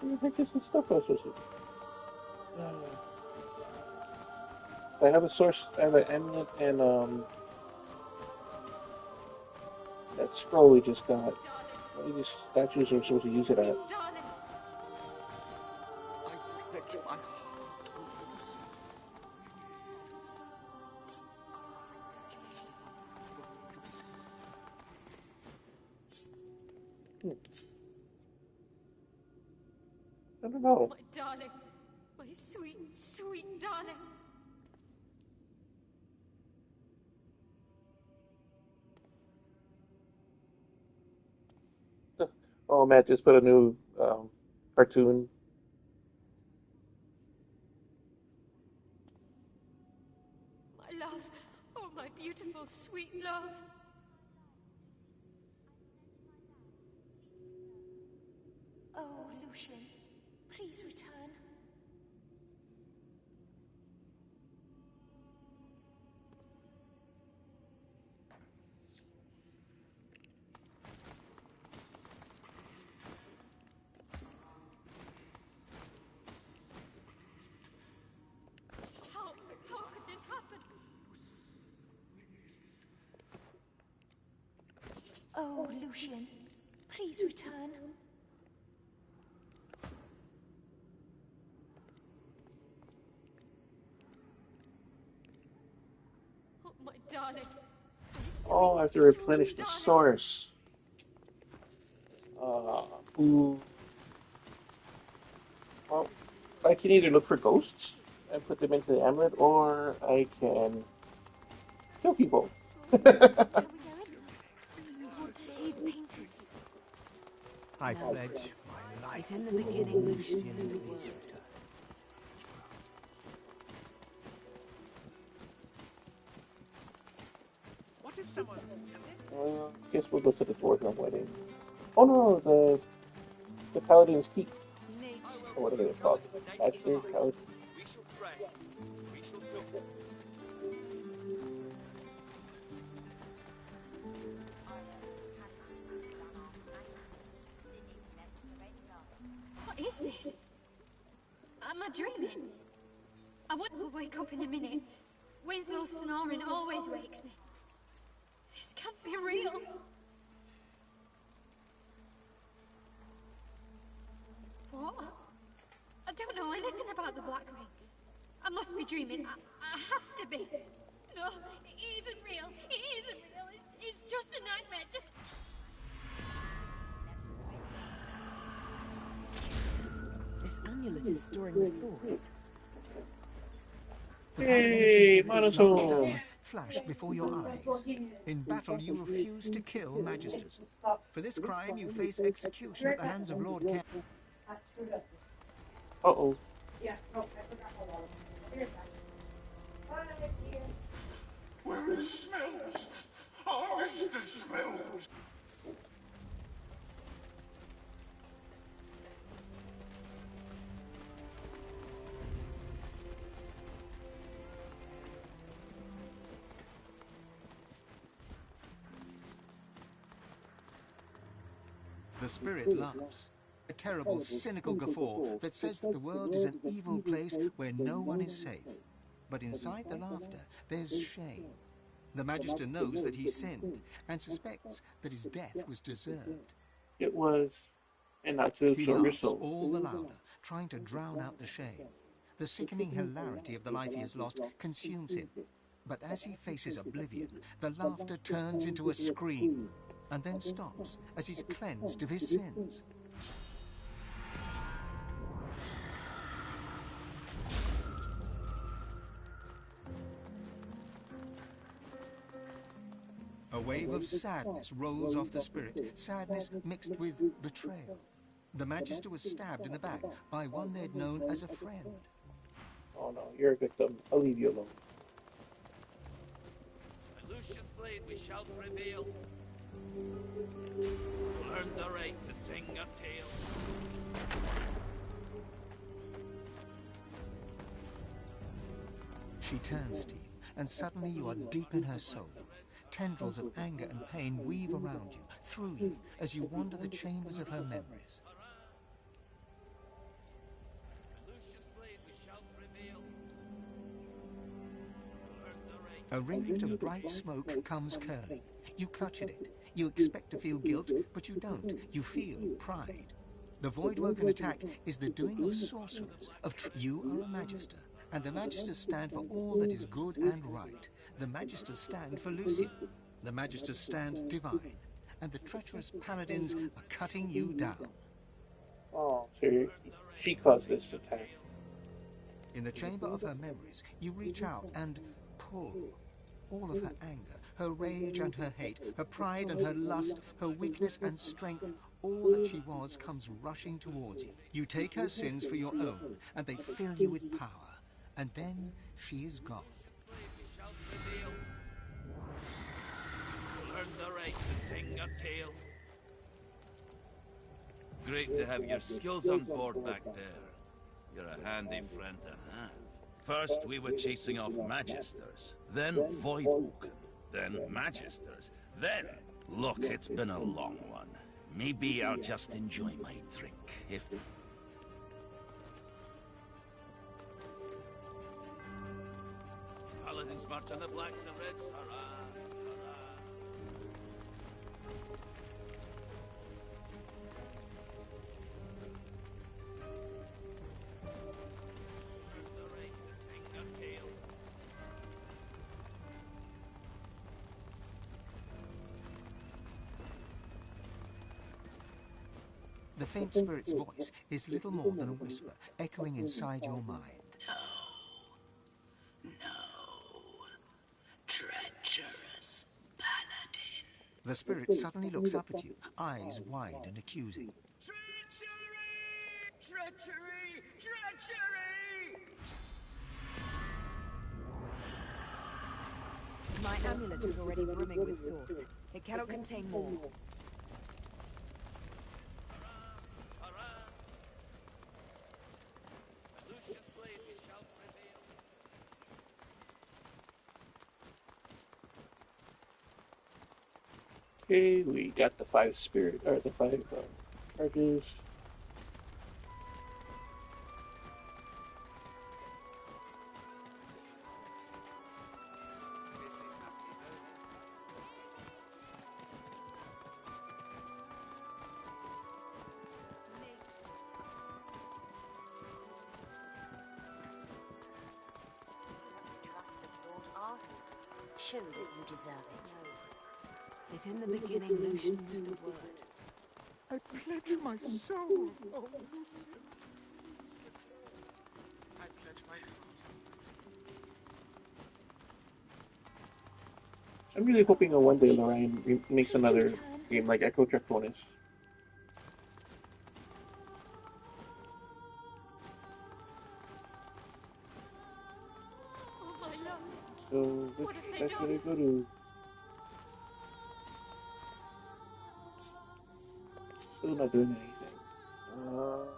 Where the heck is the stuff I was supposed to? I have a source. I have an amulet and that scroll we just got. What are these statues are supposed to use it at? I pledge my heart. I don't know. My darling. My sweet, sweet darling. Oh, Matt just put a new cartoon. My love. Oh, my beautiful, sweet love. Oh, Lucian, please return. Oh, Lucian, please return. Oh, my darling. Oh, I have to replenish the source. Ooh. Well, I can either look for ghosts and put them into the amulet, or I can kill people. Shall we go in? I want to see the paintings. I pledge my life in the beginning, Lucian, please return. What if someone's stealing? Guess we'll go to the Dwarven wedding. Oh no, the Paladin's Keep. Or whatever they're called. Actually, Paladin. We shall trade. We shall talk. What is this? Am I dreaming? I will wake up in a minute. Winslow's snoring always wakes me. This can't be real. What? I don't know anything about the Black Ring. I must be dreaming. I have to be. No, it isn't real. It isn't real. It's just a nightmare. Just... This amulet is storing the source. Hey, The Monotone! stars flash before your eyes. In battle, you refuse to kill magisters. For this crime, you face execution at the hands of Lord Kremm. Uh-oh. Where is Smells? Oh, Mr. Smells! The spirit laughs. A terrible, cynical guffaw that says that the world is an evil place where no one is safe. But inside the laughter, there's shame. The Magister knows that he sinned and suspects that his death was deserved. It was, and not to He absorb your laughs soul. all the louder, trying to drown out the shame. The sickening hilarity of the life he has lost consumes him. But as he faces oblivion, the laughter turns into a scream, and then stops as he's cleansed of his sins. A wave of sadness rolls off the spirit, sadness mixed with betrayal. The Magister was stabbed in the back by one they'd known as a friend. Oh no, you're a victim. I'll leave you alone. By Lucian's blade we shall prevail. Learn the right to sing a tale. She turns to you, and suddenly you are deep in her soul. Tendrils of anger and pain weave around you, through you, as you wander the chambers of her memories. A ringlet of bright smoke comes curling. You clutch at it. You expect to feel guilt, but you don't. You feel pride. The Voidwoken attack is the doing of sorcerers. You are a Magister, and the Magisters stand for all that is good and right. The Magisters stand for Lucian. The Magisters stand divine, and the treacherous Paladins are cutting you down. Oh, so she caused this attack. In the chamber of her memories, you reach out and pull. All of her anger, her rage and her hate, her pride and her lust, her weakness and strength, all that she was comes rushing towards you. You take her sins for your own, and they fill you with power. And then she is gone. Learn the right to sing a tale. Great to have your skills on board back there. You're a handy friend to have. First, we were chasing off Magisters, then Voidwoken, then Magisters, then... Look, it's been a long one. Maybe I'll just enjoy my drink, if... Paladins march on the blacks and reds, hurrah, hurrah. The faint spirit's voice is little more than a whisper, echoing inside your mind. Treacherous paladin. The spirit suddenly looks up at you, eyes wide and accusing. Treachery! Treachery! My amulet is already brimming with sauce. It cannot contain more. Okay, we got the 5 spirit, or the 5 charges. Show that you deserve it. That in the beginning Lucian was the word. I pledge my soul. Oh, Lucian. I pledge my heart. I'm really hoping that one day Lorraine makes another game like Echo Draconis. Oh, my love. So, which side should I go to? Still not doing anything. My love.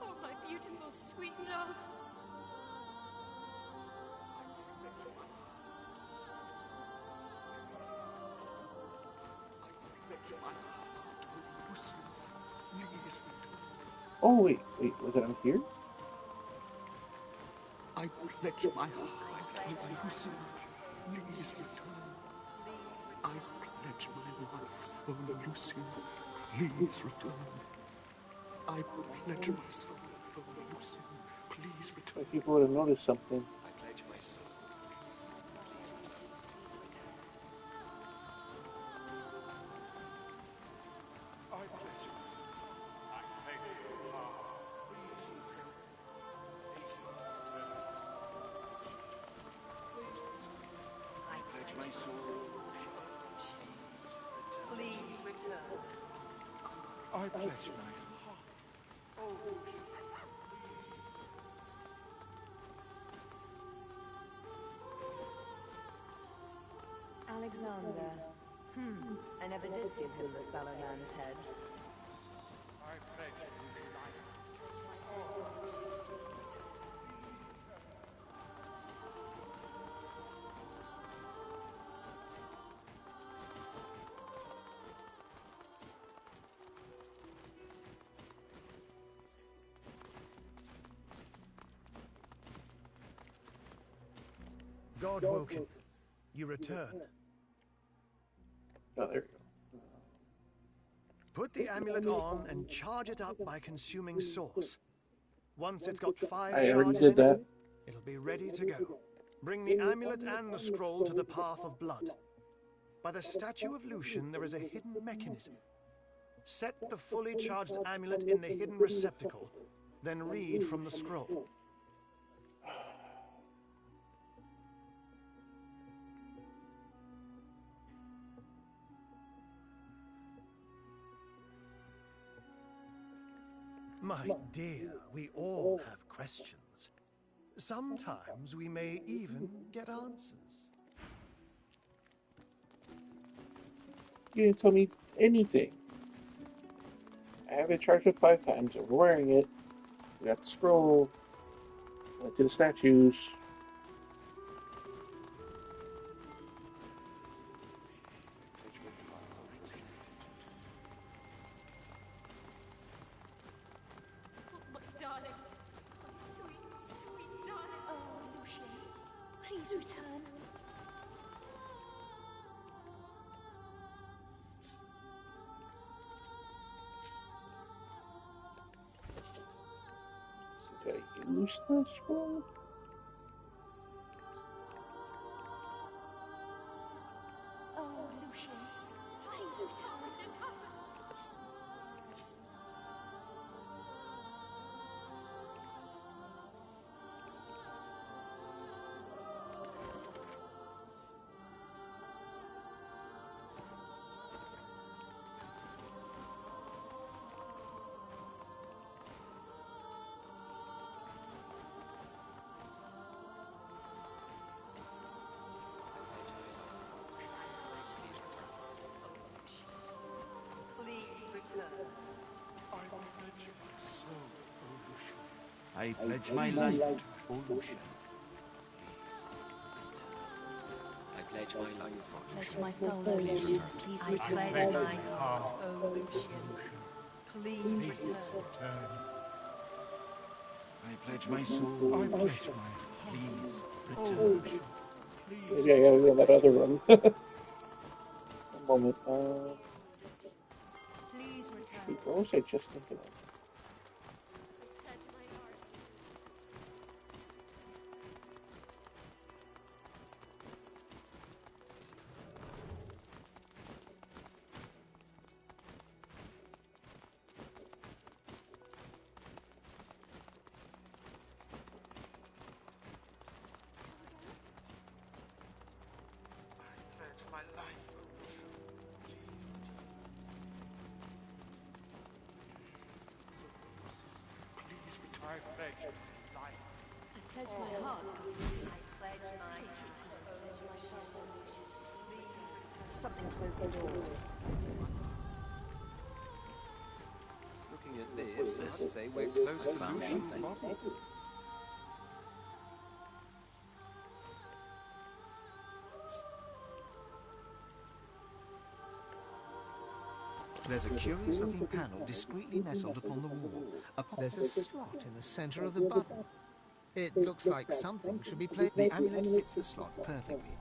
Oh, my beautiful, sweet love. Oh, wait, was it out here? I pledge my heart to Lucian. Please return. I pledge my life, oh Lucian. Please return. I pledge my soul, oh Lucian. Please return. If people would have noticed something. I pledge my soul. Please return. I pledge my heart. Oh, Alexander. I never did give him the sallow man's head. I pledge God woken. You return. Oh, there we go. Put the amulet on and charge it up by consuming sauce. Once it's got 5 I already charges did in that. it, it'll be ready to go. Bring the amulet and the scroll to the path of blood. By the statue of Lucian, there is a hidden mechanism. Set the fully charged amulet in the hidden receptacle, then read from the scroll. My dear, we all have questions. Sometimes we may even get answers. You didn't tell me anything. I have it charged up 5 times. I'm wearing it. We got the scroll. Went to the statues. My darling. My sweet, sweet darling. Oh, Lucian. Please return. Did I use the scroll? I pledge my life to Lucian. I pledge my life for Pledge Lucian. my soul, O Please Lucian. return. Please I return. pledge my heart, O Lucian. Please return. I pledge my soul. I pledge my Please Oh, return. Lucian. Yeah, yeah, that other run. One moment. Please return. Shoot, what was I just thinking of? I pledge my heart. Something closed the door. Looking at this, I'd say we're close to Found Lucian's something. body. There's a curious-looking panel discreetly nestled upon the wall. There's a slot in the center of the button. It looks like something should be placed. The amulet fits the slot perfectly.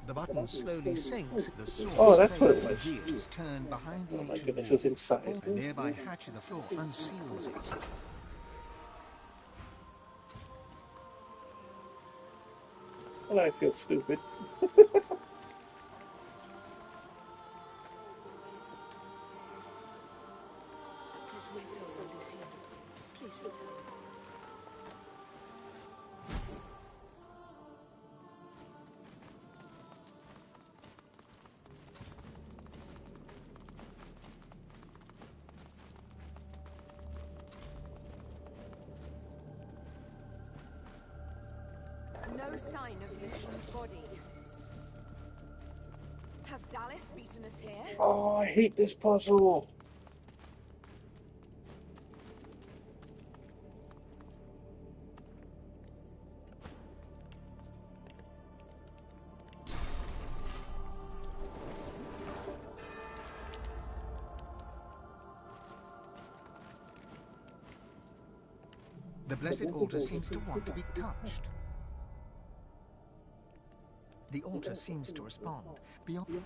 The button slowly sinks. The sword that's what it was. revealed is turned behind the Oh my ancient goodness, it wall. was inside. A nearby hatch in the floor unseals itself. Well, I feel stupid. Pledge my soul, O Lucian. Please return. No sign of Lucian's body. Has Dallas beaten us here? Oh, I hate this puzzle. The blessed altar seems to want to be touched. The altar seems to respond. Beyond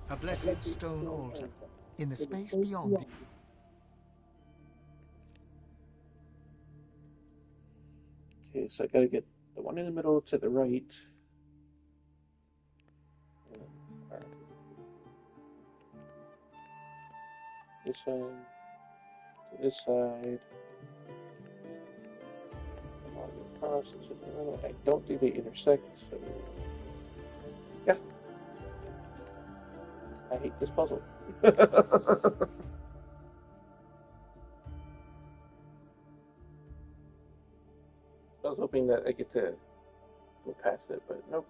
a blessed stone altar. In the space beyond the... Okay, so I gotta get the one in the middle to the right. This side, to this side. All the across into the middle. I don't think they intersect, so yeah. I hate this puzzle. I was hoping that I get to go past it, but nope.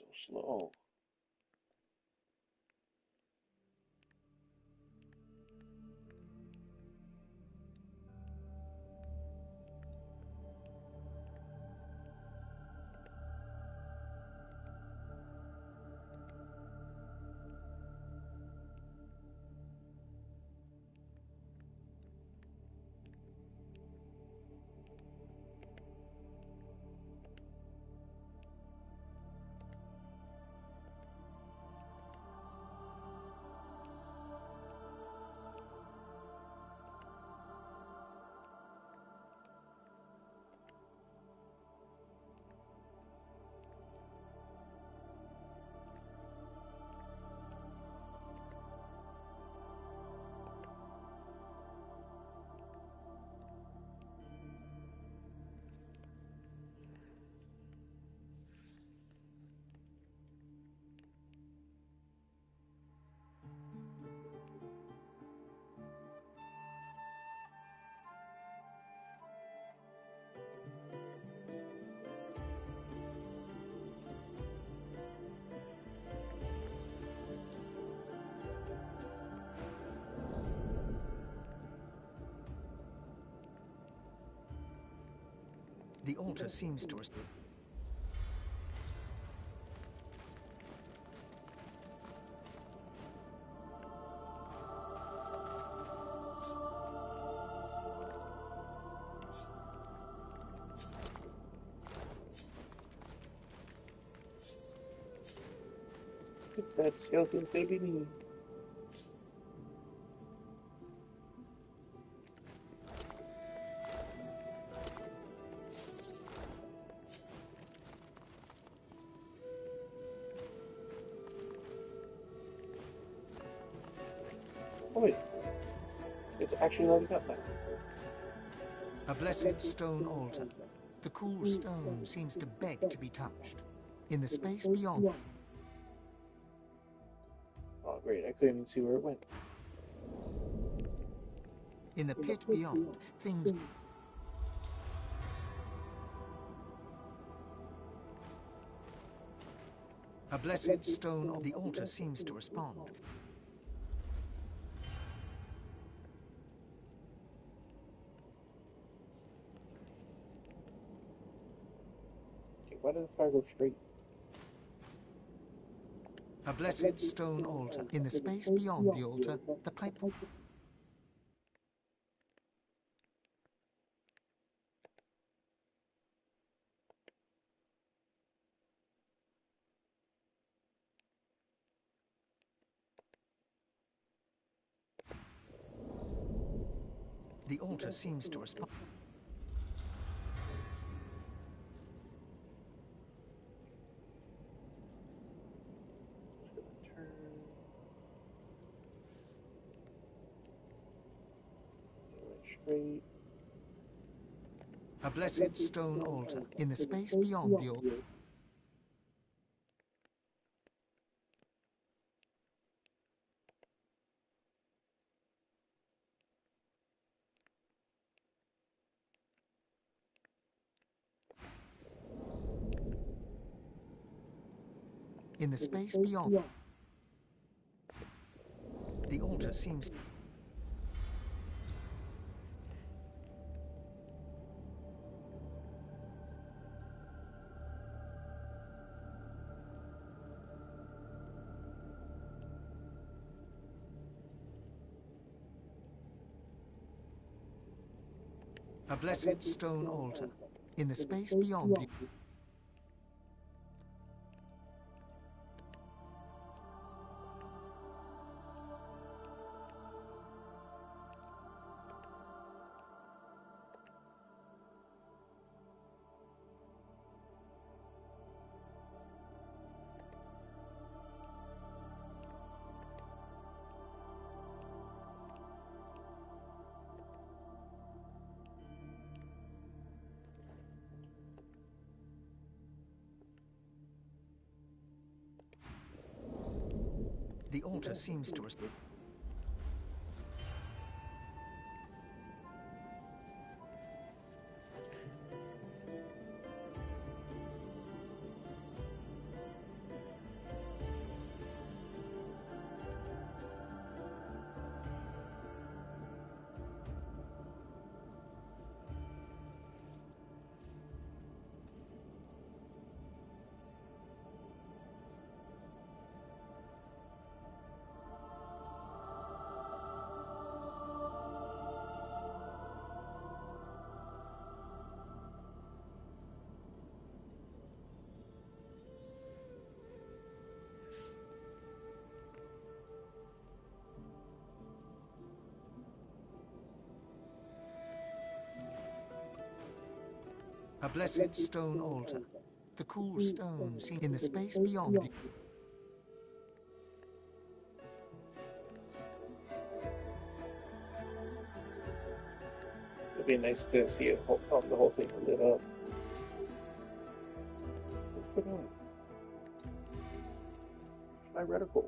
So slow. The altar seems to... That skeleton saving me. Oh wait, it's actually lighting up now. A blessed stone altar. The cool stone seems to beg to be touched. In the space beyond... Oh great, I couldn't even see where it went. In the pit beyond, things... A blessed stone on the altar seems to respond. Okay, why did the fire go straight? A blessed stone altar. In the space beyond the altar, the pipe... The altar seems to respond. Straight. A blessed stone altar. In the space beyond the altar. In the space beyond. The altar seems... A blessed stone altar. In the space beyond the... The altar seems to... A blessed stone altar. The cool stone seen in the space beyond the... It'd be nice to see it the whole thing lit up. What's going on? It's my reticle.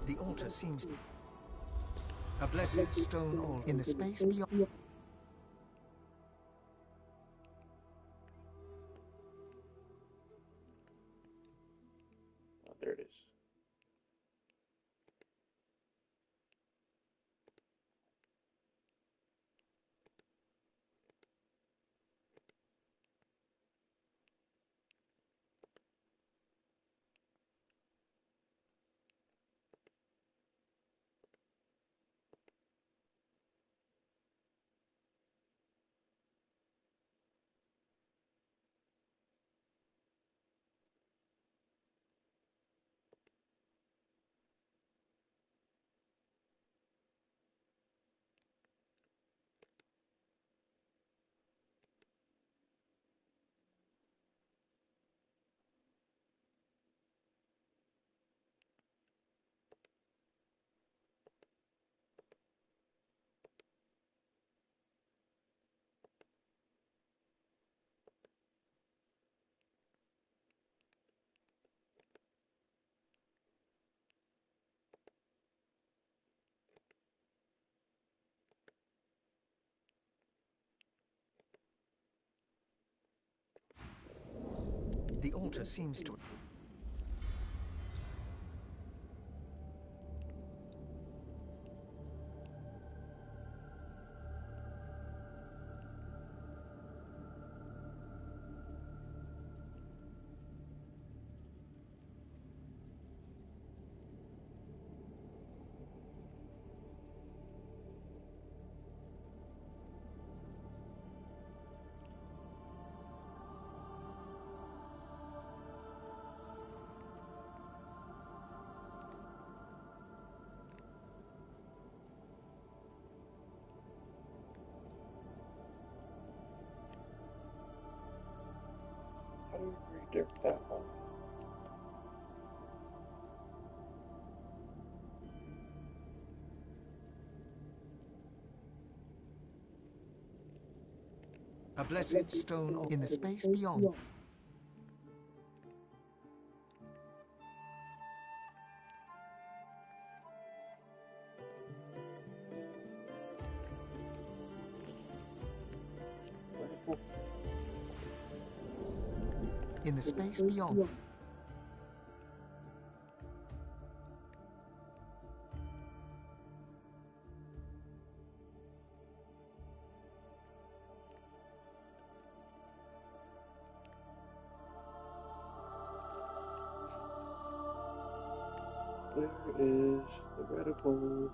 The altar seems... A blessed stone altar in the space beyond... Oh, there it is. The altar seems to... How do you redirect that one? A blessed stone altar in the space beyond... In the space beyond... Where is the reticle?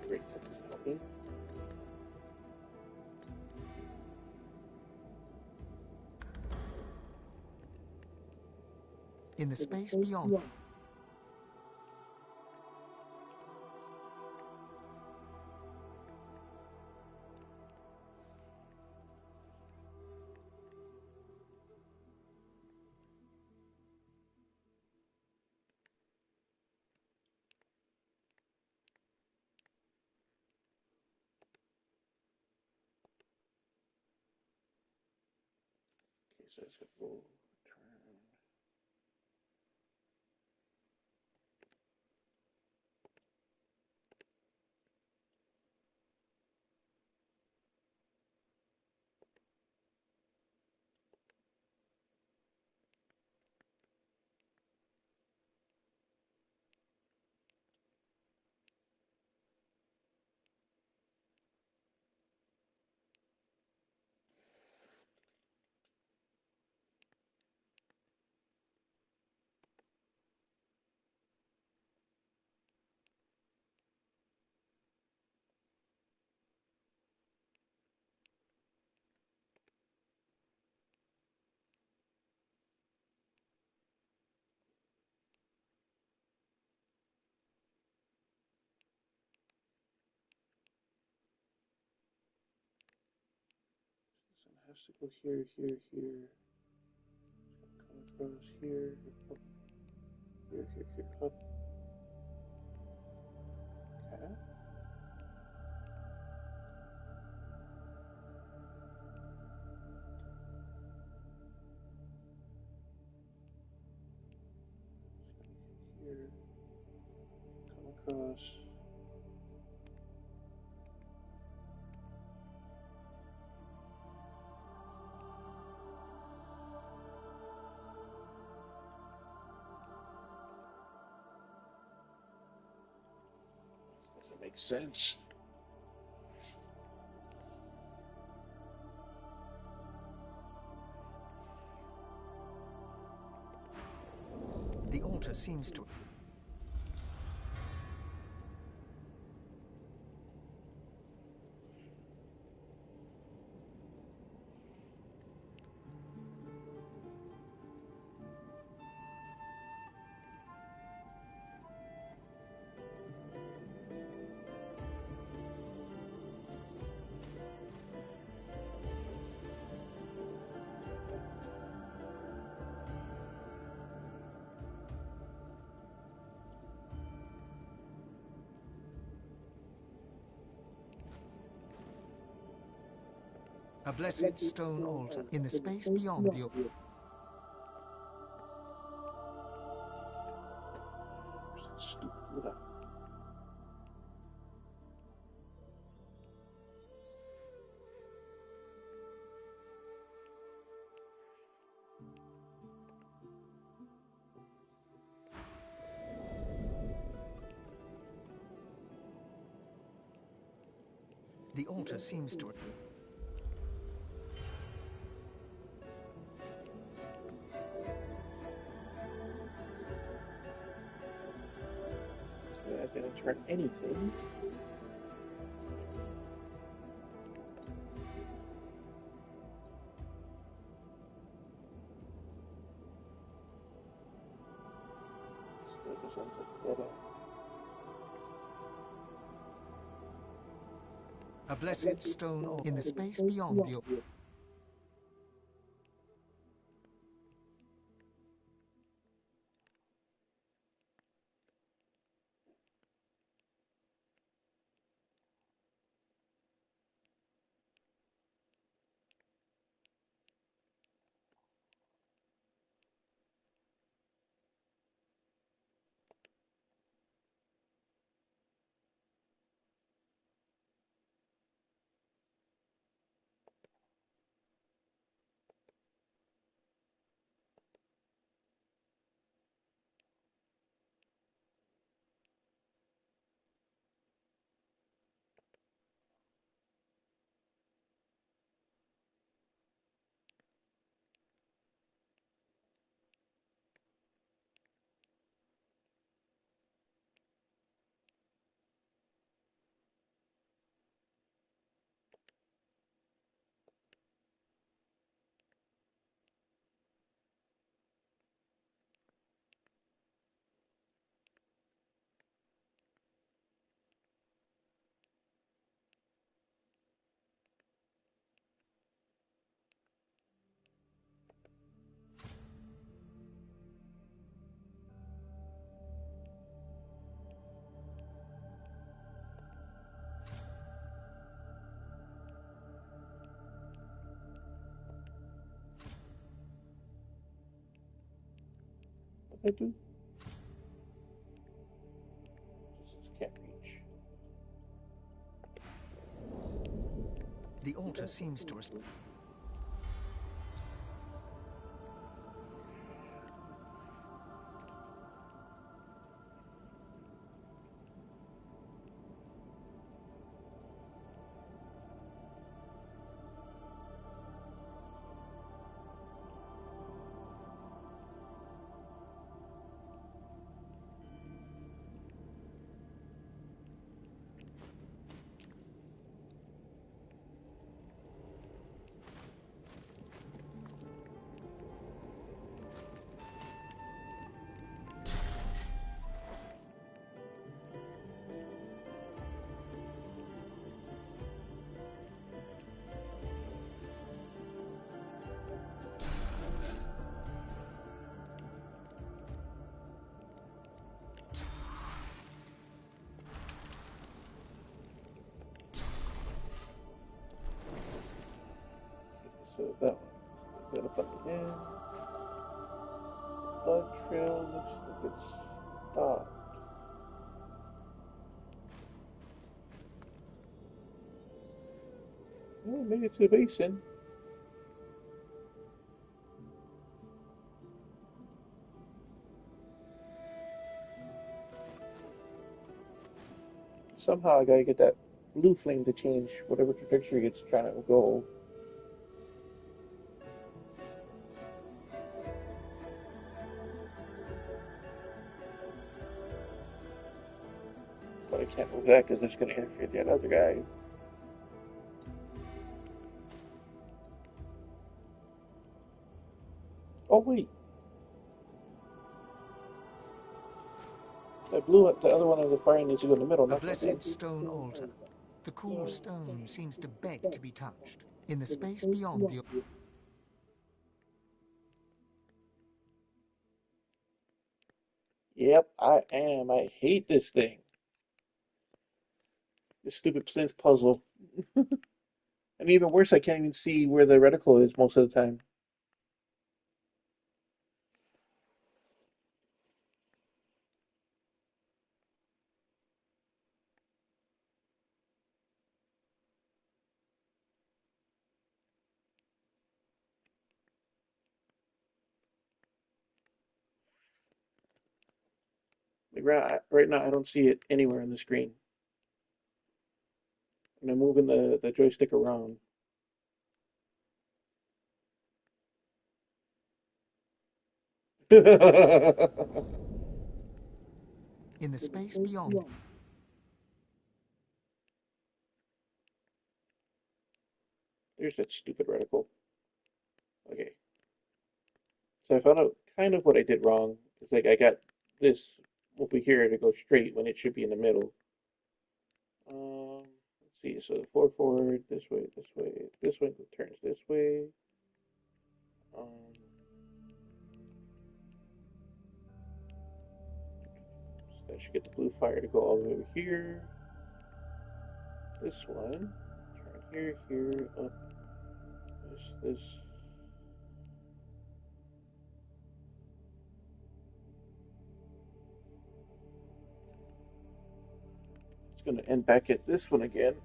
Great, this is helping. In the space beyond... Okay, so it's a full turn. has to go here, here, here. Come across here, up, here, here, here, up. Okay. Here, come across. Doesn't make sense. The altar seems to... A blessed stone altar in the space beyond the... Stupid Buddha. The altar seems to... I didn't turn anything. Still just on the Buddha. A blessed stone altar in the space beyond the... I do. Just can't reach. The altar seems to... Plugged in. Blood trail looks like it's stopped. Oh, made it to the basin. Somehow I gotta get that blue flame to change whatever trajectory it's trying to go. But I can't move that because it's gonna interfere with that other guy. Oh wait. That blue, the other one of the fire needs to go in the middle, A not the blessed stone altar. The cool stone seems to beg to be touched. In the space beyond the... Yep, I am. I hate this thing. This stupid plinth puzzle. And even worse, I can't even see where the reticle is most of the time. Like right now, I don't see it anywhere on the screen. And I'm moving the joystick around. In the space beyond... There's that stupid reticle. Okay. So I found out kind of what I did wrong. It's like I got this over here to go straight when it should be in the middle. Let's see. So the 4 forward, this way, this way. This one turns this way. Um, so I should get the blue fire to go all the way over here. This one, turn here, here, up. This. It's going to end back at this one again.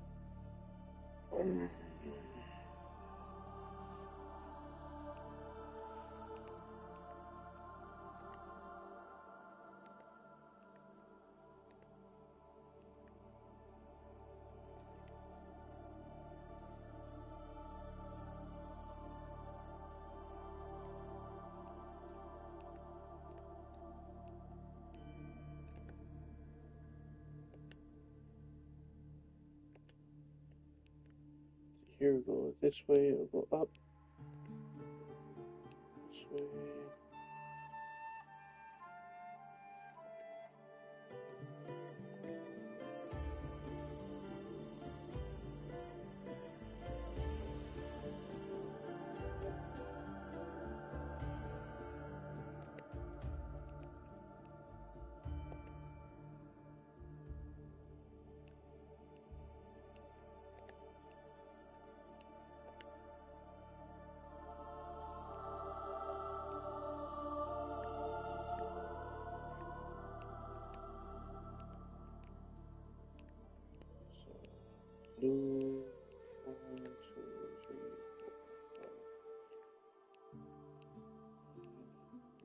Here we go this way, it'll go up. This way. Blue, 1, 2, 3, 4, 5.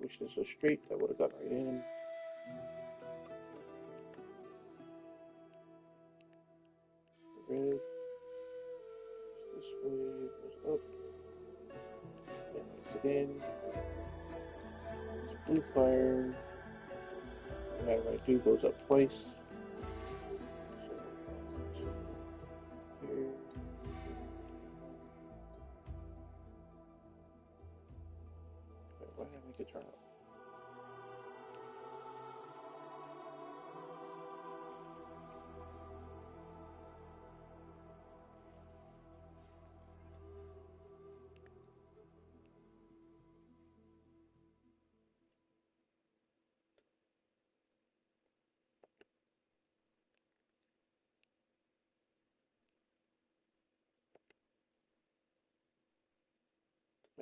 Wish this was straight, I would have got right in. Red. This way goes up. Then makes it in. This blue fire, no matter what I do, goes up twice. So, here. Wait, why didn't I make it turn up?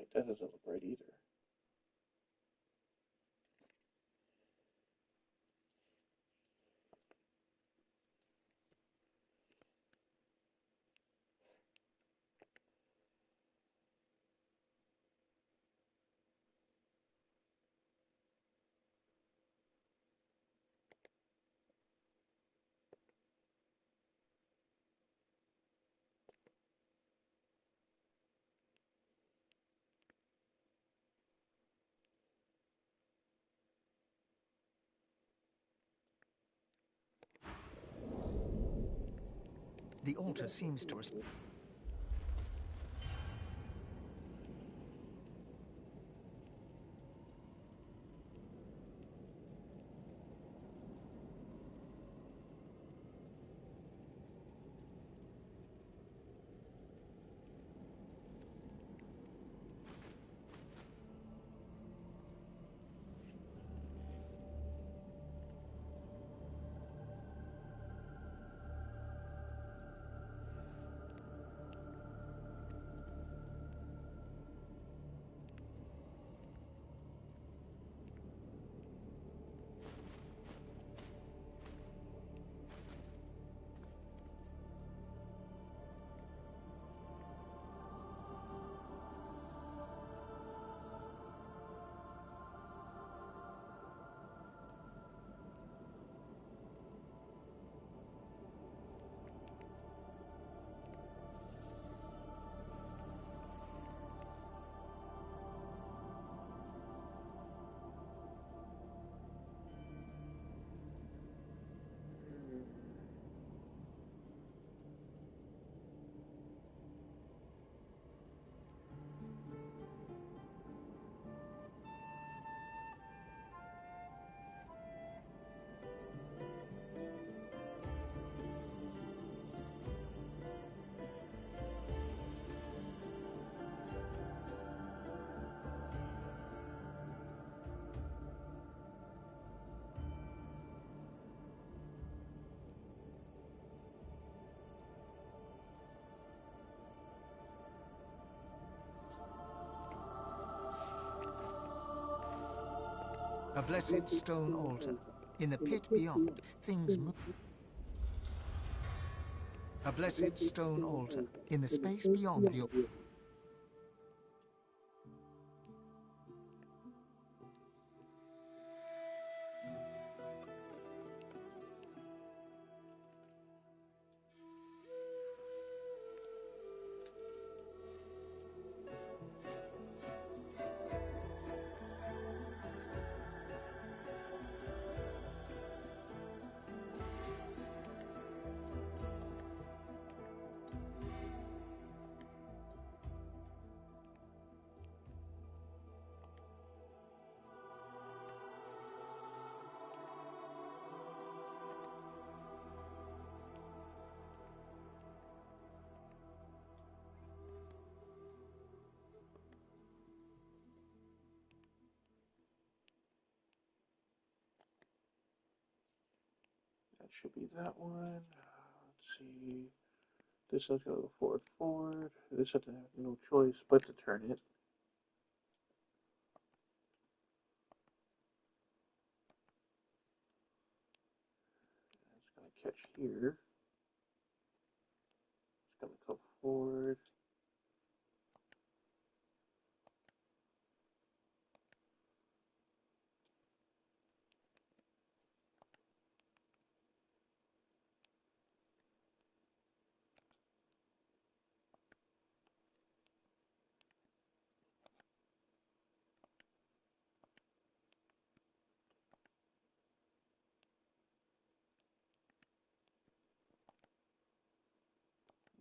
Right, that doesn't look right either. The altar seems to respond. A blessed stone altar. In the pit beyond, things move. A blessed stone altar. In the space beyond the... That should be that one. Let's see. This has got to go forward, forward. This has to have no choice but to turn it. It's going to catch here. It's going to come forward.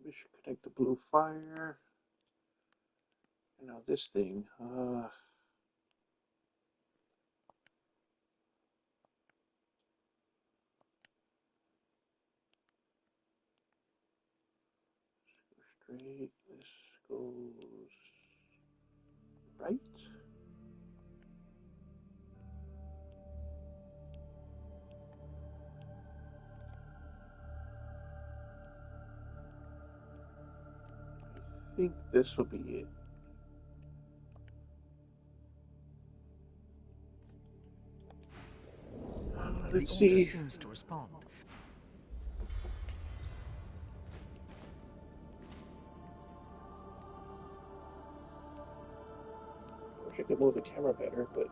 We should connect the blue fire. And now this thing. Straight. This goes right. I think this will be it. The altar seems to respond. I wish I could move the camera better, but...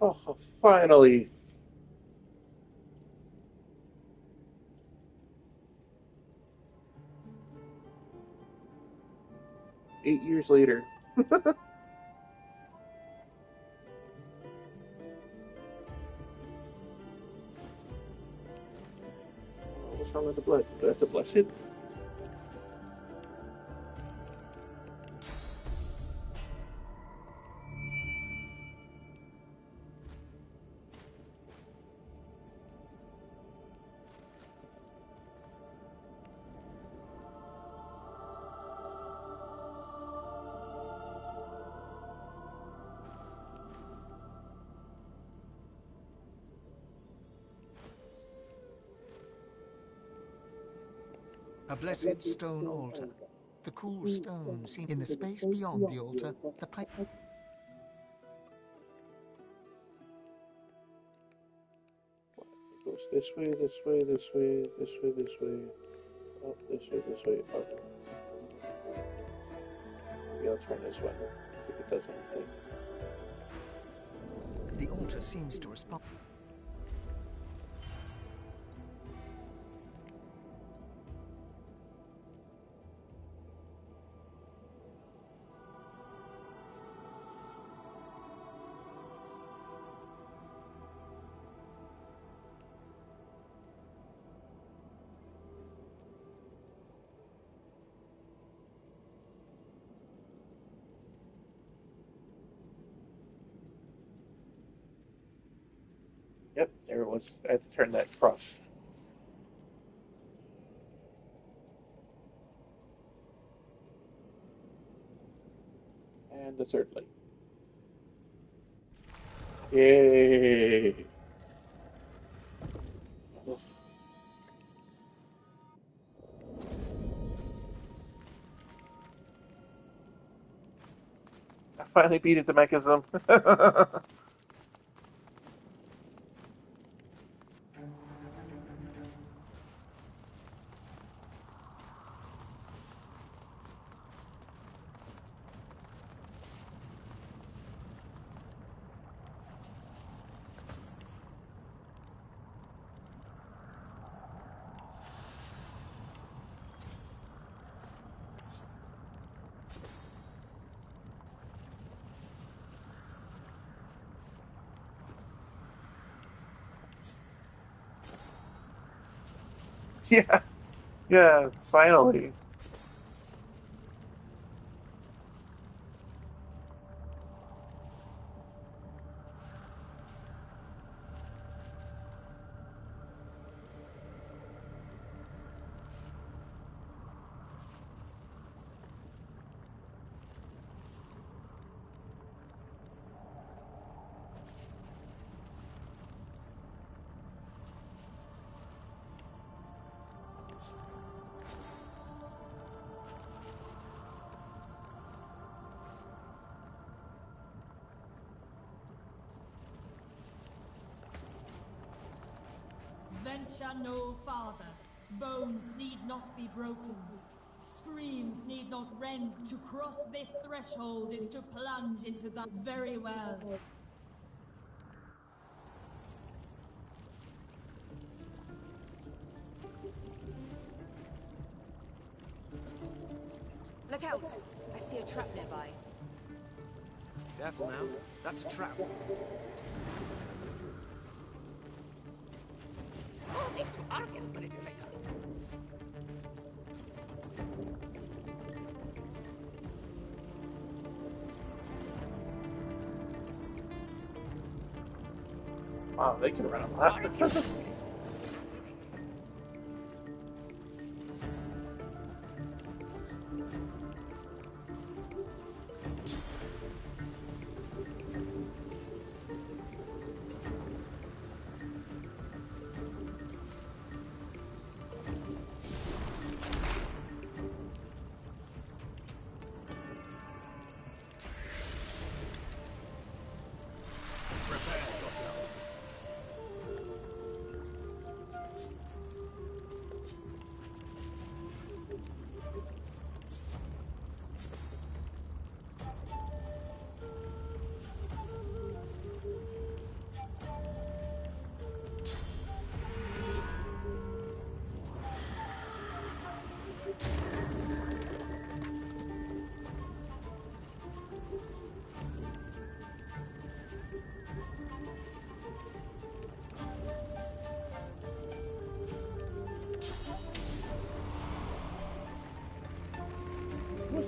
Oh, finally! Eight years later. What's wrong with the blood? Do I have to bless it? A blessed stone altar. The cool stone seen in the space beyond the altar. The pipe. It goes this way, this way, this way, this way, this way. Up, this way, up. Maybe I'll turn this one if it does anything. The altar seems to respond. Yep, there it was. I had to turn that cross. And the third light. Yay! I finally beat it to mechanism. Yeah, yeah, finally. Venture no farther. Bones need not be broken. Screams need not rend. To cross this threshold is to plunge into the very well. Look out! I see a trap nearby. Careful now. That's a trap. Moving to Argus manipulator. Wow, they can run a lot.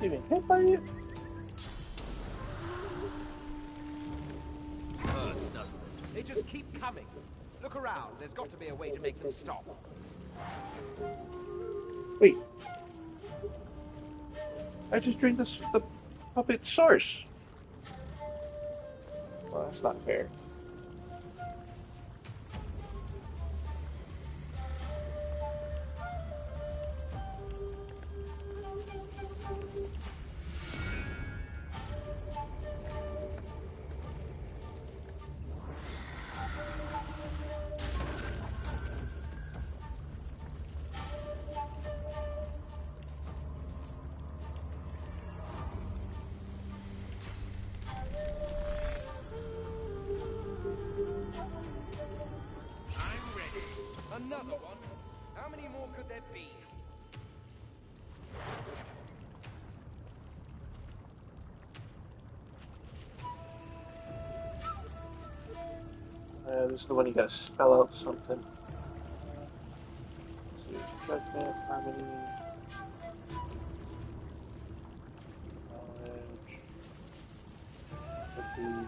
wasn't even hit by it. Hurts, doesn't it? They just keep coming. Look around. There's got to be a way to make them stop. Wait. I just drained the puppet's source. Well, that's not fair. Another one? How many more could there be? This is the one you gotta spell out something. Let's see, judgment, harmony, knowledge, empathy.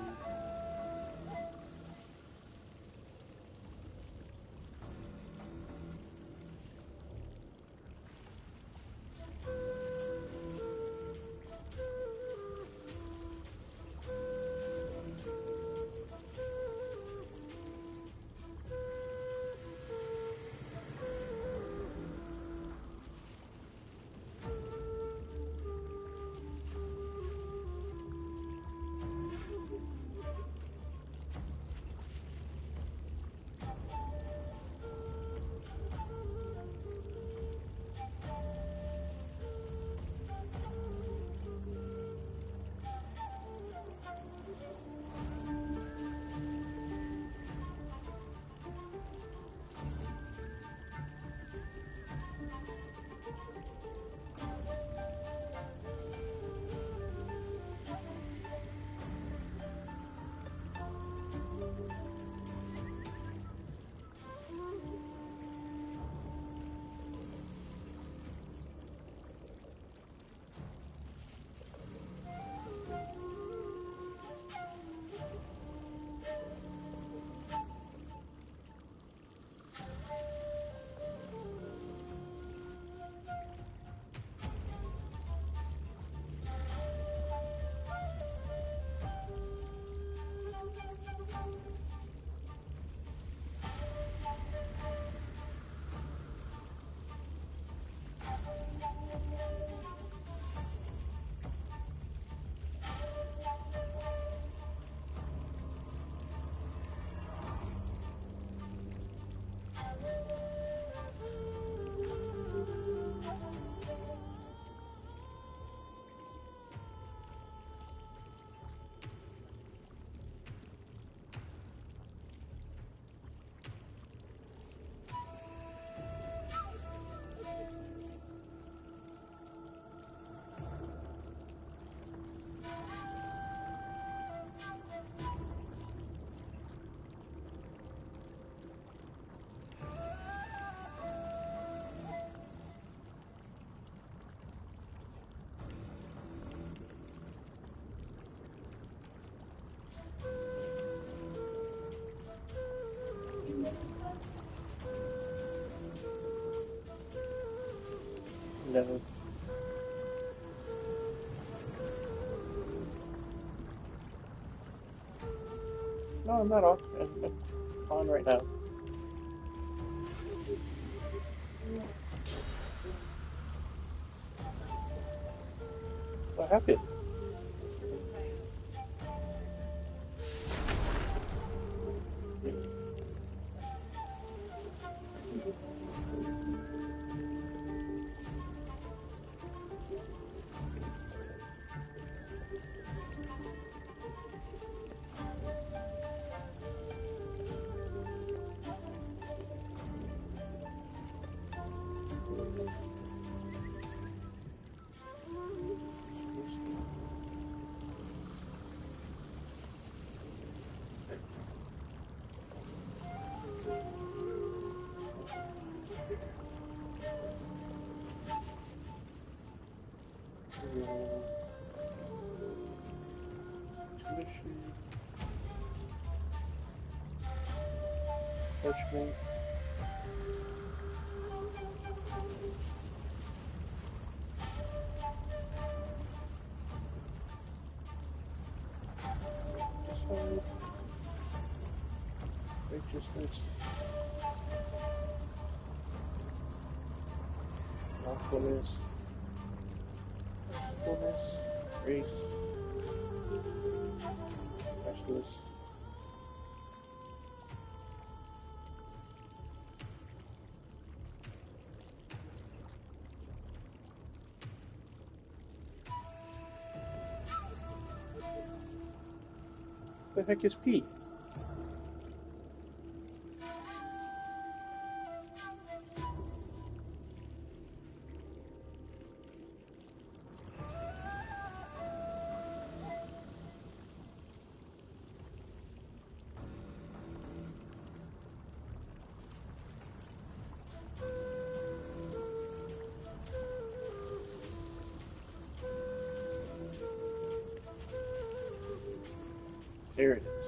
No. No, I'm not off. I'm on right now. What happened? Tuition. Parchment. Righteousness. Lawfulness. Lawfulness. Grace. Restless. The heck is P? There it is.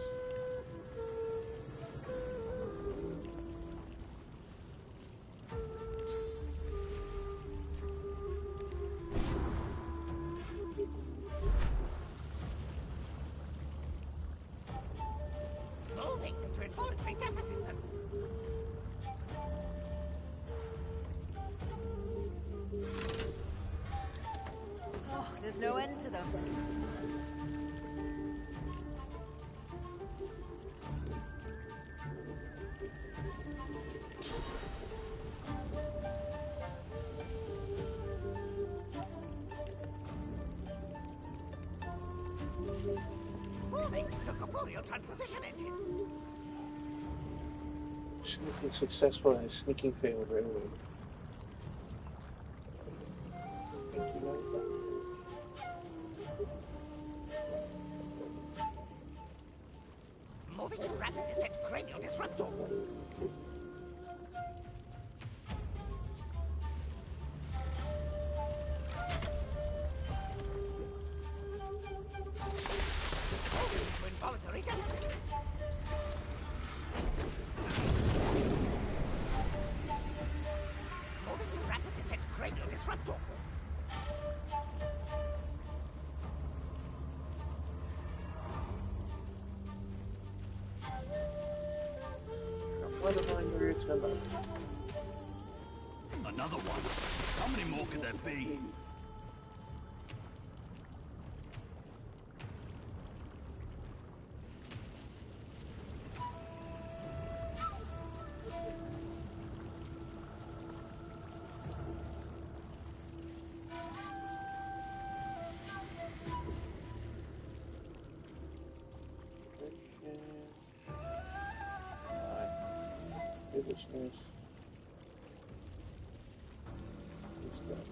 Moving to involuntary death assistant. Oh, there's no end to them. Moving to corporeal transposition engine. Sneaking successful and sneaking failed right away. Thank you very much. Moving to rapid descent cranial disruptor. Moving to involuntary death assistant. Moving to rapid descent cranial disruptor. What am I here to know? Another one. How many more could there be?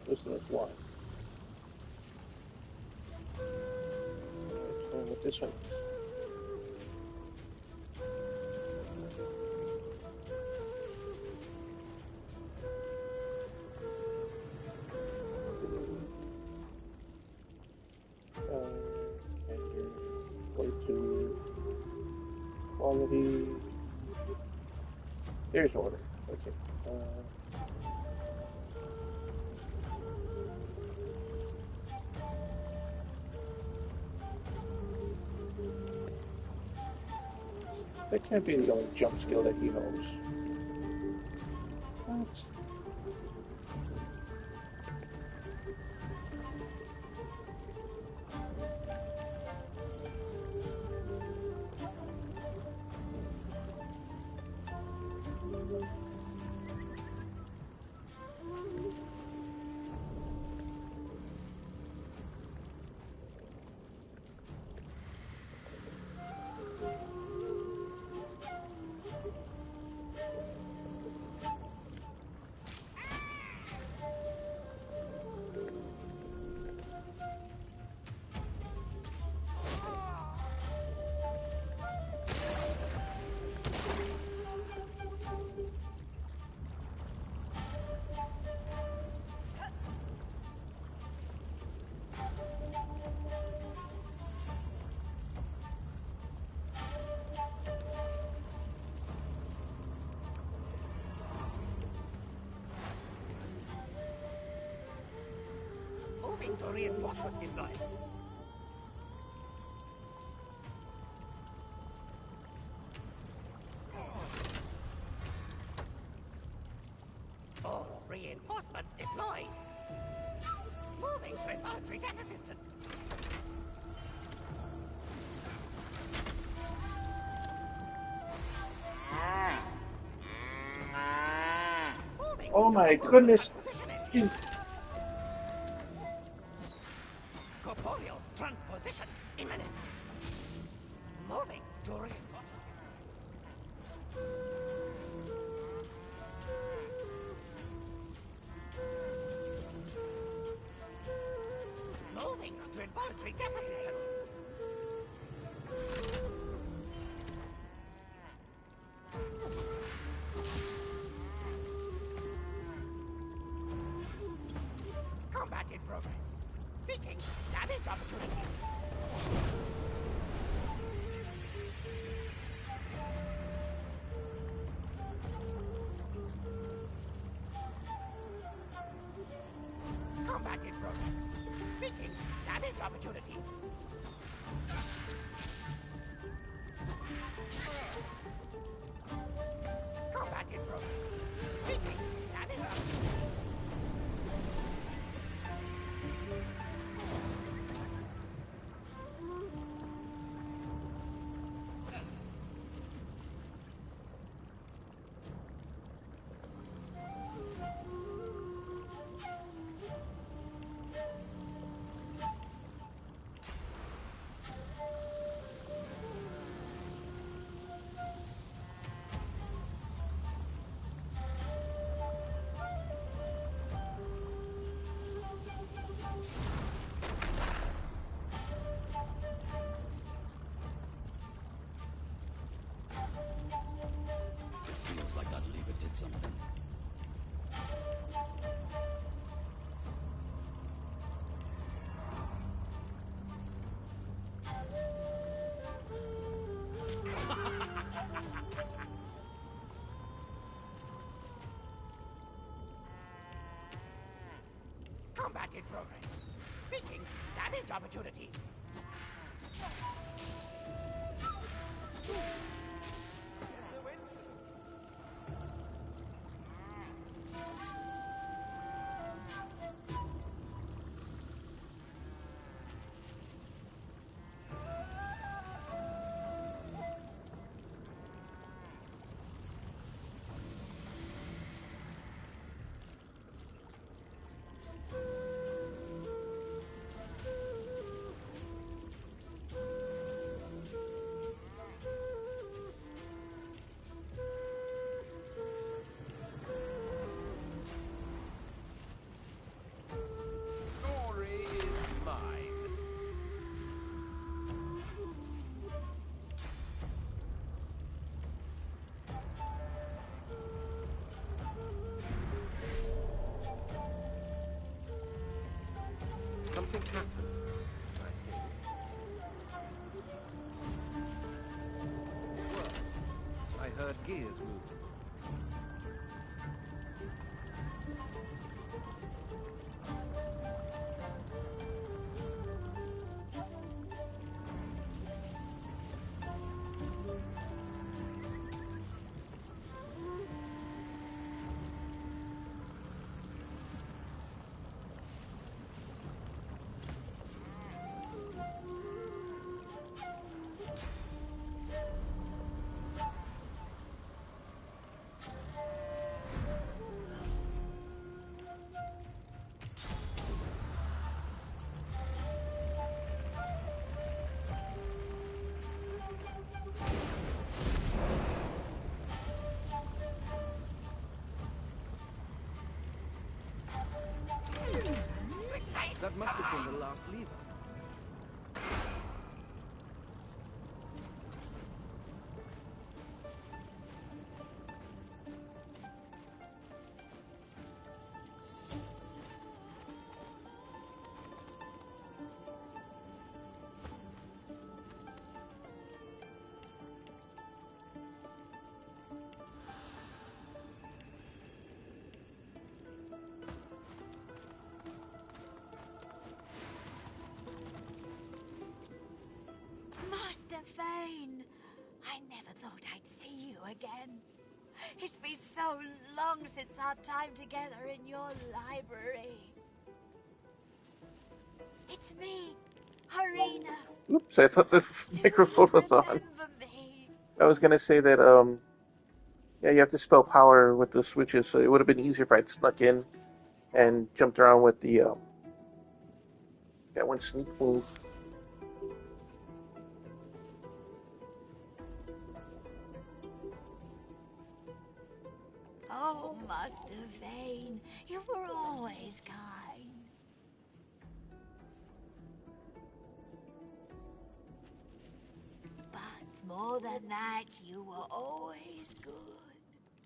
This is one. So what this one is. Go to quality. There's order. Okay. That can't be the only jump skill that he knows. What? Moving to reinforcement deploy. All reinforcements deployed. Moving to involuntary death assistant. Oh my goodness! Jeez. Corporeal transposition imminent. Moving to moving to involuntary death assistant. Combat in progress. Seeking damage opportunity. Combat in progress. Seeking damage opportunities. Combat in progress. Seeking damage opportunities. Feels like that lever did something. Combat in progress. Seeking damage opportunities. Glory is mine. Something happened, I think. What? I heard gears moving. That must have been the last lever. our time together in your library. It's me, Harina. Oops, I thought the microphone was on. I was gonna say that, yeah, you have to spell power with the switches, so it would have been easier if I'd snuck in and jumped around with the, that one sneak move. Oh, Master Vane, you were always kind. But more than that, you were always good.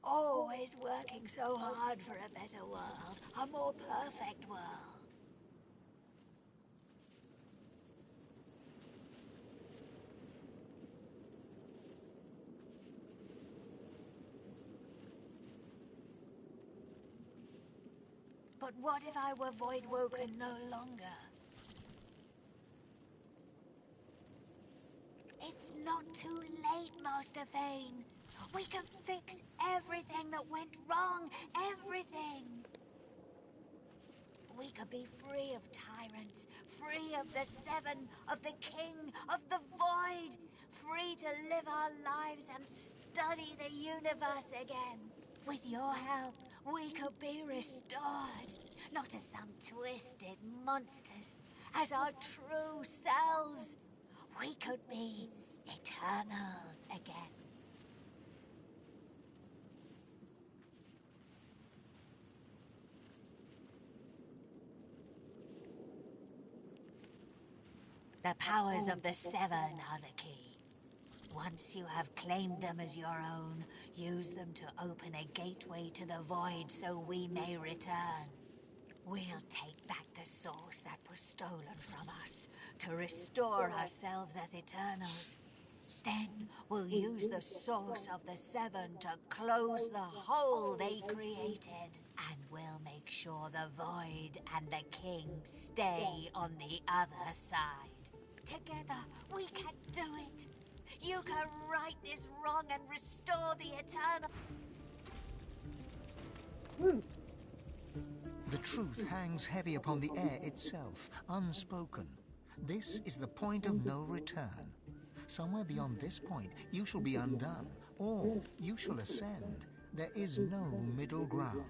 Always working so hard for a better world, a more perfect world. But what if I were void-woken no longer? It's not too late, Master Vane. We can fix everything that went wrong, everything. We could be free of tyrants, free of the Seven, of the King, of the Void, free to live our lives and study the universe again. With your help, we could be restored, not as some twisted monsters, as our true selves. We could be Eternals again. The powers of the Seven are the key. Once you have claimed them as your own, use them to open a gateway to the Void so we may return. We'll take back the source that was stolen from us to restore ourselves as Eternals. Then we'll use the source of the Seven to close the hole they created. And we'll make sure the Void and the King stay on the other side. Together, we can do it. You can right this wrong and restore the Eternal. The truth hangs heavy upon the air itself, unspoken. This is the point of no return. Somewhere beyond this point, you shall be undone, or you shall ascend. There is no middle ground.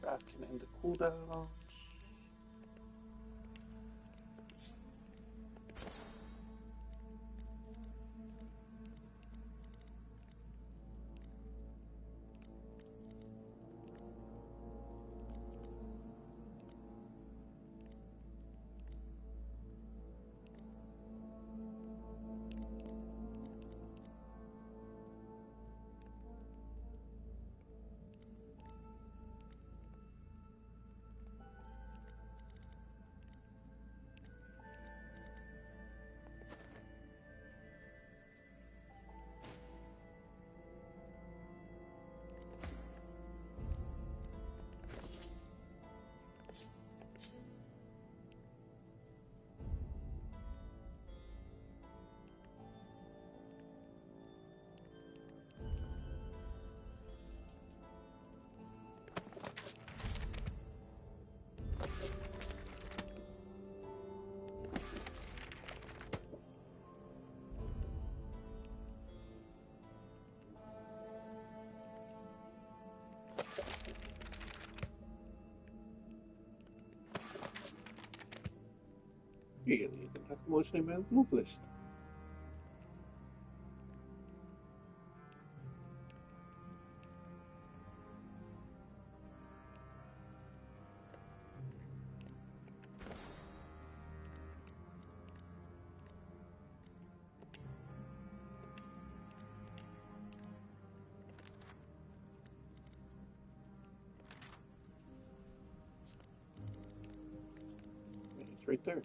That can end the cooldown. Really, the black mostly male move list. right there.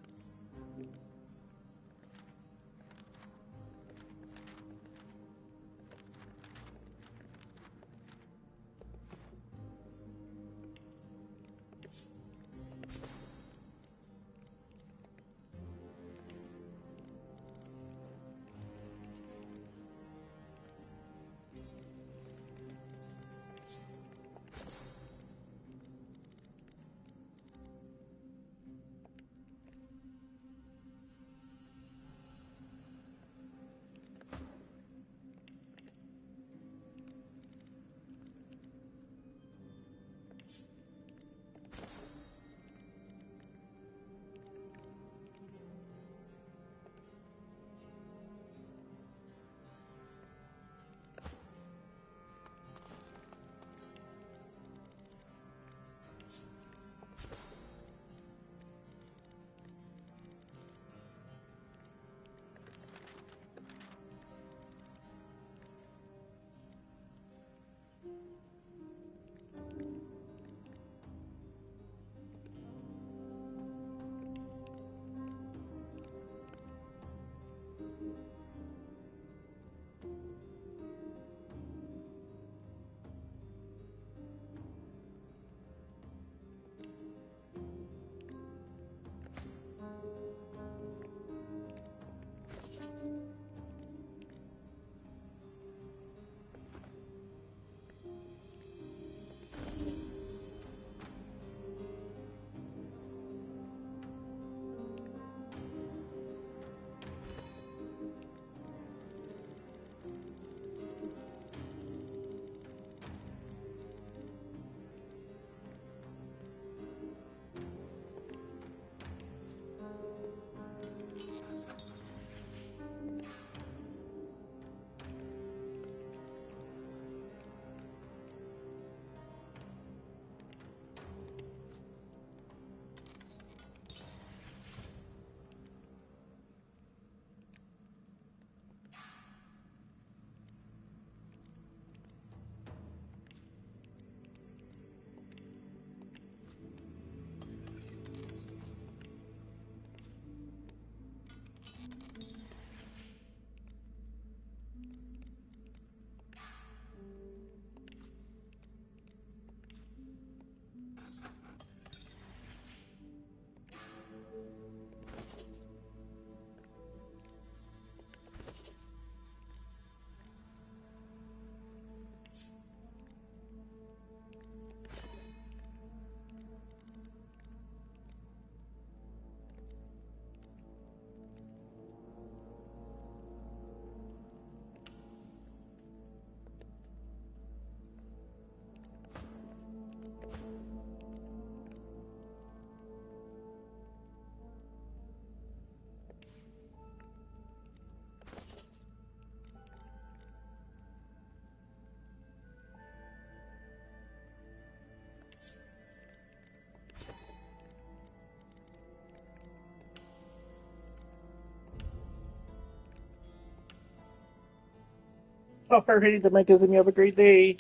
Oh, alright, the mechanism. You have a great day.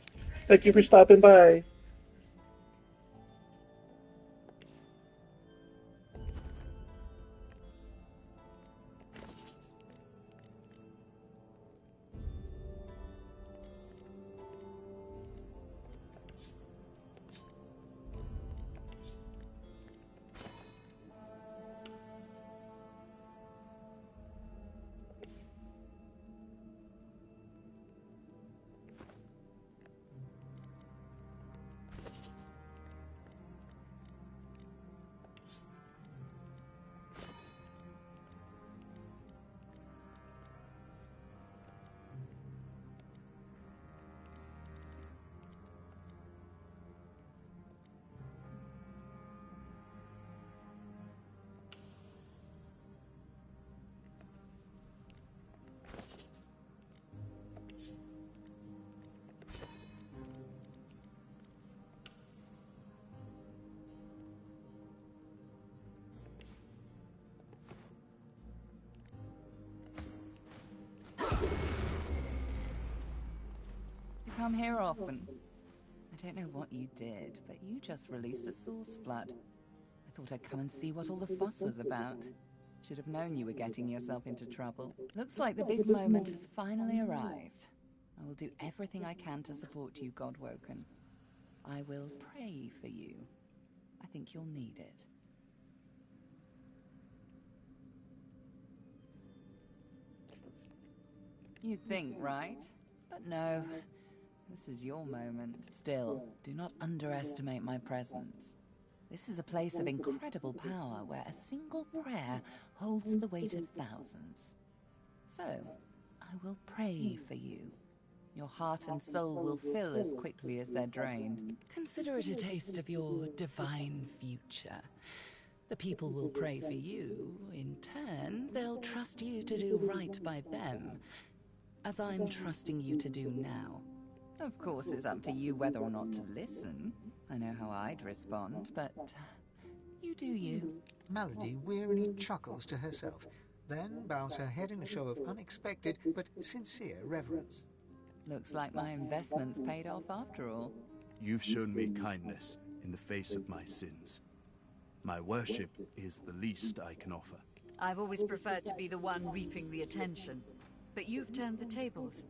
Thank you for stopping by. You come here often. I don't know what you did, but you just released a source blood. I thought I'd come and see what all the fuss was about. Should have known you were getting yourself into trouble. Looks like the big moment has finally arrived. I will do everything I can to support you, Godwoken. I will pray for you. I think you'll need it. You'd think, right? But no. This is your moment. Still, do not underestimate my presence. This is a place of incredible power where a single prayer holds the weight of thousands. So, I will pray for you. Your heart and soul will fill as quickly as they're drained. Consider it a taste of your divine future. The people will pray for you. In turn, they'll trust you to do right by them, as I'm trusting you to do now. Of course, it's up to you whether or not to listen. I know how I'd respond, but you do you. Melody wearily chuckles to herself, then bows her head in a show of unexpected but sincere reverence. Looks like my investment's paid off after all. You've shown me kindness in the face of my sins. My worship is the least I can offer. I've always preferred to be the one reaping the attention, but you've turned the tables.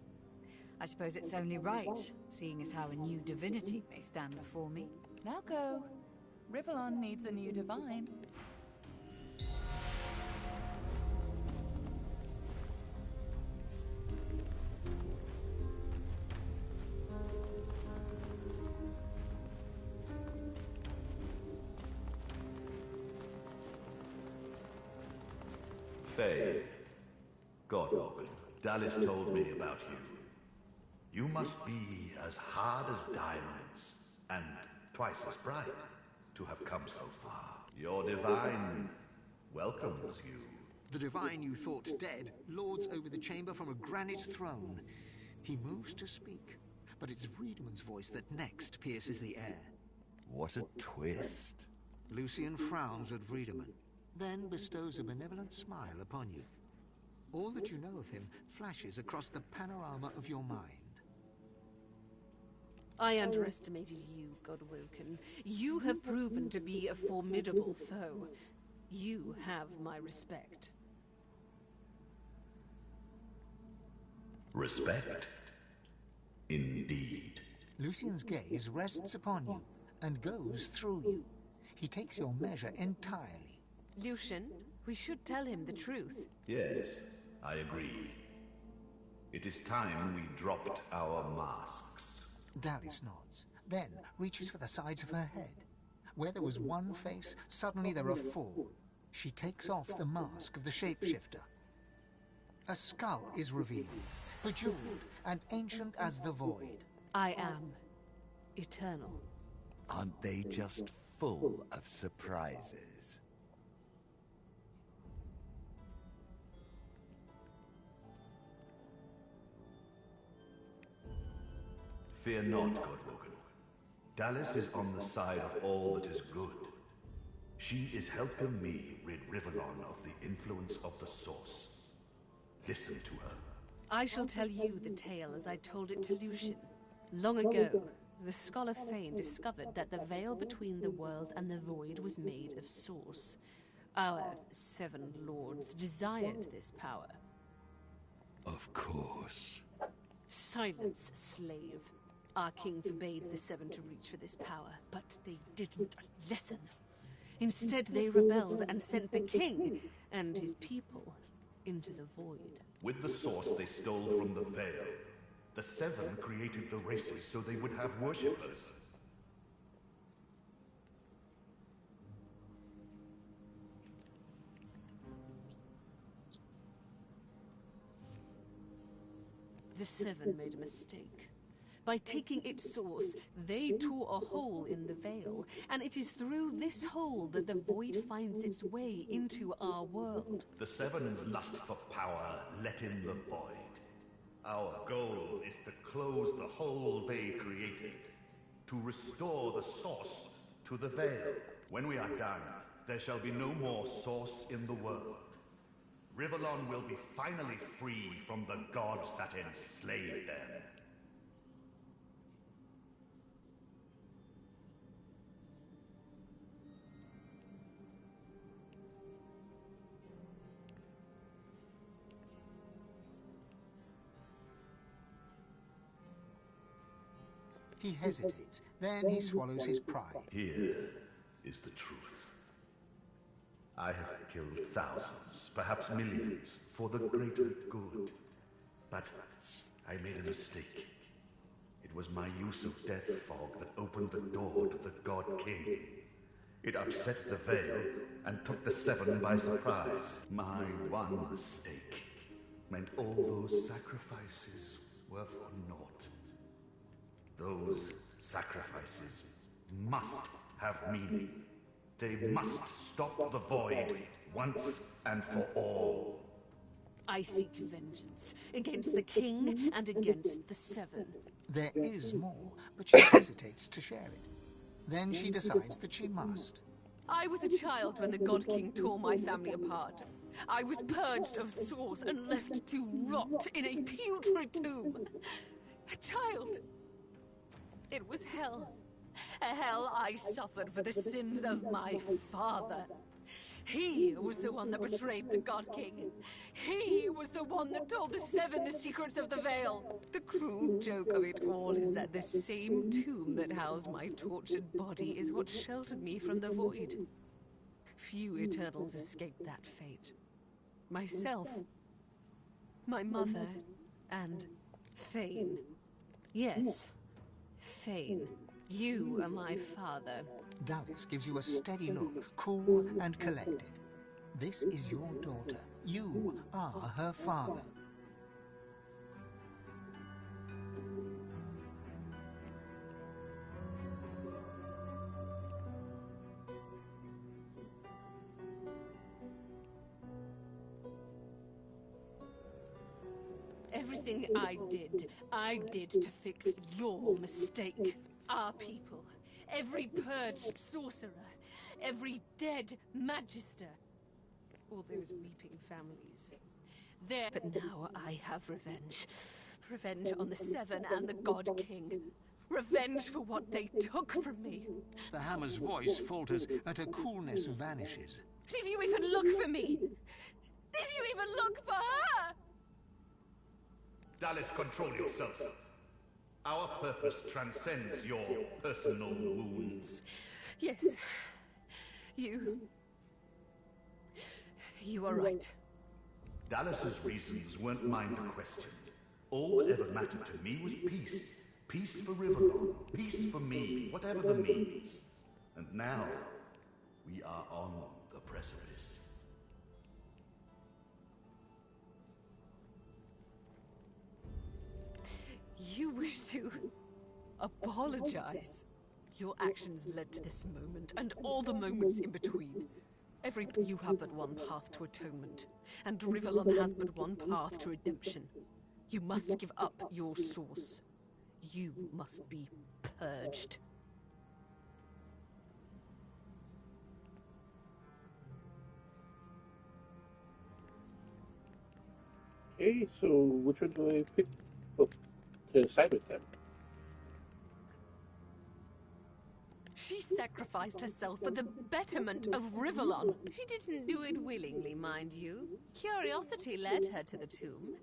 I suppose it's only right, seeing as how a new divinity may stand before me. Now go. Rivellon needs a new divine. Faye, Godwoken, Dallas told me about you. You must be as hard as diamonds, and twice as bright, to have come so far. Your divine welcomes you. The divine you thought dead lords over the chamber from a granite throne. He moves to speak, but it's Wiedemann's voice that next pierces the air. What a twist. Lucian frowns at Wiedemann, then bestows a benevolent smile upon you. All that you know of him flashes across the panorama of your mind. I underestimated you, Godwoken. You have proven to be a formidable foe. You have my respect. Respect? Indeed. Lucian's gaze rests upon you and goes through you. He takes your measure entirely. Lucian, we should tell him the truth. Yes, I agree. It is time we dropped our masks. Dallas nods, then reaches for the sides of her head. Where there was one face, suddenly there are four. She takes off the mask of the shapeshifter. A skull is revealed, bejeweled and ancient as the void. I am eternal. Aren't they just full of surprises? Fear not, Godwoken. Dallas is on the side of all that is good. She is helping me rid Rivellon of the influence of the Source. Listen to her. I shall tell you the tale as I told it to Lucian. Long ago, the scholar Fane discovered that the veil between the world and the void was made of Source. Our 7 lords desired this power. Of course. Silence, slave. Our king forbade the 7 to reach for this power, but they didn't listen. Instead, they rebelled and sent the king and his people into the void. With the Source they stole from the Veil. The 7 created the races so they would have worshippers. The 7 made a mistake. By taking its source, they tore a hole in the veil, and it is through this hole that the void finds its way into our world. The 7's lust for power let in the void. Our goal is to close the hole they created, to restore the Source to the Veil. When we are done, there shall be no more Source in the world. Rivellon will be finally free from the gods that enslaved them. He hesitates, then he swallows his pride. Here is the truth. I have killed thousands, perhaps millions, for the greater good. But I made a mistake. It was my use of death fog that opened the door to the God King. It upset the veil and took the Seven by surprise. My one mistake meant all those sacrifices were for naught. Those sacrifices must have meaning. They must stop the void once and for all. I seek vengeance against the king and against the Seven. There is more, but she hesitates to share it. Then she decides that she must. I was a child when the God King tore my family apart. I was purged of source and left to rot in a putrid tomb. A child. It was hell. A hell I suffered for the sins of my father. He was the one that betrayed the God King. He was the one that told the Seven the secrets of the Veil. The cruel joke of it all is that the same tomb that housed my tortured body is what sheltered me from the void. Few Eternals escaped that fate. Myself, my mother, and Thane. Yes, Thane. You are my father. Dallas gives you a steady look, cool and collected. This is your daughter. You are her father. Everything I did to fix your mistake. Our people, every purged sorcerer, every dead magister, all those weeping families. But now I have revenge. Revenge on the Seven and the God King. Revenge for what they took from me. The hammer's voice falters and her coolness vanishes. Did you even look for me? Did you even look for her? Dallas, control yourself. Our purpose transcends your personal wounds. Yes. You are right. Dallas's reasons weren't mine to question. All that ever mattered to me was peace. Peace for Riverlong. Peace for me, whatever the means. And now, we are on the precipice. You wish to apologize. Your actions led to this moment, and all the moments in between. You have but one path to atonement, and Rivellon has but one path to redemption. You must give up your source. You must be purged. Okay, so which one do I pick to side with them? She sacrificed herself for the betterment of Rivellon. She didn't do it willingly, mind you. Curiosity led her to the tomb.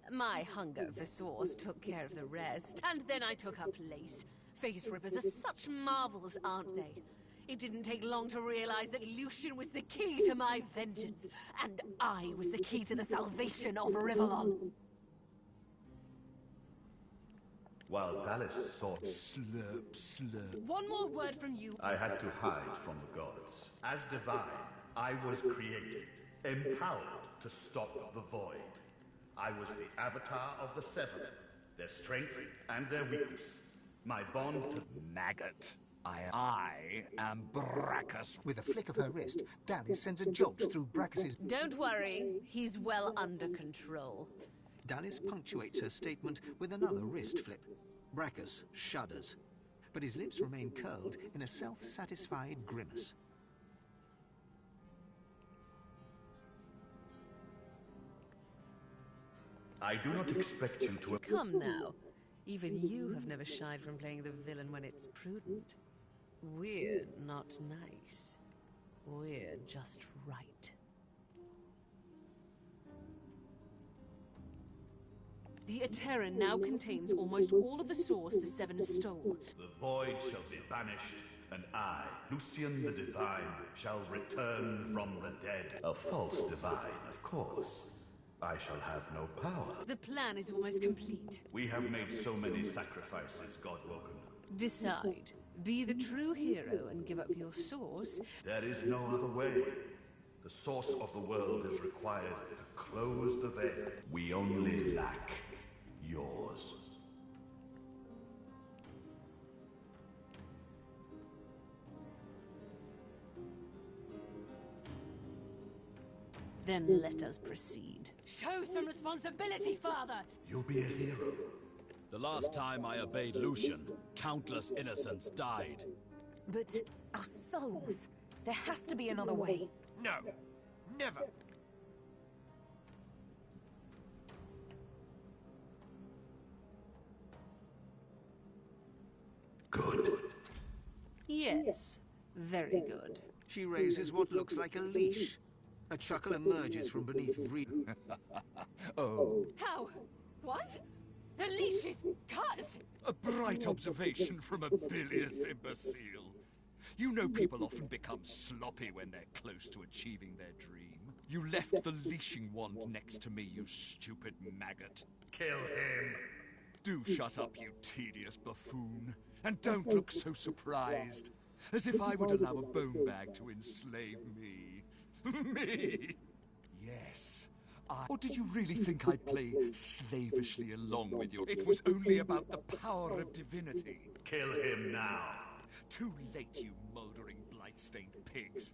My hunger for source took care of the rest, and then I took up lace. Face rippers are such marvels, aren't they? It didn't take long to realize that Lucian was the key to my vengeance, and I was the key to the salvation of Rivellon. While Dallas sought slurp, slurp. One more word from you. I had to hide from the gods. As divine, I was created, empowered to stop the void. I was the avatar of the Seven, their strength and their weakness. My bond to maggot. I am Brachus. With a flick of her wrist, Dallas sends a jolt through Brachus's... Don't worry, he's well under control. Dallas punctuates her statement with another wrist flip. Brachus shudders, but his lips remain curled in a self-satisfied grimace. I do not expect you to... Come now. Even you have never shied from playing the villain when it's prudent. We're not nice. We're just right. The Eterran now contains almost all of the source the Seven stole. The void shall be banished, and I, Lucian the Divine, shall return from the dead. A false divine, of course. I shall have no power. The plan is almost complete. We have made so many sacrifices, Godwoken. Decide. Be the true hero and give up your source. There is no other way. The source of the world is required to close the veil. We only lack yours. Then let us proceed. Show some responsibility, Father! You'll be a hero. The last time I obeyed Lucian, countless innocents died. But our souls, there has to be another way. No, never. Good. Yes, very good. She raises what looks like a leash. A chuckle emerges from beneath Oh. How? What? The leash is cut! A bright observation from a bilious imbecile. You know people often become sloppy when they're close to achieving their dream. You left the leashing wand next to me, you stupid maggot. Kill him. Do shut up, you tedious buffoon. And don't look so surprised. As if I would allow a bone bag to enslave me. Me? Yes. Or did you really think I'd play slavishly along with you? It was only about the power of divinity. Kill him now. Too late, you mouldering, blight-stained pigs.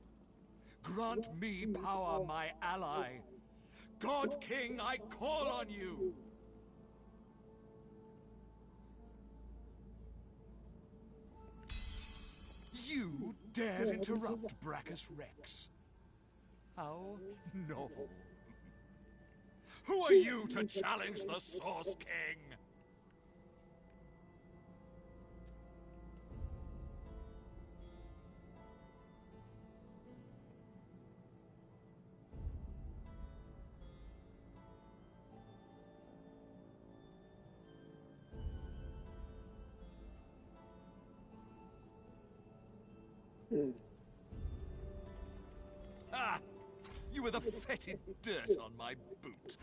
Grant me power, my ally. God King, I call on you! You dare interrupt Brachus Rex? How novel. Who are you to challenge the Source King? Ah! You were the fetid dirt on my boot.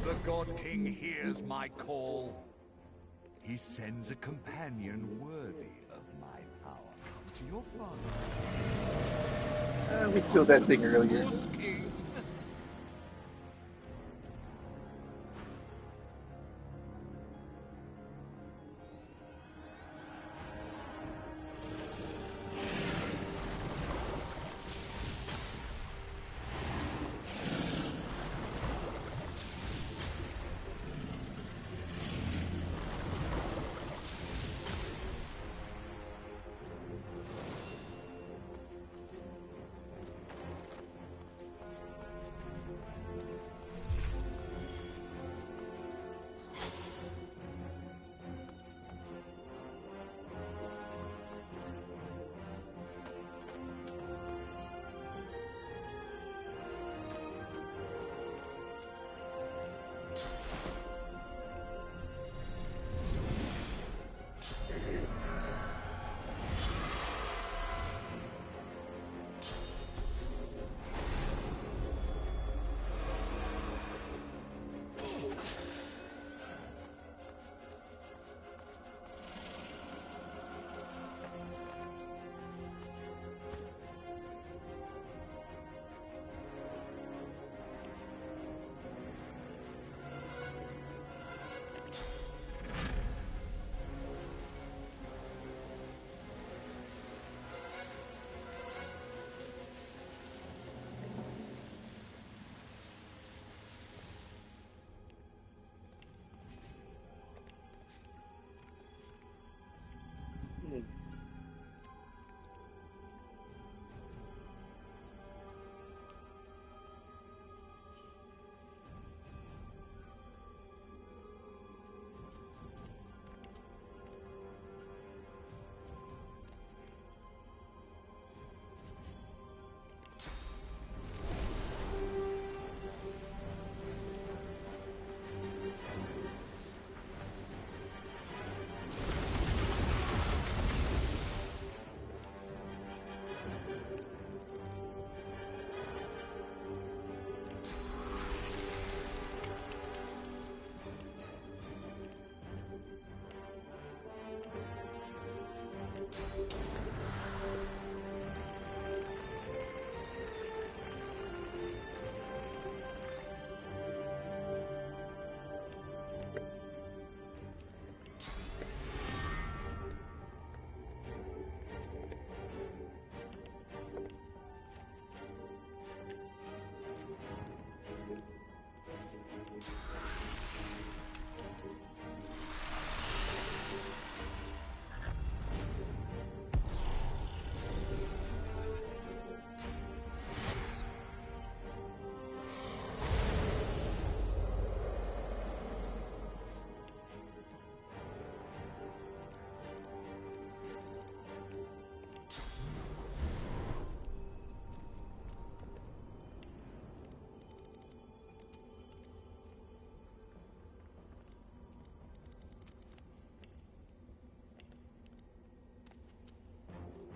The God King hears my call. He sends a companion worthy of my power. Come to your father. We killed that thing earlier.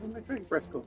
Where's my drink, Briscoe?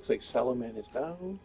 Looks like Salaman is down.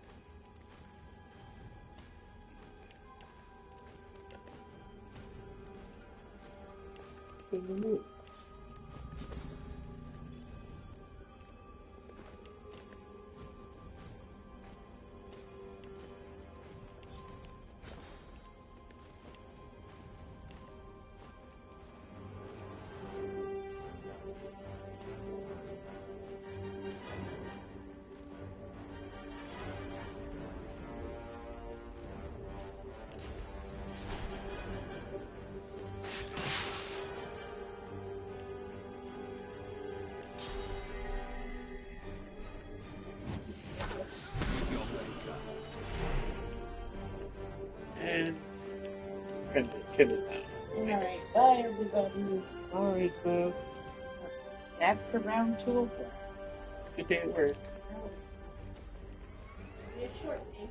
And Kim is down. Alright, bye everybody. Alright, so Back for round 2. good day at work. Be a short day,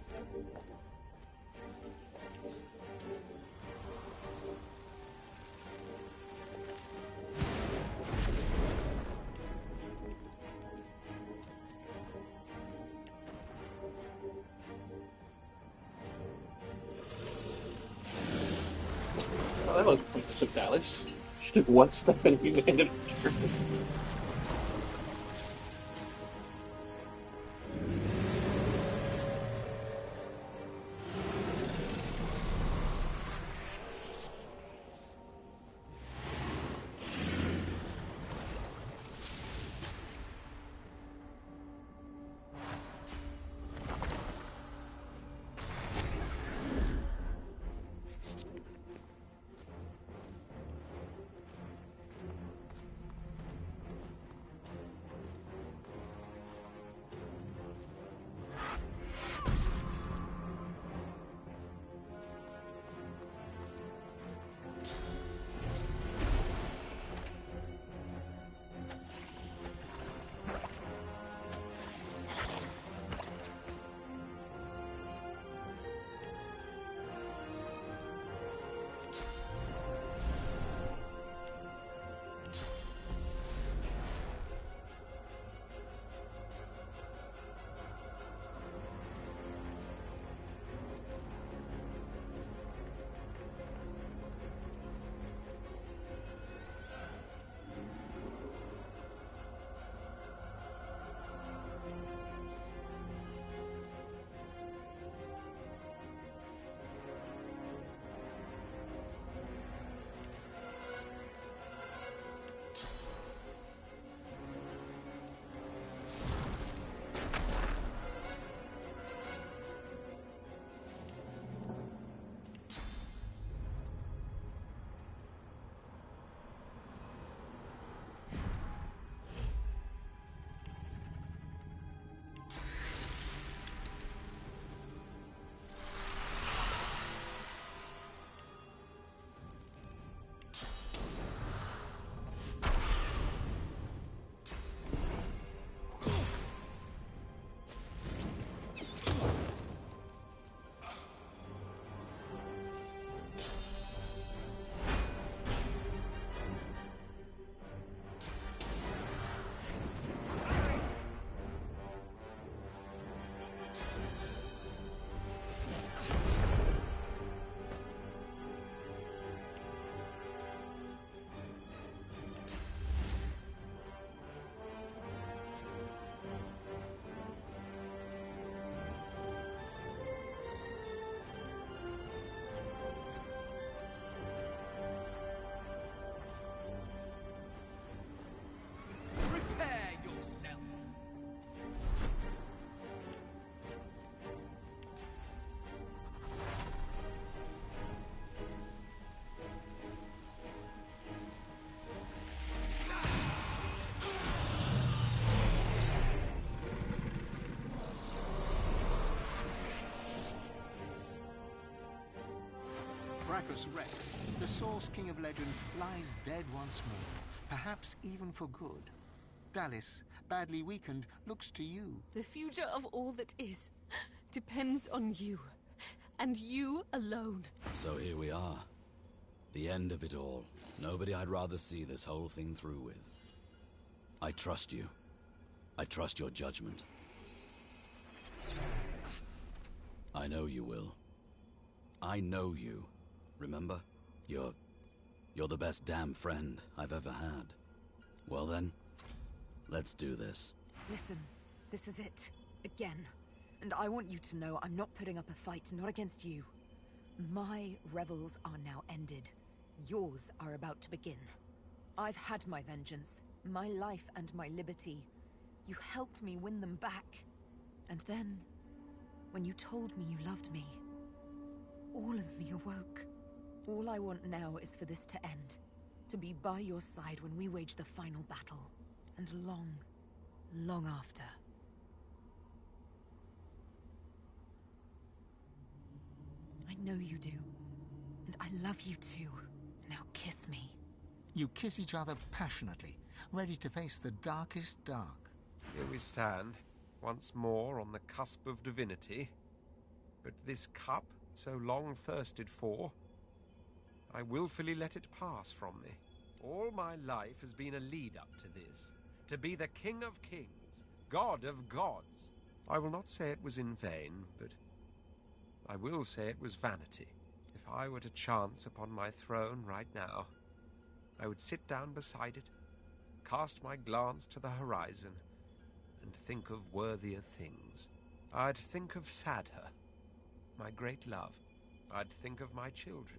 Well, that was pointless of Dallas. Should have one step and we made it turn. Brachus Rex, the Source King of Legend, lies dead once more, perhaps even for good. Dallas, badly weakened, looks to you. The future of all that is depends on you, and you alone. So here we are. The end of it all. Nobody I'd rather see this whole thing through with. I trust you. I trust your judgment. I know you will. I know you. Remember? You're the best damn friend I've ever had. Well then, let's do this. Listen, this is it. Again. And I want you to know I'm not putting up a fight, not against you. My revels are now ended. Yours are about to begin. I've had my vengeance, my life and my liberty. You helped me win them back. And then, when you told me you loved me, all of me awoke. All I want now is for this to end. To be by your side when we wage the final battle. And long, long after. I know you do. And I love you too. Now kiss me. You kiss each other passionately, ready to face the darkest dark. Here we stand, once more on the cusp of divinity. But this cup, so long thirsted for, I willfully let it pass from me. All my life has been a lead-up to this. To be the King of Kings, God of Gods. I will not say it was in vain, but I will say it was vanity. If I were to chance upon my throne right now, I would sit down beside it, cast my glance to the horizon, and think of worthier things. I'd think of Sadha, my great love. I'd think of my children,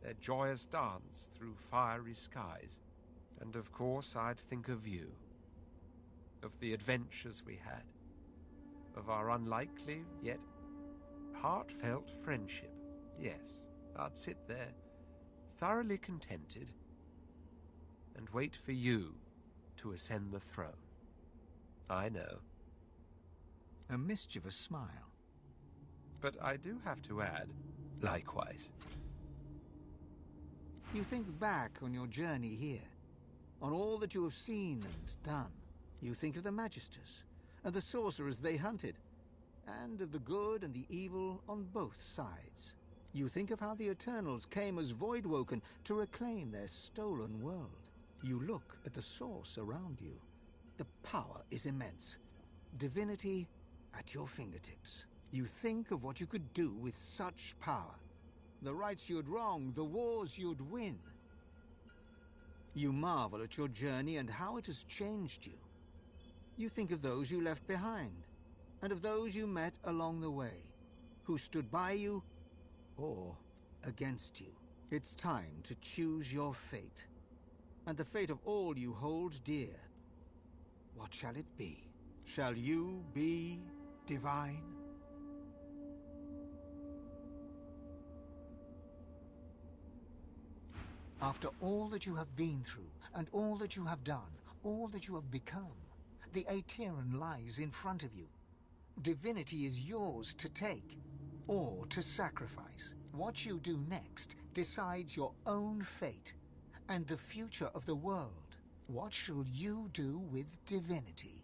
their joyous dance through fiery skies. And of course I'd think of you, of the adventures we had, of our unlikely yet heartfelt friendship. Yes, I'd sit there, thoroughly contented, and wait for you to ascend the throne. I know. A mischievous smile. But I do have to add, likewise. You think back on your journey here, on all that you have seen and done. You think of the Magisters, and the sorcerers they hunted, and of the good and the evil on both sides. You think of how the Eternals came as Voidwoken to reclaim their stolen world. You look at the source around you. The power is immense. Divinity at your fingertips. You think of what you could do with such power. The rights you'd wrong, the wars you'd win. You marvel at your journey and how it has changed you. You think of those you left behind, and of those you met along the way, who stood by you or against you. It's time to choose your fate, and the fate of all you hold dear. What shall it be? Shall you be divine? After all that you have been through, and all that you have done, all that you have become, the Aetheran lies in front of you. Divinity is yours to take, or to sacrifice. What you do next decides your own fate, and the future of the world. What shall you do with divinity?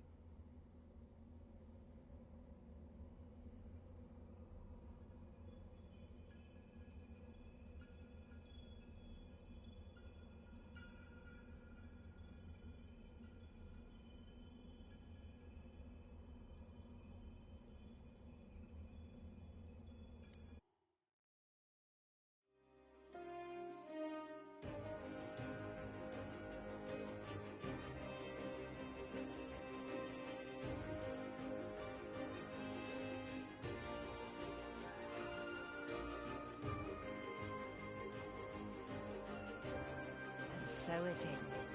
So it ended.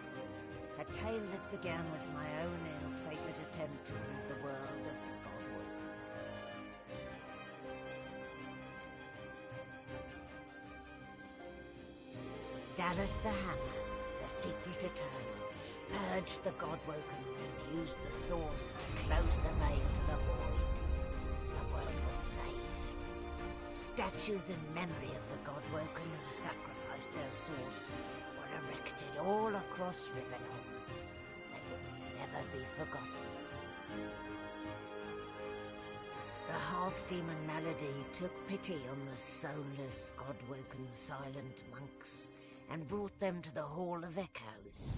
A tale that began with my own ill-fated attempt to rid the world of the Godwoken. Dallas the Hammer, the secret Eternal, purged the Godwoken and used the Source to close the veil to the Void. The world was saved. Statues in memory of the Godwoken who sacrificed their Source erected all across Riverlong. They would never be forgotten. The half-demon Malady took pity on the soulless, God-woken silent monks and brought them to the Hall of Echoes.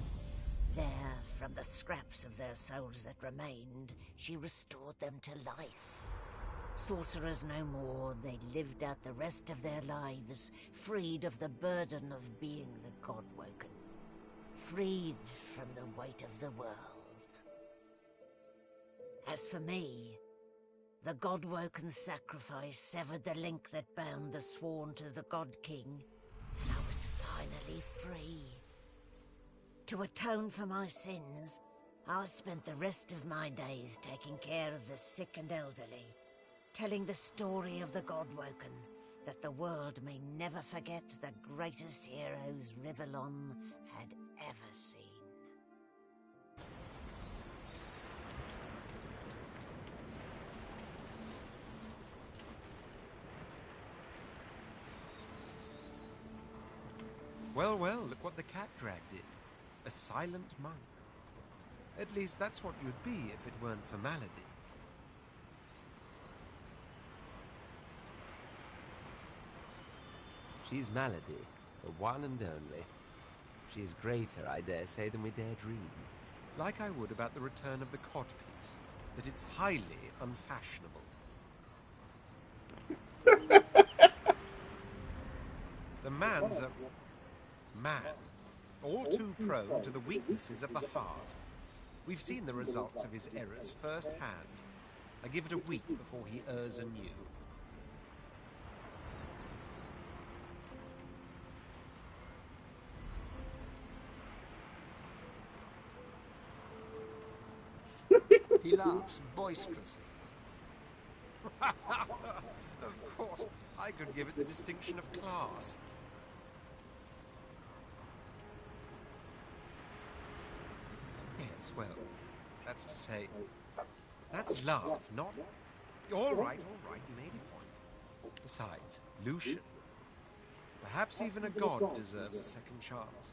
There, from the scraps of their souls that remained, she restored them to life. Sorcerers no more, they lived out the rest of their lives, freed of the burden of being the Godwoken. Freed from the weight of the world. As for me, the Godwoken sacrifice severed the link that bound the Sworn to the God King. I was finally free. To atone for my sins, I spent the rest of my days taking care of the sick and elderly, telling the story of the Godwoken, that the world may never forget the greatest heroes Rivellon had ever seen. Well, well, look what the cat dragged in. A silent monk. At least that's what you'd be if it weren't for Malady. She's Malady, the one and only. She is greater, I dare say, than we dare dream. Like I would about the return of the codpiece, that it's highly unfashionable. The man's a man, all too prone to the weaknesses of the heart. We've seen the results of his errors firsthand. I give it a week before he errs anew. He laughs boisterously. Of course, I could give it the distinction of class. Yes, well, that's to say, that's love, not... All right, you made a point. Besides, Lucian. Perhaps even a god deserves a second chance.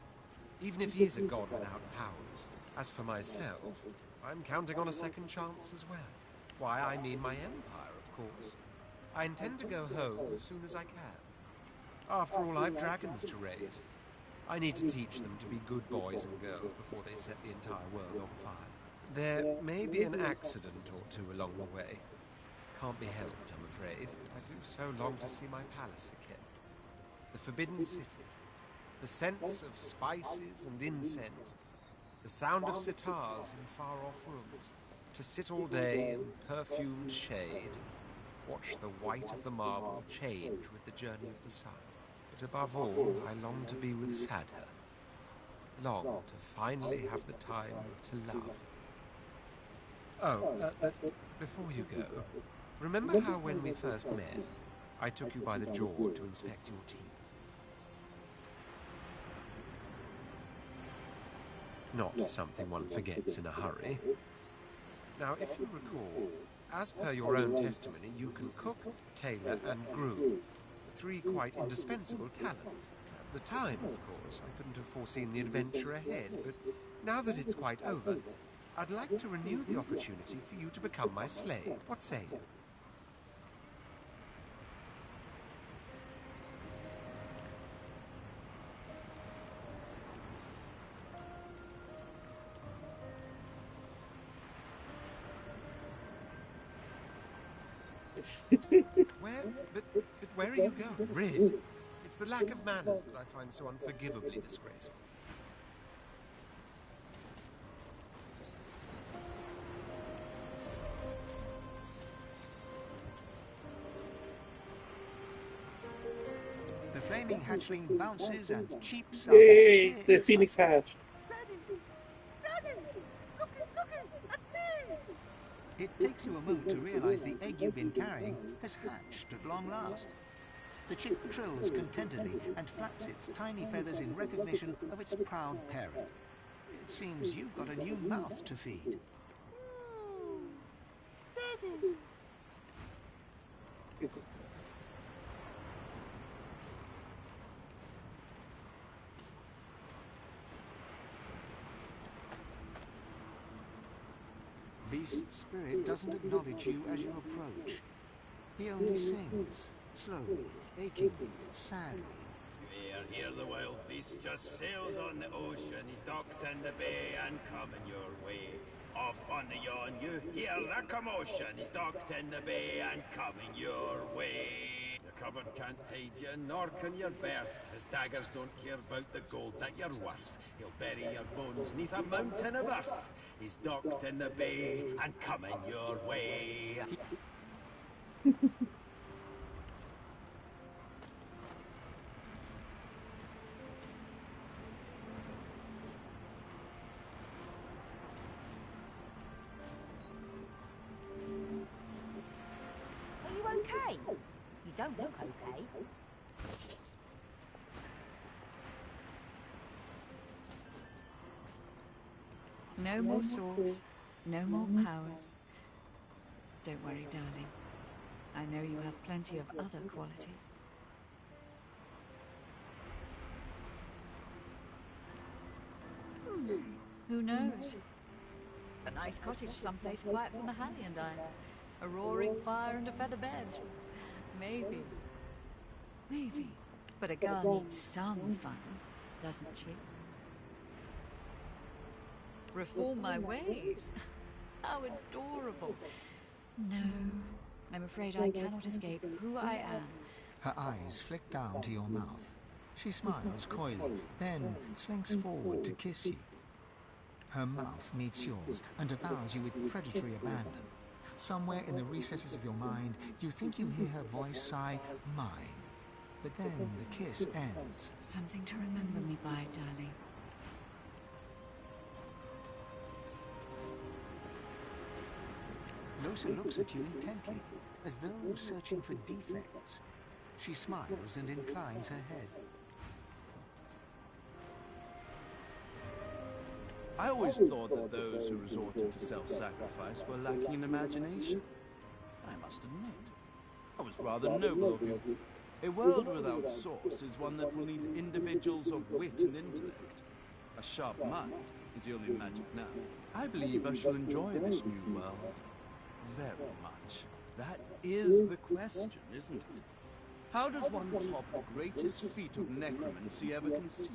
Even if he is a god without powers. As for myself, I'm counting on a second chance as well. Why, I mean my empire, of course. I intend to go home as soon as I can. After all, I've dragons to raise. I need to teach them to be good boys and girls before they set the entire world on fire. There may be an accident or two along the way. Can't be helped, I'm afraid. I do so long to see my palace again. The Forbidden City. The scents of spices and incense. The sound of sitars in far-off rooms. To sit all day in perfumed shade. Watch the white of the marble change with the journey of the sun. But above all, I long to be with Sadha. Long to finally have the time to love. Oh, but before you go, remember how when we first met, I took you by the jaw to inspect your teeth? Not something one forgets in a hurry. Now, if you recall, as per your own testimony, you can cook, tailor, and groom. 3 quite indispensable talents. At the time, of course, I couldn't have foreseen the adventure ahead, but now that it's quite over, I'd like to renew the opportunity for you to become my slave. What say you? Where are you going? Really? It's the lack of manners that I find so unforgivably disgraceful. The flaming hatchling bounces and cheeps out. Yay! The phoenix hatched. Daddy! Looky at me! It takes you a moment to realize the egg you've been carrying has hatched at long last. The chick trills contentedly and flaps its tiny feathers in recognition of its proud parent. It seems you've got a new mouth to feed. Daddy! Beast Spirit doesn't acknowledge you as you approach. He only sings, slowly, achingly, sadly. Here the wild beast just sails on the ocean. He's docked in the bay and coming your way. Off on on the yawn, you hear the commotion. He's docked in the bay and coming your way. The cupboard can't hide you, nor can your berth. His daggers don't care about the gold that you're worth. He'll bury your bones neath a mountain of earth. He's docked in the bay and coming your way. Are you okay? You don't look okay. No more swords, no more powers. Don't worry, darling. I know you have plenty of other qualities. Who knows? A nice cottage someplace quiet for Mahali and I. A roaring fire and a feather bed. Maybe. Maybe. But a girl needs some fun, doesn't she? Reform my ways. How adorable. No, I'm afraid I cannot escape who I am. Her eyes flick down to your mouth. She smiles coyly, then slinks forward to kiss you. Her mouth meets yours and devours you with predatory abandon. Somewhere in the recesses of your mind, you think you hear her voice sigh, mine. But then the kiss ends. Something to remember me by, darling. Lucy looks at you intently, as though searching for defects. She smiles and inclines her head. I always thought that those who resorted to self-sacrifice were lacking in imagination. I must admit, I was rather noble of you. A world without source is one that will need individuals of wit and intellect. A sharp mind is the only magic now. I believe I shall enjoy this new world very much. That is the question, isn't it? How does one top the greatest feat of necromancy ever conceived?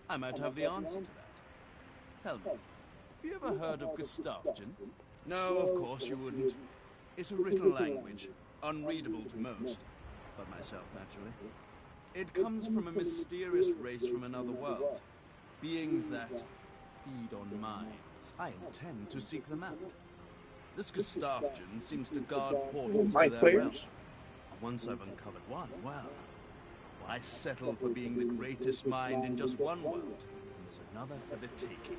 I might have the answer to that. Tell me, have you ever heard of Gustafsson? No, of course you wouldn't. It's a written language, unreadable to most, but myself, naturally. It comes from a mysterious race from another world. Beings that feed on minds. I intend to seek them out. This Gustafsson seems to guard portals to their realm. Once I've uncovered one, well, why settle for being the greatest mind in just one world? And there's another for the taking.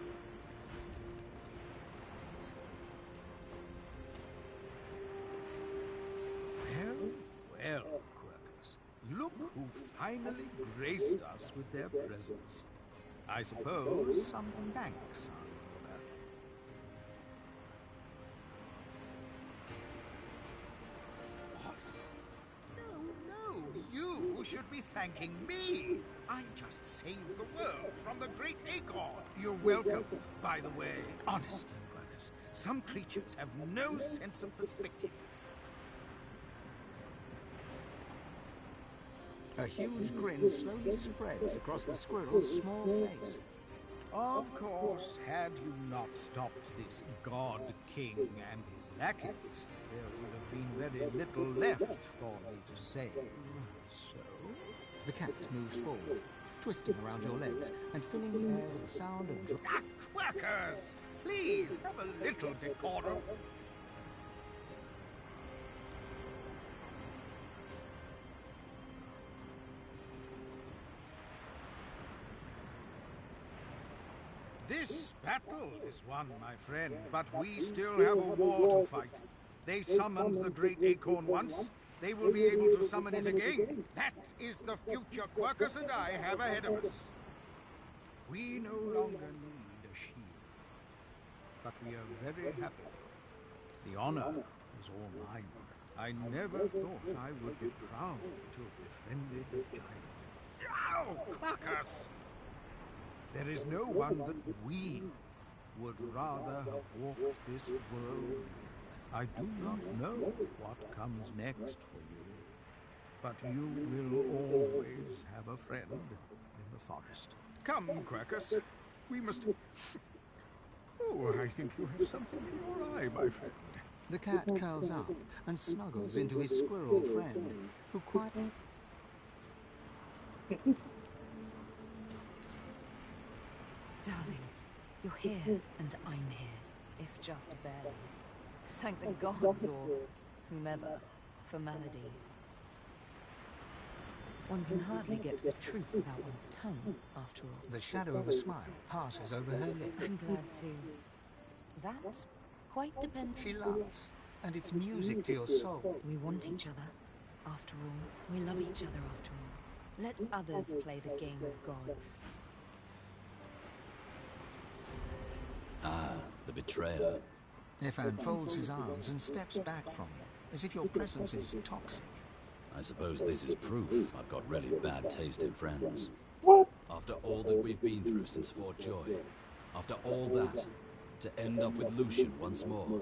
Well, Quirkus, look who finally graced us with their presence. I suppose some thanks are in order. No, you should be thanking me. I just saved the world from the great Acorn. You're welcome, by the way. Honestly, Quirkus, some creatures have no sense of perspective. A huge grin slowly spreads across the squirrel's small face. Of course, had you not stopped this God King and his lackeys, there would have been very little left for me to save. So... The cat moves forward, twisting around your legs and filling the air with the sound of... Quirkus! Please, have a little decorum. This battle is won, my friend, but we still have a war to fight. They summoned the great Acorn once. They will be able to summon it again. That is the future Quirkus and I have ahead of us. We no longer need a shield, but we are very happy. The honor is all mine. I never thought I would be proud to have befriended a giant. Ow! Quirkus! There is no one that we would rather have walked this world with. I do not know what comes next for you, but you will always have a friend in the forest. Come, Quirkus. We must Oh, I think you have something in your eye, my friend. The cat curls up and snuggles into his squirrel friend, who quietly... Darling, you're here, and I'm here, if just barely. Thank the gods, or whomever, for Malady. One can hardly get to the truth without one's tongue, after all. The shadow of a smile passes over her lip. I'm glad to... That quite depends... She laughs, and it's music to your soul. We want each other, after all. We love each other, after all. Let others play the game of gods. Ah, the betrayer. Ifan folds his arms and steps back from you, as if your presence is toxic. I suppose this is proof I've got really bad taste in friends. What? After all that we've been through since Fort Joy, after all that, to end up with Lucian once more,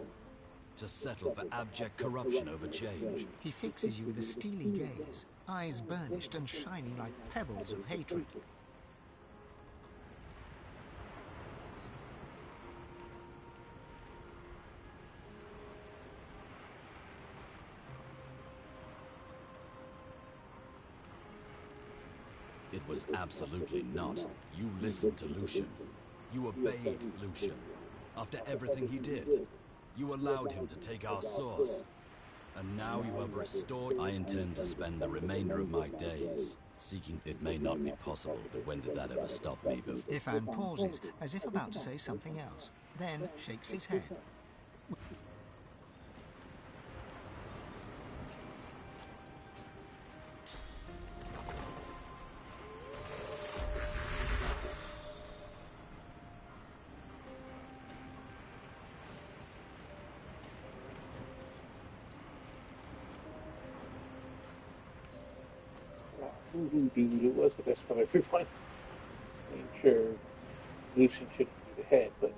to settle for abject corruption over change. He fixes you with a steely gaze, eyes burnished and shining like pebbles of hatred. It was absolutely not. You listened to Lucian. You obeyed Lucian. After everything he did, you allowed him to take our source. And now you have restored... I intend to spend the remainder of my days seeking... It may not be possible, but when did that ever stop me before? Ifan pauses, as if about to say something else, then shakes his head. It was the best from everyone. I'm sure Lucian should be the head, but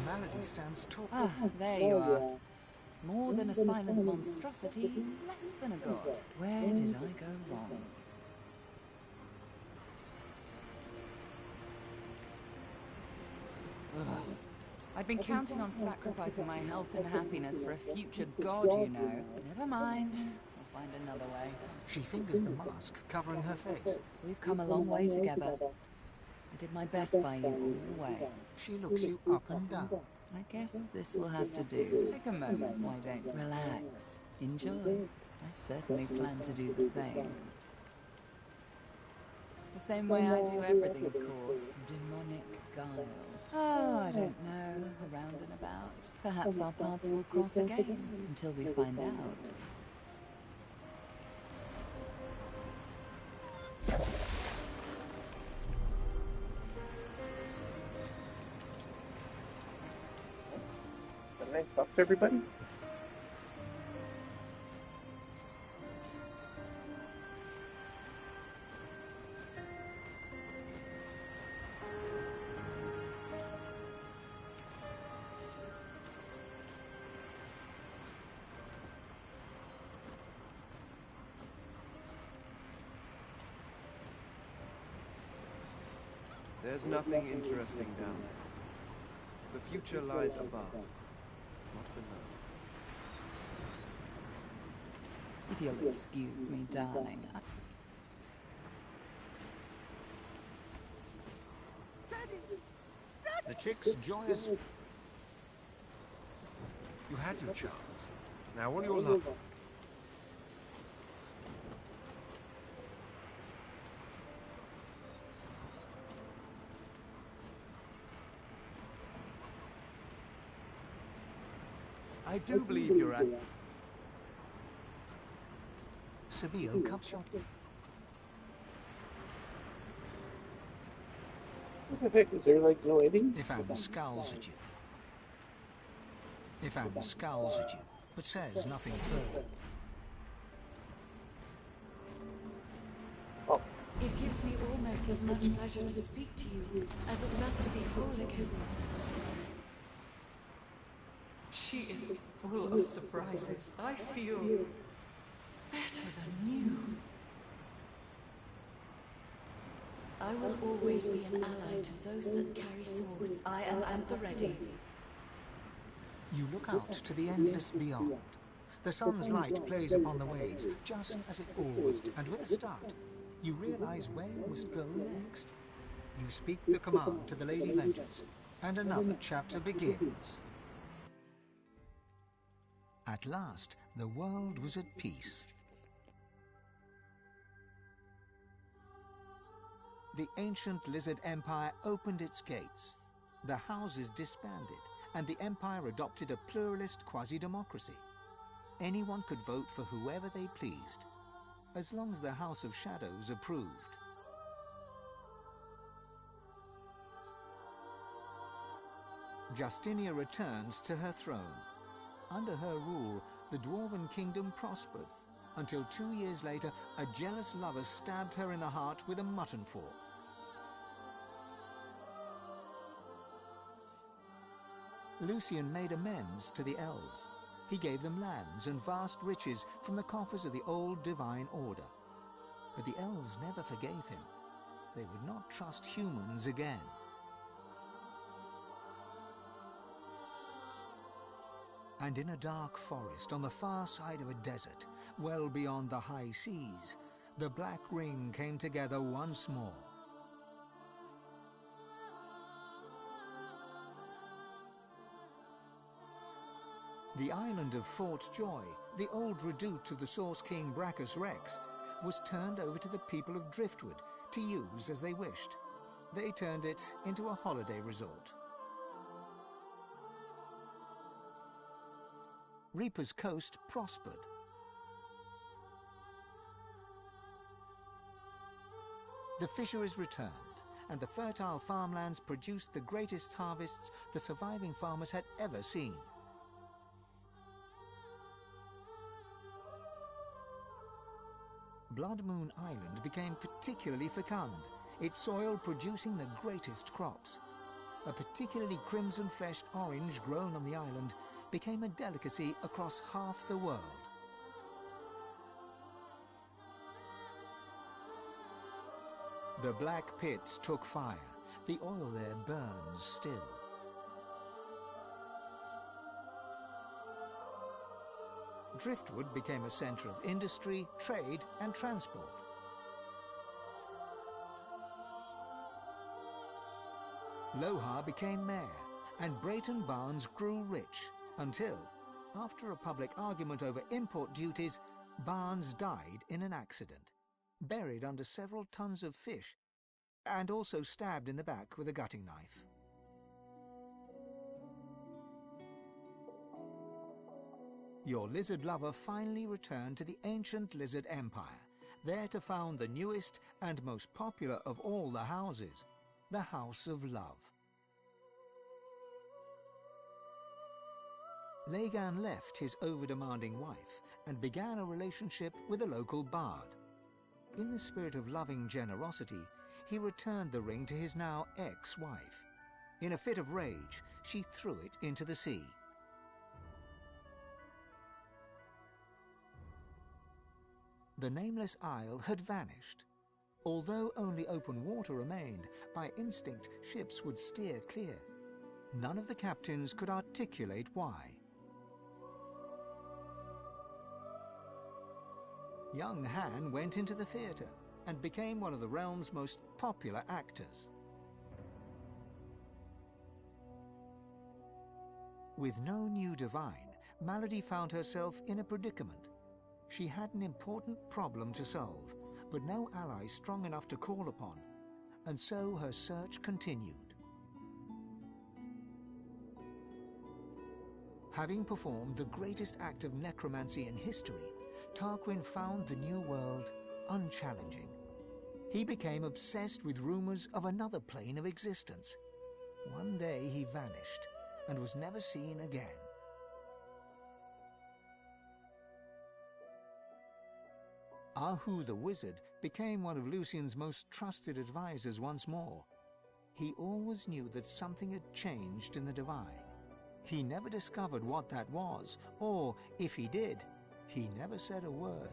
Malady stands tall. Ah, there you are. More than a silent monstrosity, less than a god. Where did I go wrong? Ugh. I'd been counting on sacrificing my health and happiness for a future god, you know. Never mind. I'll find another way. She fingers the mask covering her face. We've come a long way together. I did my best by you all the way. She looks you up and down. I guess this will have to do. Take a moment, why don't you? Relax. Enjoy. I certainly plan to do the same. The same way I do everything, of course. Demonic guile. Oh, I don't know. Around and about. Perhaps our paths will cross again until we find out. can I talk to everybody? There's nothing interesting down there. The future lies above, not below. If you'll excuse me, darling. The chick's joyous. You had your chance. Now all your luck. I do believe you're at... Sabine comes shot. What the heck? Is there like no ending? Ifan scowls at you. Ifan scowls at you, but says nothing further. Oh. It gives me almost as much pleasure to speak to you as it does to be whole again. She She is full of surprises. I feel better than you. I will always be an ally to those that carry swords. I am at the ready. You look out to the endless beyond. The sun's light plays upon the waves, just as it always did, and with a start, you realize where you must go next. You speak the command to the Lady Vengeance, and another chapter begins. At last, the world was at peace. The ancient Lizard Empire opened its gates. The houses disbanded, and the Empire adopted a pluralist quasi-democracy. Anyone could vote for whoever they pleased, as long as the House of Shadows approved. Justinia returns to her throne. Under her rule, the Dwarven kingdom prospered, until 2 years later, a jealous lover stabbed her in the heart with a mutton fork. Lucian made amends to the elves. He gave them lands and vast riches from the coffers of the old divine order. But the elves never forgave him. They would not trust humans again. And in a dark forest on the far side of a desert, well beyond the high seas, the Black Ring came together once more. The island of Fort Joy, the old redoute of the Source King Brachus Rex, was turned over to the people of Driftwood to use as they wished. They turned it into a holiday resort. Reaper's Coast prospered. The fisheries returned, and the fertile farmlands produced the greatest harvests the surviving farmers had ever seen. Blood Moon Island became particularly fecund, its soil producing the greatest crops. A particularly crimson-fleshed orange grown on the island became a delicacy across half the world. The black pits took fire. The oil there burns still. Driftwood became a centre of industry, trade, and transport. Lohar became mayor, and Brayton Barnes grew rich, until, after a public argument over import duties, Barnes died in an accident, buried under several tons of fish, and also stabbed in the back with a gutting knife. Your lizard lover finally returned to the ancient Lizard Empire, there to found the newest and most popular of all the houses, the House of Love. Lagan left his over-demanding wife and began a relationship with a local bard. In the spirit of loving generosity, he returned the ring to his now ex-wife. In a fit of rage, she threw it into the sea. The nameless isle had vanished. Although only open water remained, by instinct ships would steer clear. None of the captains could articulate why. Young Han went into the theatre and became one of the realm's most popular actors. With no new divine, Malady found herself in a predicament. She had an important problem to solve, but no ally strong enough to call upon, and so her search continued. Having performed the greatest act of necromancy in history, Tarquin found the new world unchallenging. He became obsessed with rumors of another plane of existence. One day he vanished and was never seen again. Ahu the Wizard became one of Lucian's most trusted advisors once more. He always knew that something had changed in the divine. He never discovered what that was, or if he did, he never said a word.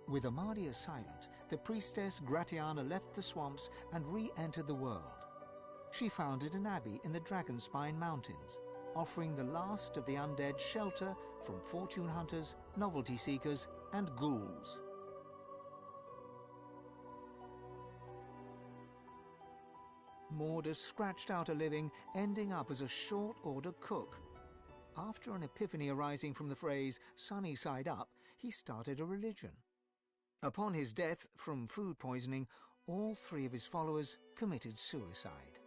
With Amadia silent, the priestess Gratiana left the swamps and re-entered the world. She founded an abbey in the Dragonspine Mountains, offering the last of the undead shelter from fortune hunters, novelty seekers, and ghouls. Mordus scratched out a living, ending up as a short-order cook. After an epiphany arising from the phrase "sunny side up," he started a religion. Upon his death from food poisoning, all 3 of his followers committed suicide.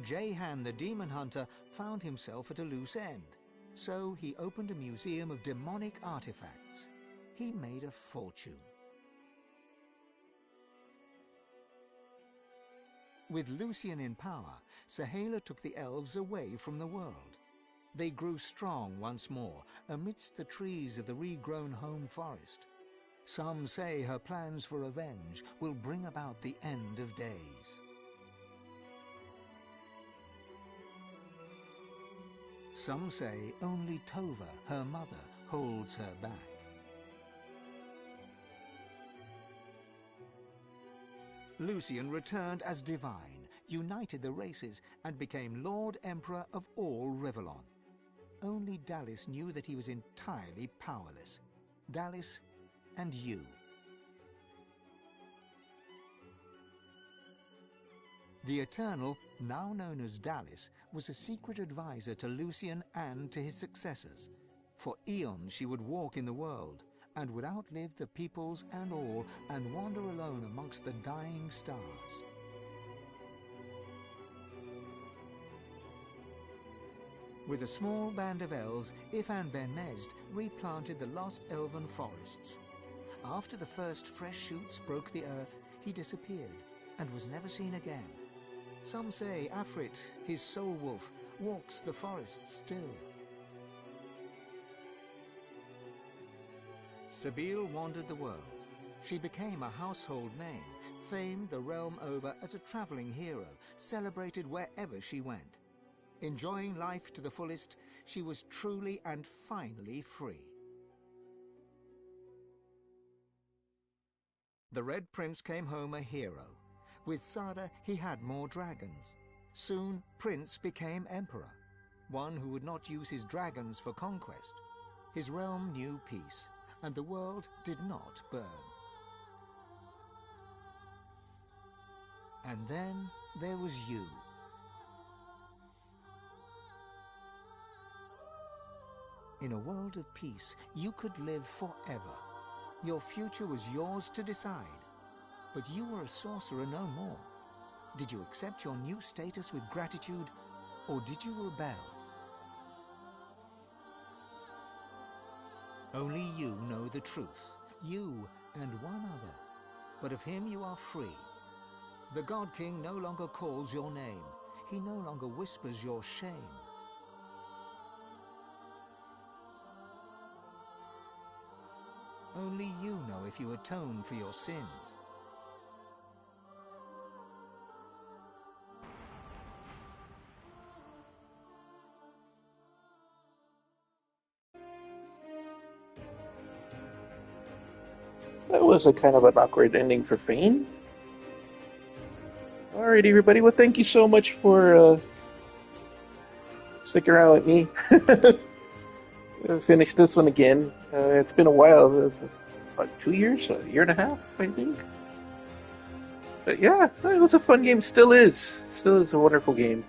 Jehan the demon hunter found himself at a loose end, so he opened a museum of demonic artifacts. He made a fortune. With Lucian in power, Sahala took the elves away from the world. They grew strong once more amidst the trees of the regrown home forest. Some say her plans for revenge will bring about the end of days. Some say only Tova, her mother, holds her back. Lucian returned as divine, united the races, and became Lord Emperor of all Rivellon. Only Dallis knew that he was entirely powerless. Dallis and you. The Eternal, now known as Dallis, was a secret advisor to Lucian and to his successors. For eons she would walk in the world, and would outlive the peoples and all, and wander alone amongst the dying stars. With a small band of elves, Ifan ben Mesd replanted the lost elven forests. After the first fresh shoots broke the earth, he disappeared, and was never seen again. Some say Afrit, his soul wolf, walks the forests still. Sabine wandered the world. She became a household name, famed the realm over as a traveling hero, celebrated wherever she went. Enjoying life to the fullest, she was truly and finally free. The Red Prince came home a hero. With Sada, he had more dragons. Soon, Prince became Emperor, one who would not use his dragons for conquest. His realm knew peace, and the world did not burn. And then there was you. In a world of peace, you could live forever. Your future was yours to decide. But you were a sorcerer no more. Did you accept your new status with gratitude, or did you rebel? Only you know the truth, you and one other. But of him you are free. The God King no longer calls your name. He no longer whispers your shame. Only you know if you atone for your sins. That was a kind of an awkward ending for Fane. Alright, everybody. Well, thank you so much for sticking around with me. Finish this one again. It's been a while. It's about 2 years? A year and a half, I think. But yeah, it was a fun game. Still is. Still is a wonderful game.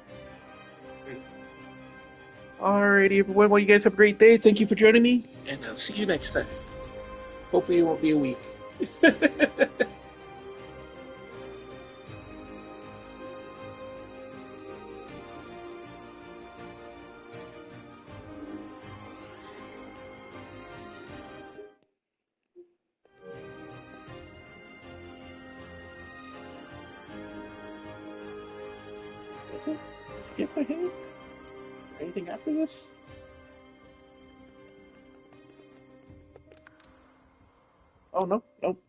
Alrighty, everyone. Well, you guys have a great day. Thank you for joining me, and I'll see you next time. Hopefully it won't be a week. Is it? Skip ahead? Anything after this? Oh, no. Nope.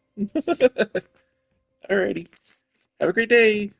Alrighty. Have a great day.